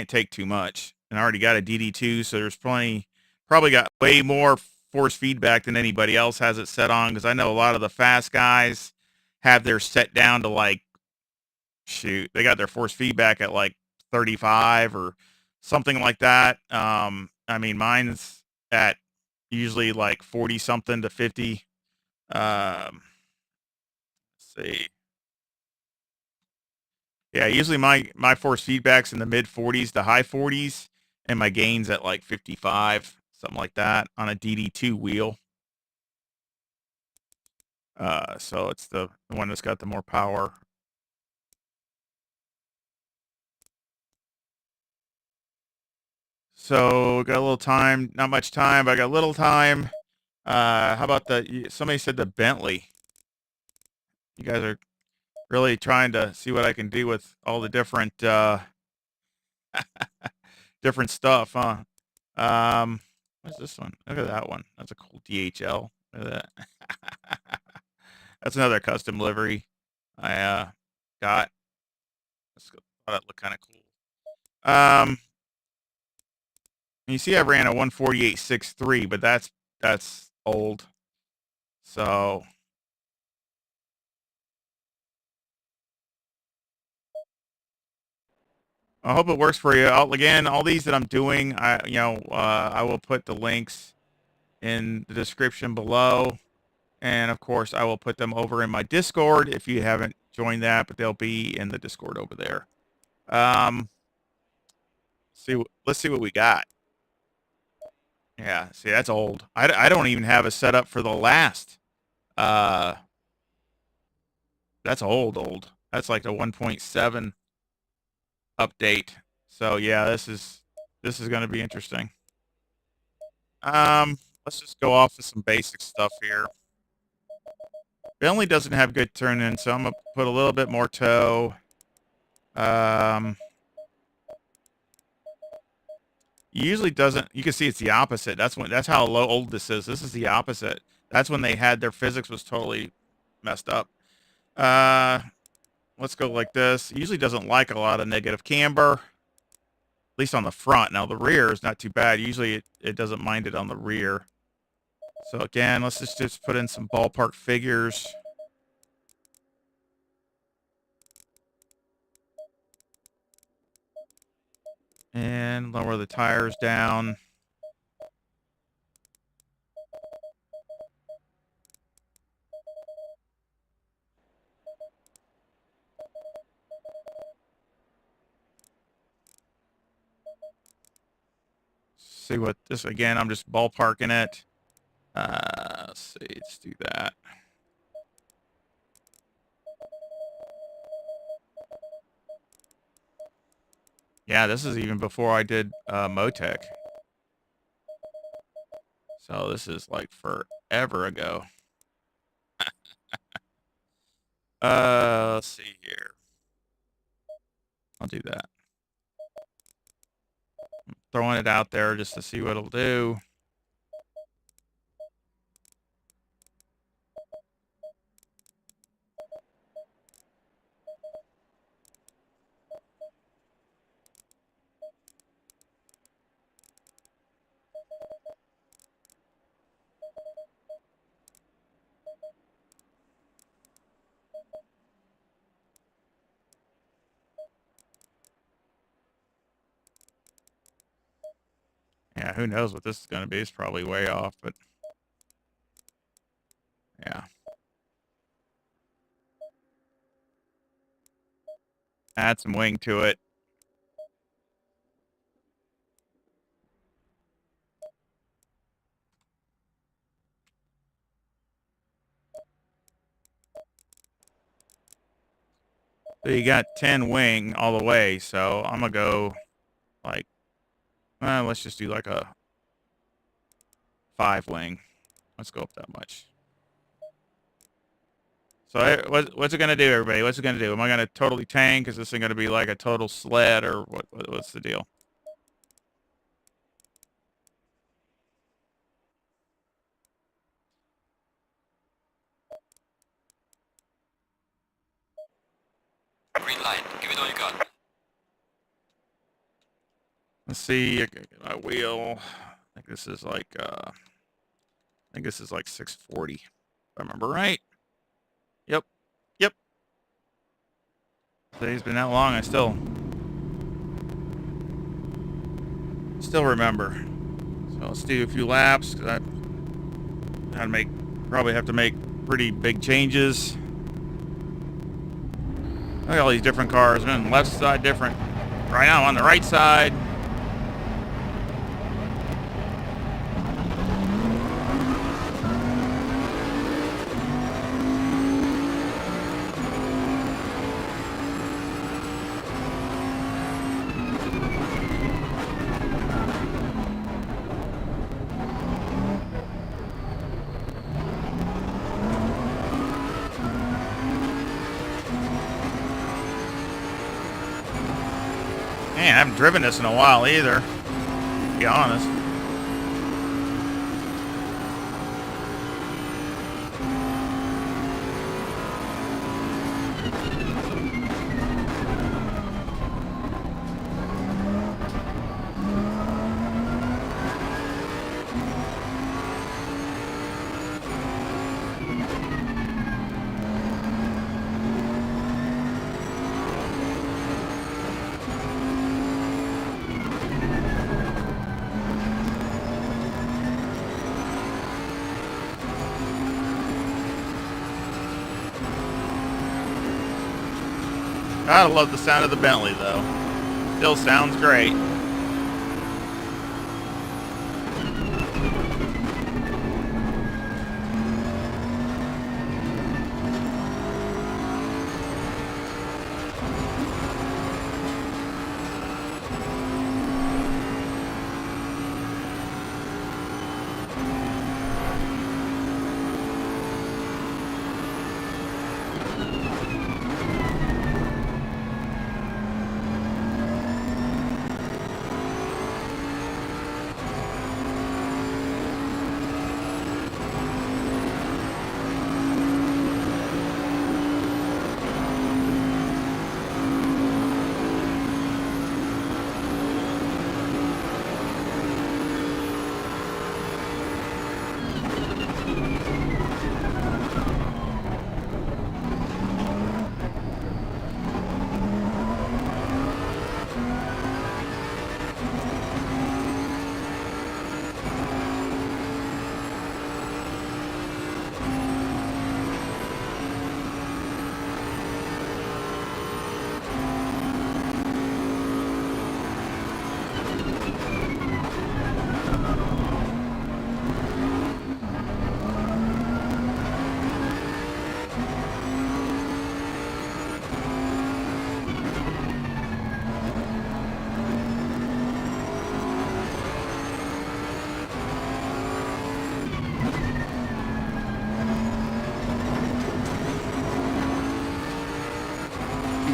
take too much. And I already got a DD2, so there's probably got way more force feedback than anybody else has it set on because I know a lot of the fast guys have their set down to like they got their force feedback at like 35 or something like that. I mean mine's at usually like 40 something to 50. See. Yeah, usually my force feedback's in the mid 40s to high 40s, and my gain's at like 55, something like that, on a DD2 wheel. So it's the one that's got the more power. So got a little time, not much time, but I got a little time. How about somebody said the Bentley. You guys are really trying to see what I can do with all the different different stuff, huh? What's this one? Look at that one. That's a cool DHL. Look at that. That's another custom livery I got. Thought it looked kind of cool. You see, I ran a 148.63, but that's old. So I hope it works for you. Again, all these that I'm doing, I will put the links in the description below. And of course, I will put them over in my Discord if you haven't joined that, but they'll be in the Discord over there. Let's see what we got. Yeah, see, that's old. I don't even have a setup for the last. Uh, that's old. That's like the 1.7 update. So yeah, this is going to be interesting. Let's just go off of some basic stuff here. Bentley doesn't have good turn in, so I'm gonna put a little bit more toe. Usually doesn't. You can see it's the opposite. That's how old this is. This is the opposite. That's when they had their physics was totally messed up. Let's go like this. It usually doesn't like a lot of negative camber, at least on the front. Now the rear is not too bad. Usually it doesn't mind it on the rear. So again, let's just put in some ballpark figures. And lower the tires down. see what this, again, I'm just ballparking it. Let's see, let's do that. Yeah, this is even before I did Motec. So this is like forever ago. Let's see here. I'll do that. I'm throwing it out there just to see what it'll do. Yeah, who knows what this is going to be. It's probably way off, but yeah. Add some wing to it. So you got 10 wing all the way, so I'm going to go like, let's just do like a 5 wing. Let's go up that much. So what's it going to do, everybody? What's it going to do? Am I going to totally tank? Is this thing going to be like a total sled, or what's the deal? Green light. Give it all you got. Let's see. My wheel. I think this is like 640. If I remember right. Yep. Yep. Today's been that long. I still remember. So let's do a few laps, because I probably have to make pretty big changes. Look at all these different cars. I'm on the left side different. Right now I'm on the right side. Man, I haven't driven this in a while either, to be honest. Gotta love the sound of the Bentley, though. Still sounds great.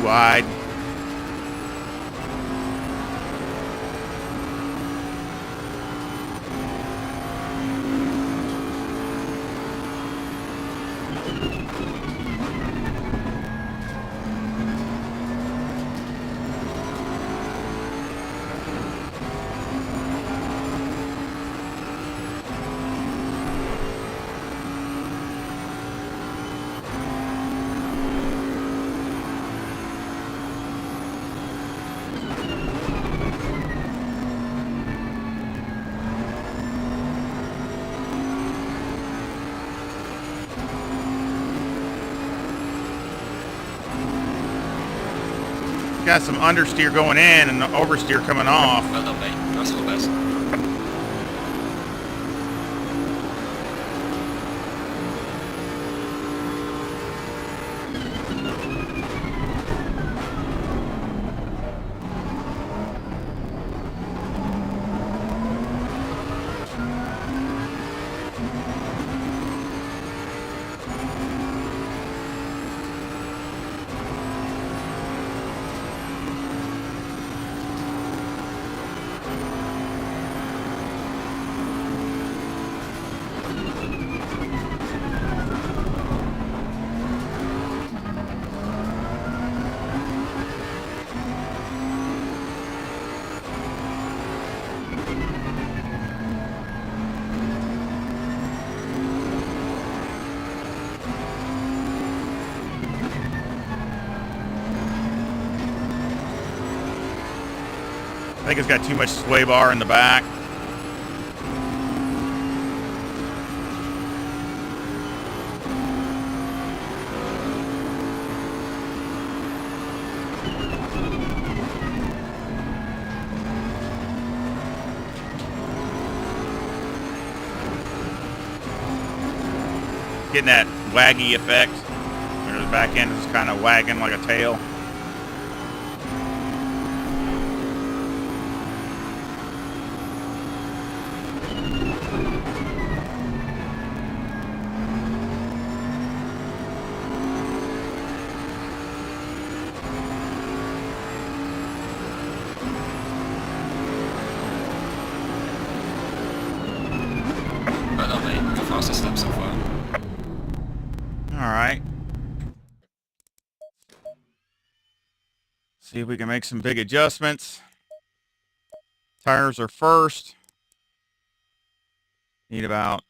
wide. Got some understeer going in and the oversteer coming off. Well done, mate. That's all the best. I think it's got too much sway bar in the back. Getting that waggy effect. Where the back end is kind of wagging like a tail. Well done, mate. The fastest lap so far. Alright. See if we can make some big adjustments. Tires are first. Need about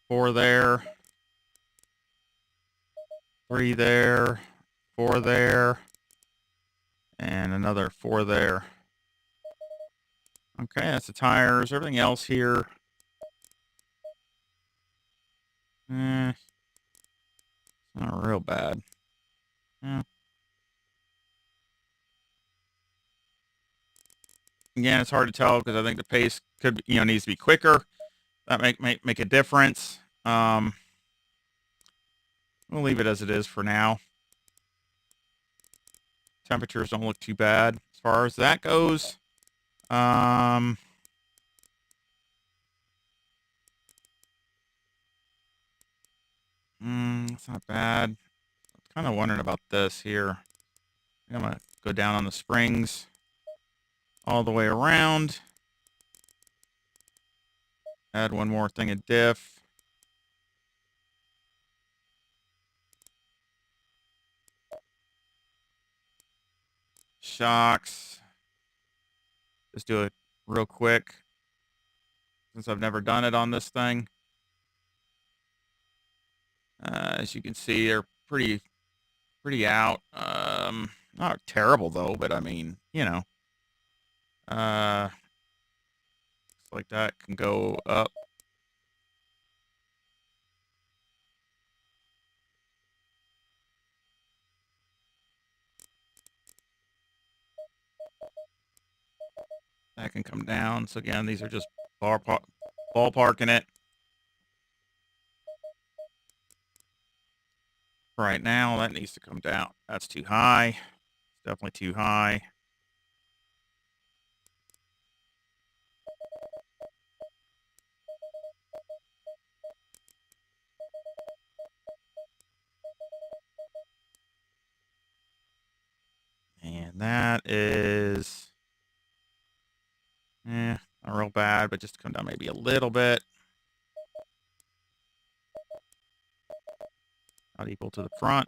4 there. 3 there. 4 there. And another 4 there. Okay, that's the tires. Everything else here. Not real bad. Yeah. Again, it's hard to tell because I think the pace could, needs to be quicker. That make a difference. We'll leave it as it is for now. Temperatures don't look too bad as far as that goes. It's not bad. I'm kind of wondering about this here. I'm gonna go down on the springs all the way around. Add one more thing of diff. Shocks. Just do it real quick since I've never done it on this thing. As you can see, they're pretty out. Not terrible though, but I mean, looks like that can go up. That can come down. So again, these are just ballparking it. Right now, that needs to come down. That's too high. It's definitely too high. but just come down maybe a little bit. Not equal to the front.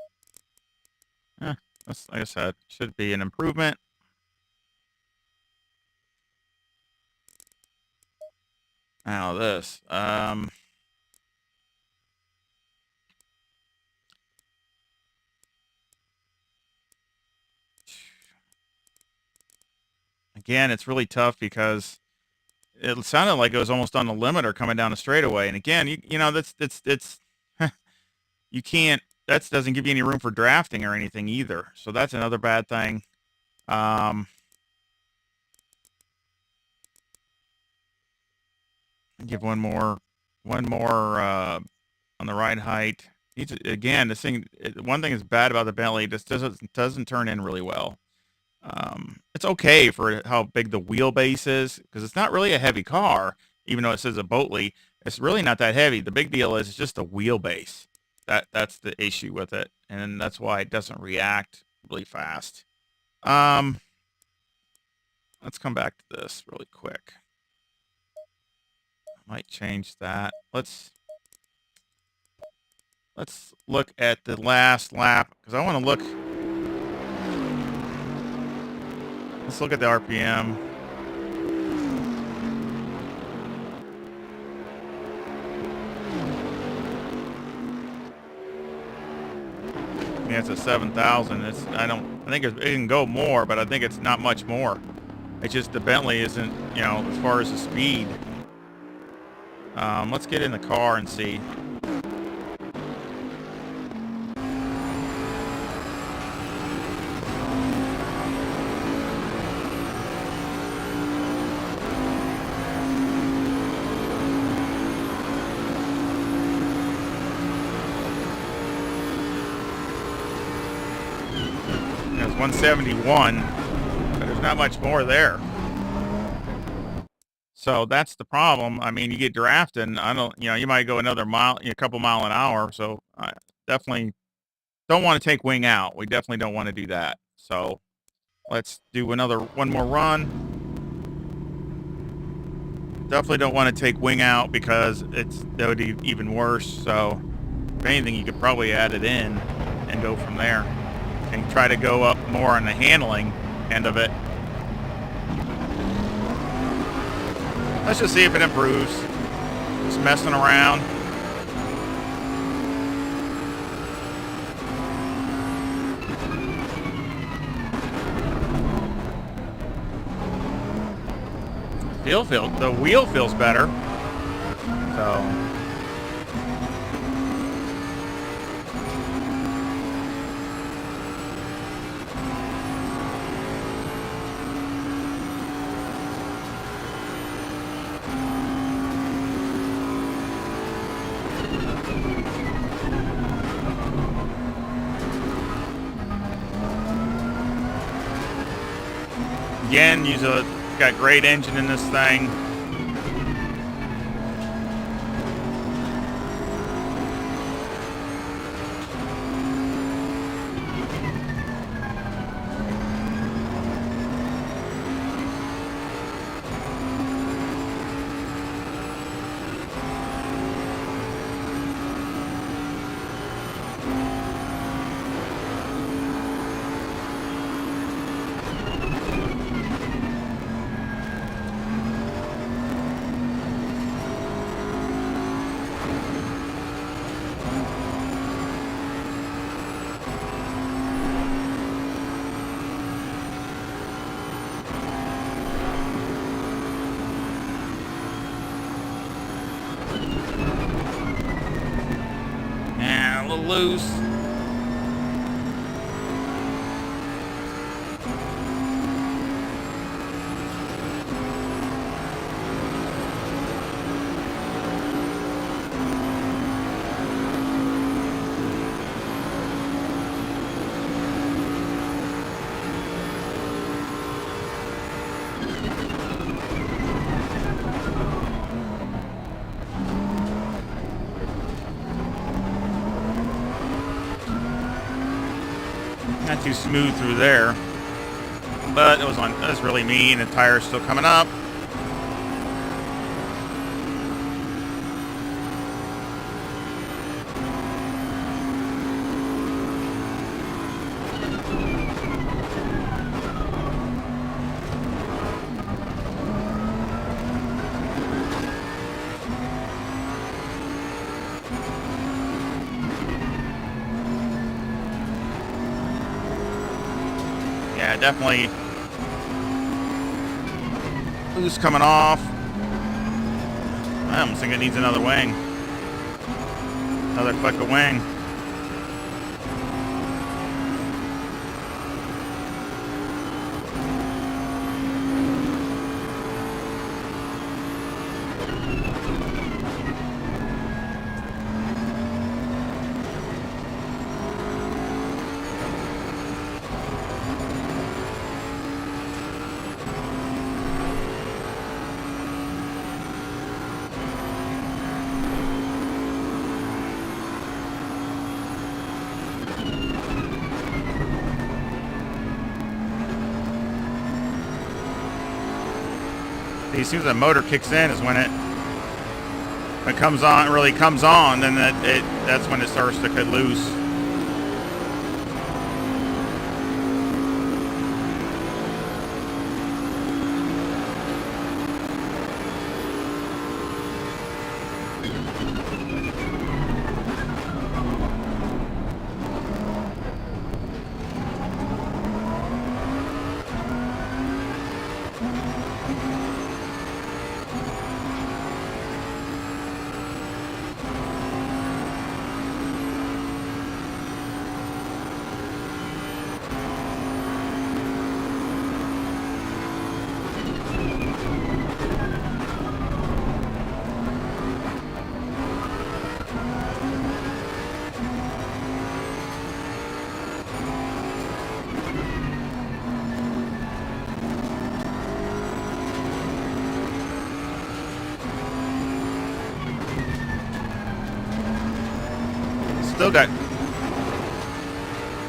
That's, like I said, should be an improvement. Now this. Again, it's really tough because it sounded like it was almost on the limiter coming down the straightaway. And again, you know, that's you can't, that doesn't give you any room for drafting or anything either. So that's another bad thing. Give one more on the ride height. Again, this thing, one thing is bad about the Bentley, this doesn't turn in really well. It's okay for how big the wheelbase is, because it's not really a heavy car, even though it says a Bentley. It's really not that heavy. The big deal is it's just the wheelbase. That's the issue with it, and that's why it doesn't react really fast. Let's come back to this really quick. Might change that. Let's look at the last lap, because I want to look. Let's look at the RPM. Yeah, it's a 7,000. I think it can go more, but I think it's not much more. It's just the Bentley isn't, you know, as far as the speed. Let's get in the car and see. It's 171, but there's not much more there. So that's the problem. I mean, you get drafted, and you might go another mile, a couple mile an hour. So I definitely don't want to take wing out. We definitely don't want to do that. So let's do one more run. Definitely don't want to take wing out because that would be even worse. So if anything, you could probably add it in and go from there and try to go up more on the handling end of it. Let's just see if it improves. Just messing around. The wheel feels better. So. Again, got great engine in this thing. Loose. Not too smooth through there, but it was really mean. The tire's still coming up. definitely loose coming off. I almost think it needs another wing. Another click of wing. As soon as the motor kicks in is when it comes on, really comes on, then that's when it starts to cut loose.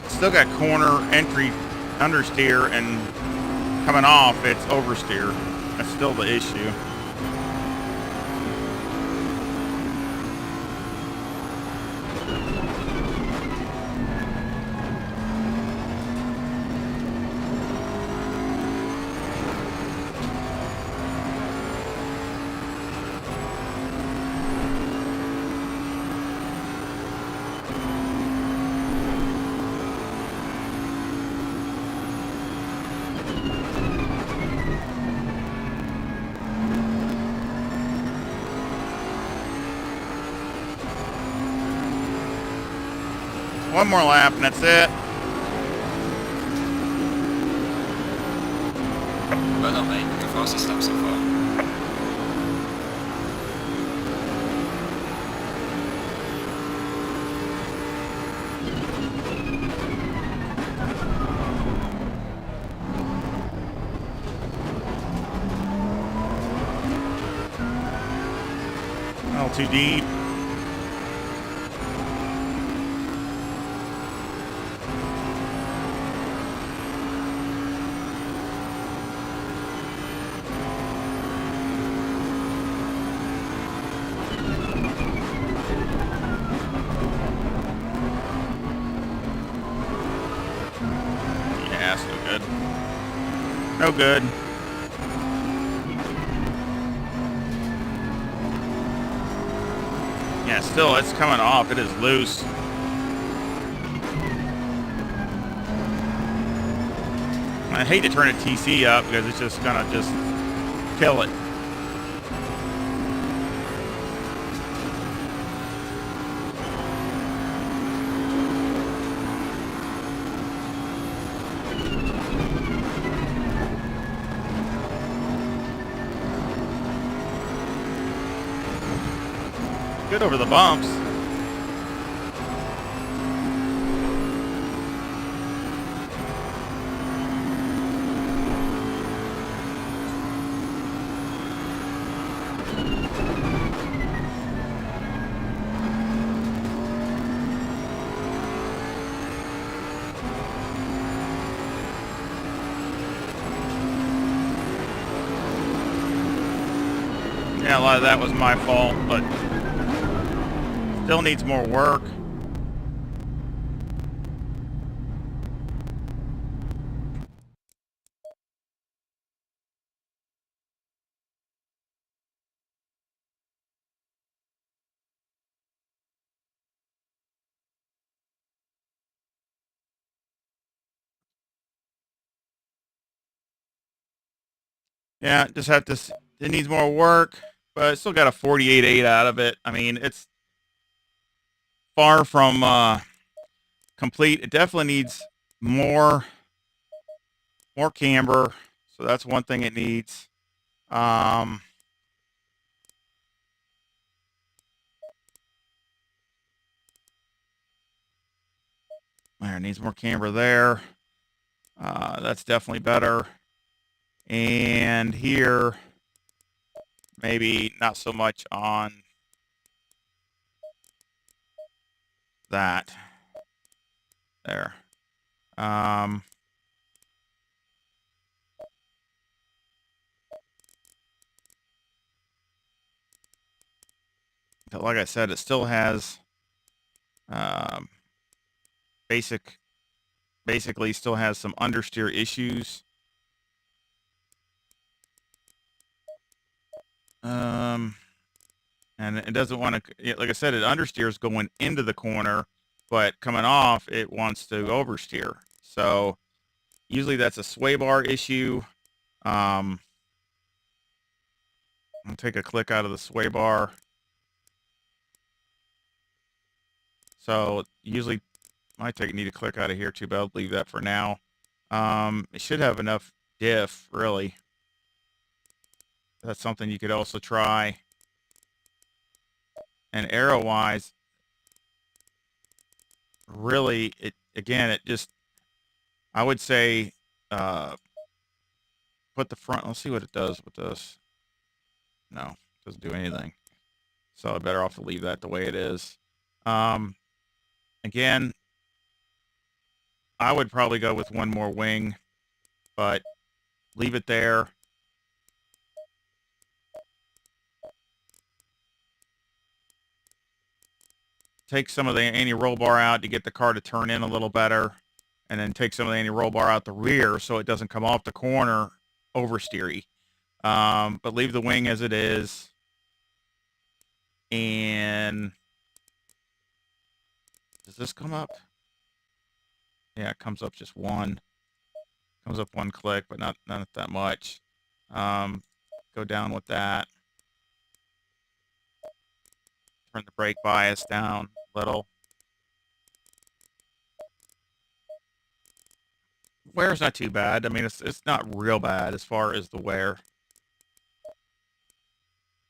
Still got corner entry understeer, and coming off it's oversteer. That's still the issue. One more lap and that's it. Well done, mate. Your fastest lap so far. A little too deep. No good. Yeah, still, it's coming off. It is loose. I hate to turn a TC up because it's just gonna just kill it. Good over the bumps. Yeah, a lot of that was my fault, but still needs more work. Yeah, just have to, it needs more work, but I still got a 48.8 out of it. I mean, it's far from complete. It definitely needs more camber. So that's one thing it needs. There, needs more camber there. That's definitely better. And here, maybe not so much on that. There. But like I said, it still has basically still has some understeer issues. And it doesn't want to, like I said, it understeers going into the corner, but coming off, it wants to oversteer. So usually that's a sway bar issue. I'll take a click out of the sway bar. So usually might need a click out of here too, but I'll leave that for now. It should have enough diff, really. That's something you could also try. And arrow-wise, really, it just, I would say, put the front, let's see what it does with this. No, it doesn't do anything. So I'm better off to leave that the way it is. Again, I would probably go with one more wing, but leave it there. Take some of the anti-roll bar out to get the car to turn in a little better, and then take some of the anti-roll bar out the rear so it doesn't come off the corner oversteery. But leave the wing as it is. And does this come up? Yeah, it comes up just one. Comes up one click, but not that much. Go down with that. Turn the brake bias down a little. Wear's not too bad. I mean, it's not real bad as far as the wear.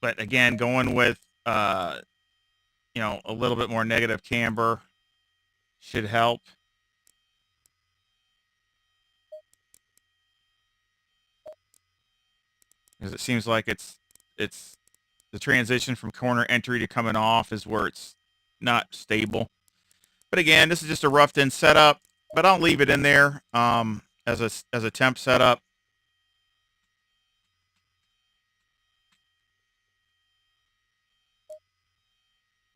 But again, going with a little bit more negative camber should help. Because it seems like it's the transition from corner entry to coming off is where it's not stable. But again, this is just a roughed in setup, but I'll leave it in there as a temp setup.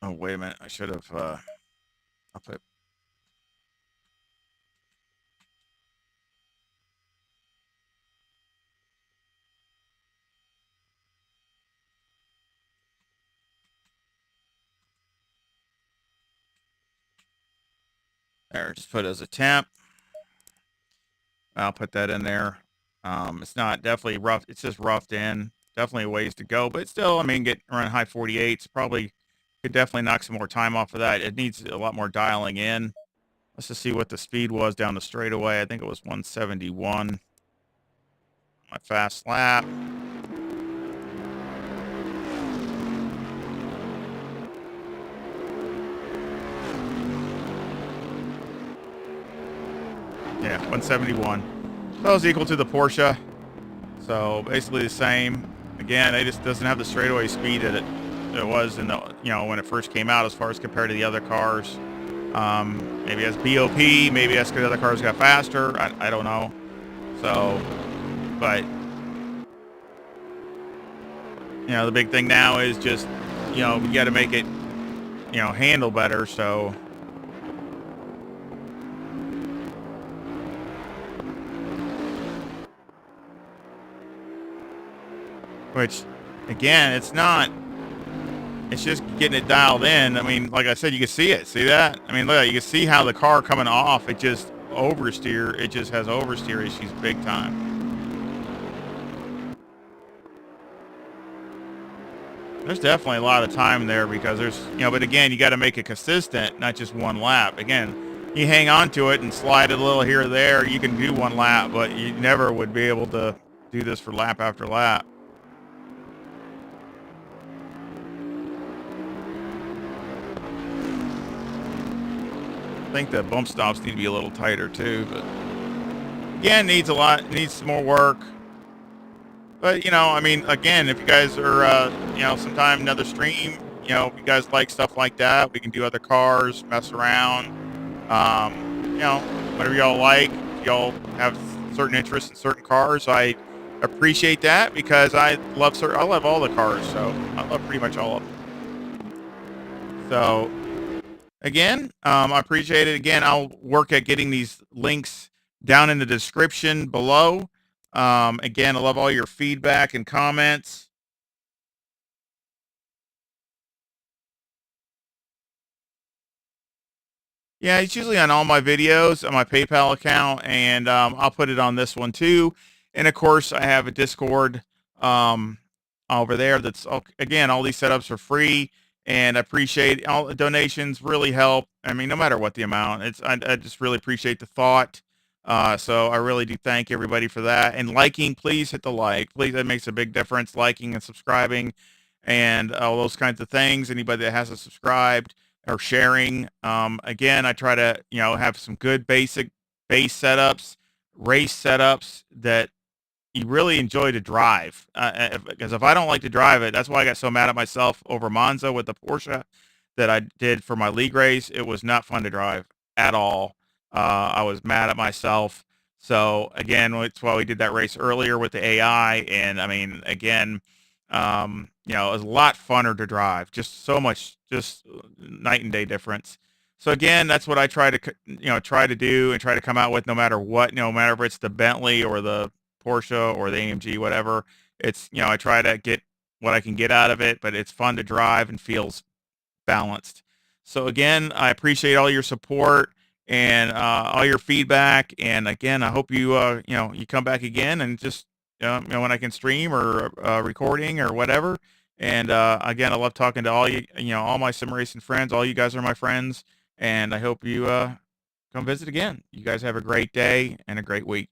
Oh, wait a minute. I should have I'll put there, just put it as a temp. I'll put that in there. It's not definitely rough. It's just roughed in. Definitely a ways to go, but still, I mean, get around high 48s. Probably could definitely knock some more time off of that. It needs a lot more dialing in. Let's just see what the speed was down the straightaway. I think it was 171. My fast lap. Yeah, 171. That was equal to the Porsche. So basically the same. Again, it just doesn't have the straightaway speed that it was in the when it first came out as far as compared to the other cars. Maybe as BOP, maybe that's because the other cars got faster. I don't know. So, but the big thing now is just you got to make it handle better. So. Which, again, it's not. It's just getting it dialed in. I mean, like I said, you can see it. See that? I mean, look, you can see how the car coming off, it just oversteer. It just has oversteer issues big time. There's definitely a lot of time there because there's, but again, you got to make it consistent, not just one lap. Again, you hang on to it and slide it a little here or there, you can do one lap, but you never would be able to do this for lap after lap. I think the bump stops need to be a little tighter too, but again, needs some more work. But, I mean, again, if you guys are, sometime another stream, if you guys like stuff like that, we can do other cars, mess around, whatever y'all like. If y'all have certain interests in certain cars, I appreciate that because I love all the cars, so I love pretty much all of them. So, again, I appreciate it. Again, I'll work at getting these links down in the description below. Again, I love all your feedback and comments. Yeah, it's usually on all my videos on my PayPal account, and I'll put it on this one too. And of course, I have a Discord over there. Again, all these setups are free, and I appreciate all the donations. Really help. I mean, no matter what the amount, I just really appreciate the thought. So I really do thank everybody for that. And liking, please hit the like. Please, that makes a big difference. Liking and subscribing, and all those kinds of things. Anybody that hasn't subscribed or sharing. Again, I try to, have some good basic base setups, race setups that you really enjoy to drive. Because if I don't like to drive it, that's why I got so mad at myself over Monza with the Porsche that I did for my league race. It was not fun to drive at all. I was mad at myself. So again, that's why we did that race earlier with the AI. And I mean, again, it was a lot funner to drive. Just so much, just night and day difference. So again, that's what I try to, try to do and try to come out with no matter what, no matter if it's the Bentley or the Porsche or the AMG, whatever. It's, I try to get what I can get out of it, but it's fun to drive and feels balanced. So again, I appreciate all your support and all your feedback. And again, I hope you, you come back again and just, when I can stream or recording or whatever. And again, I love talking to all you, all my sim racing friends. All you guys are my friends. And I hope you come visit again. You guys have a great day and a great week.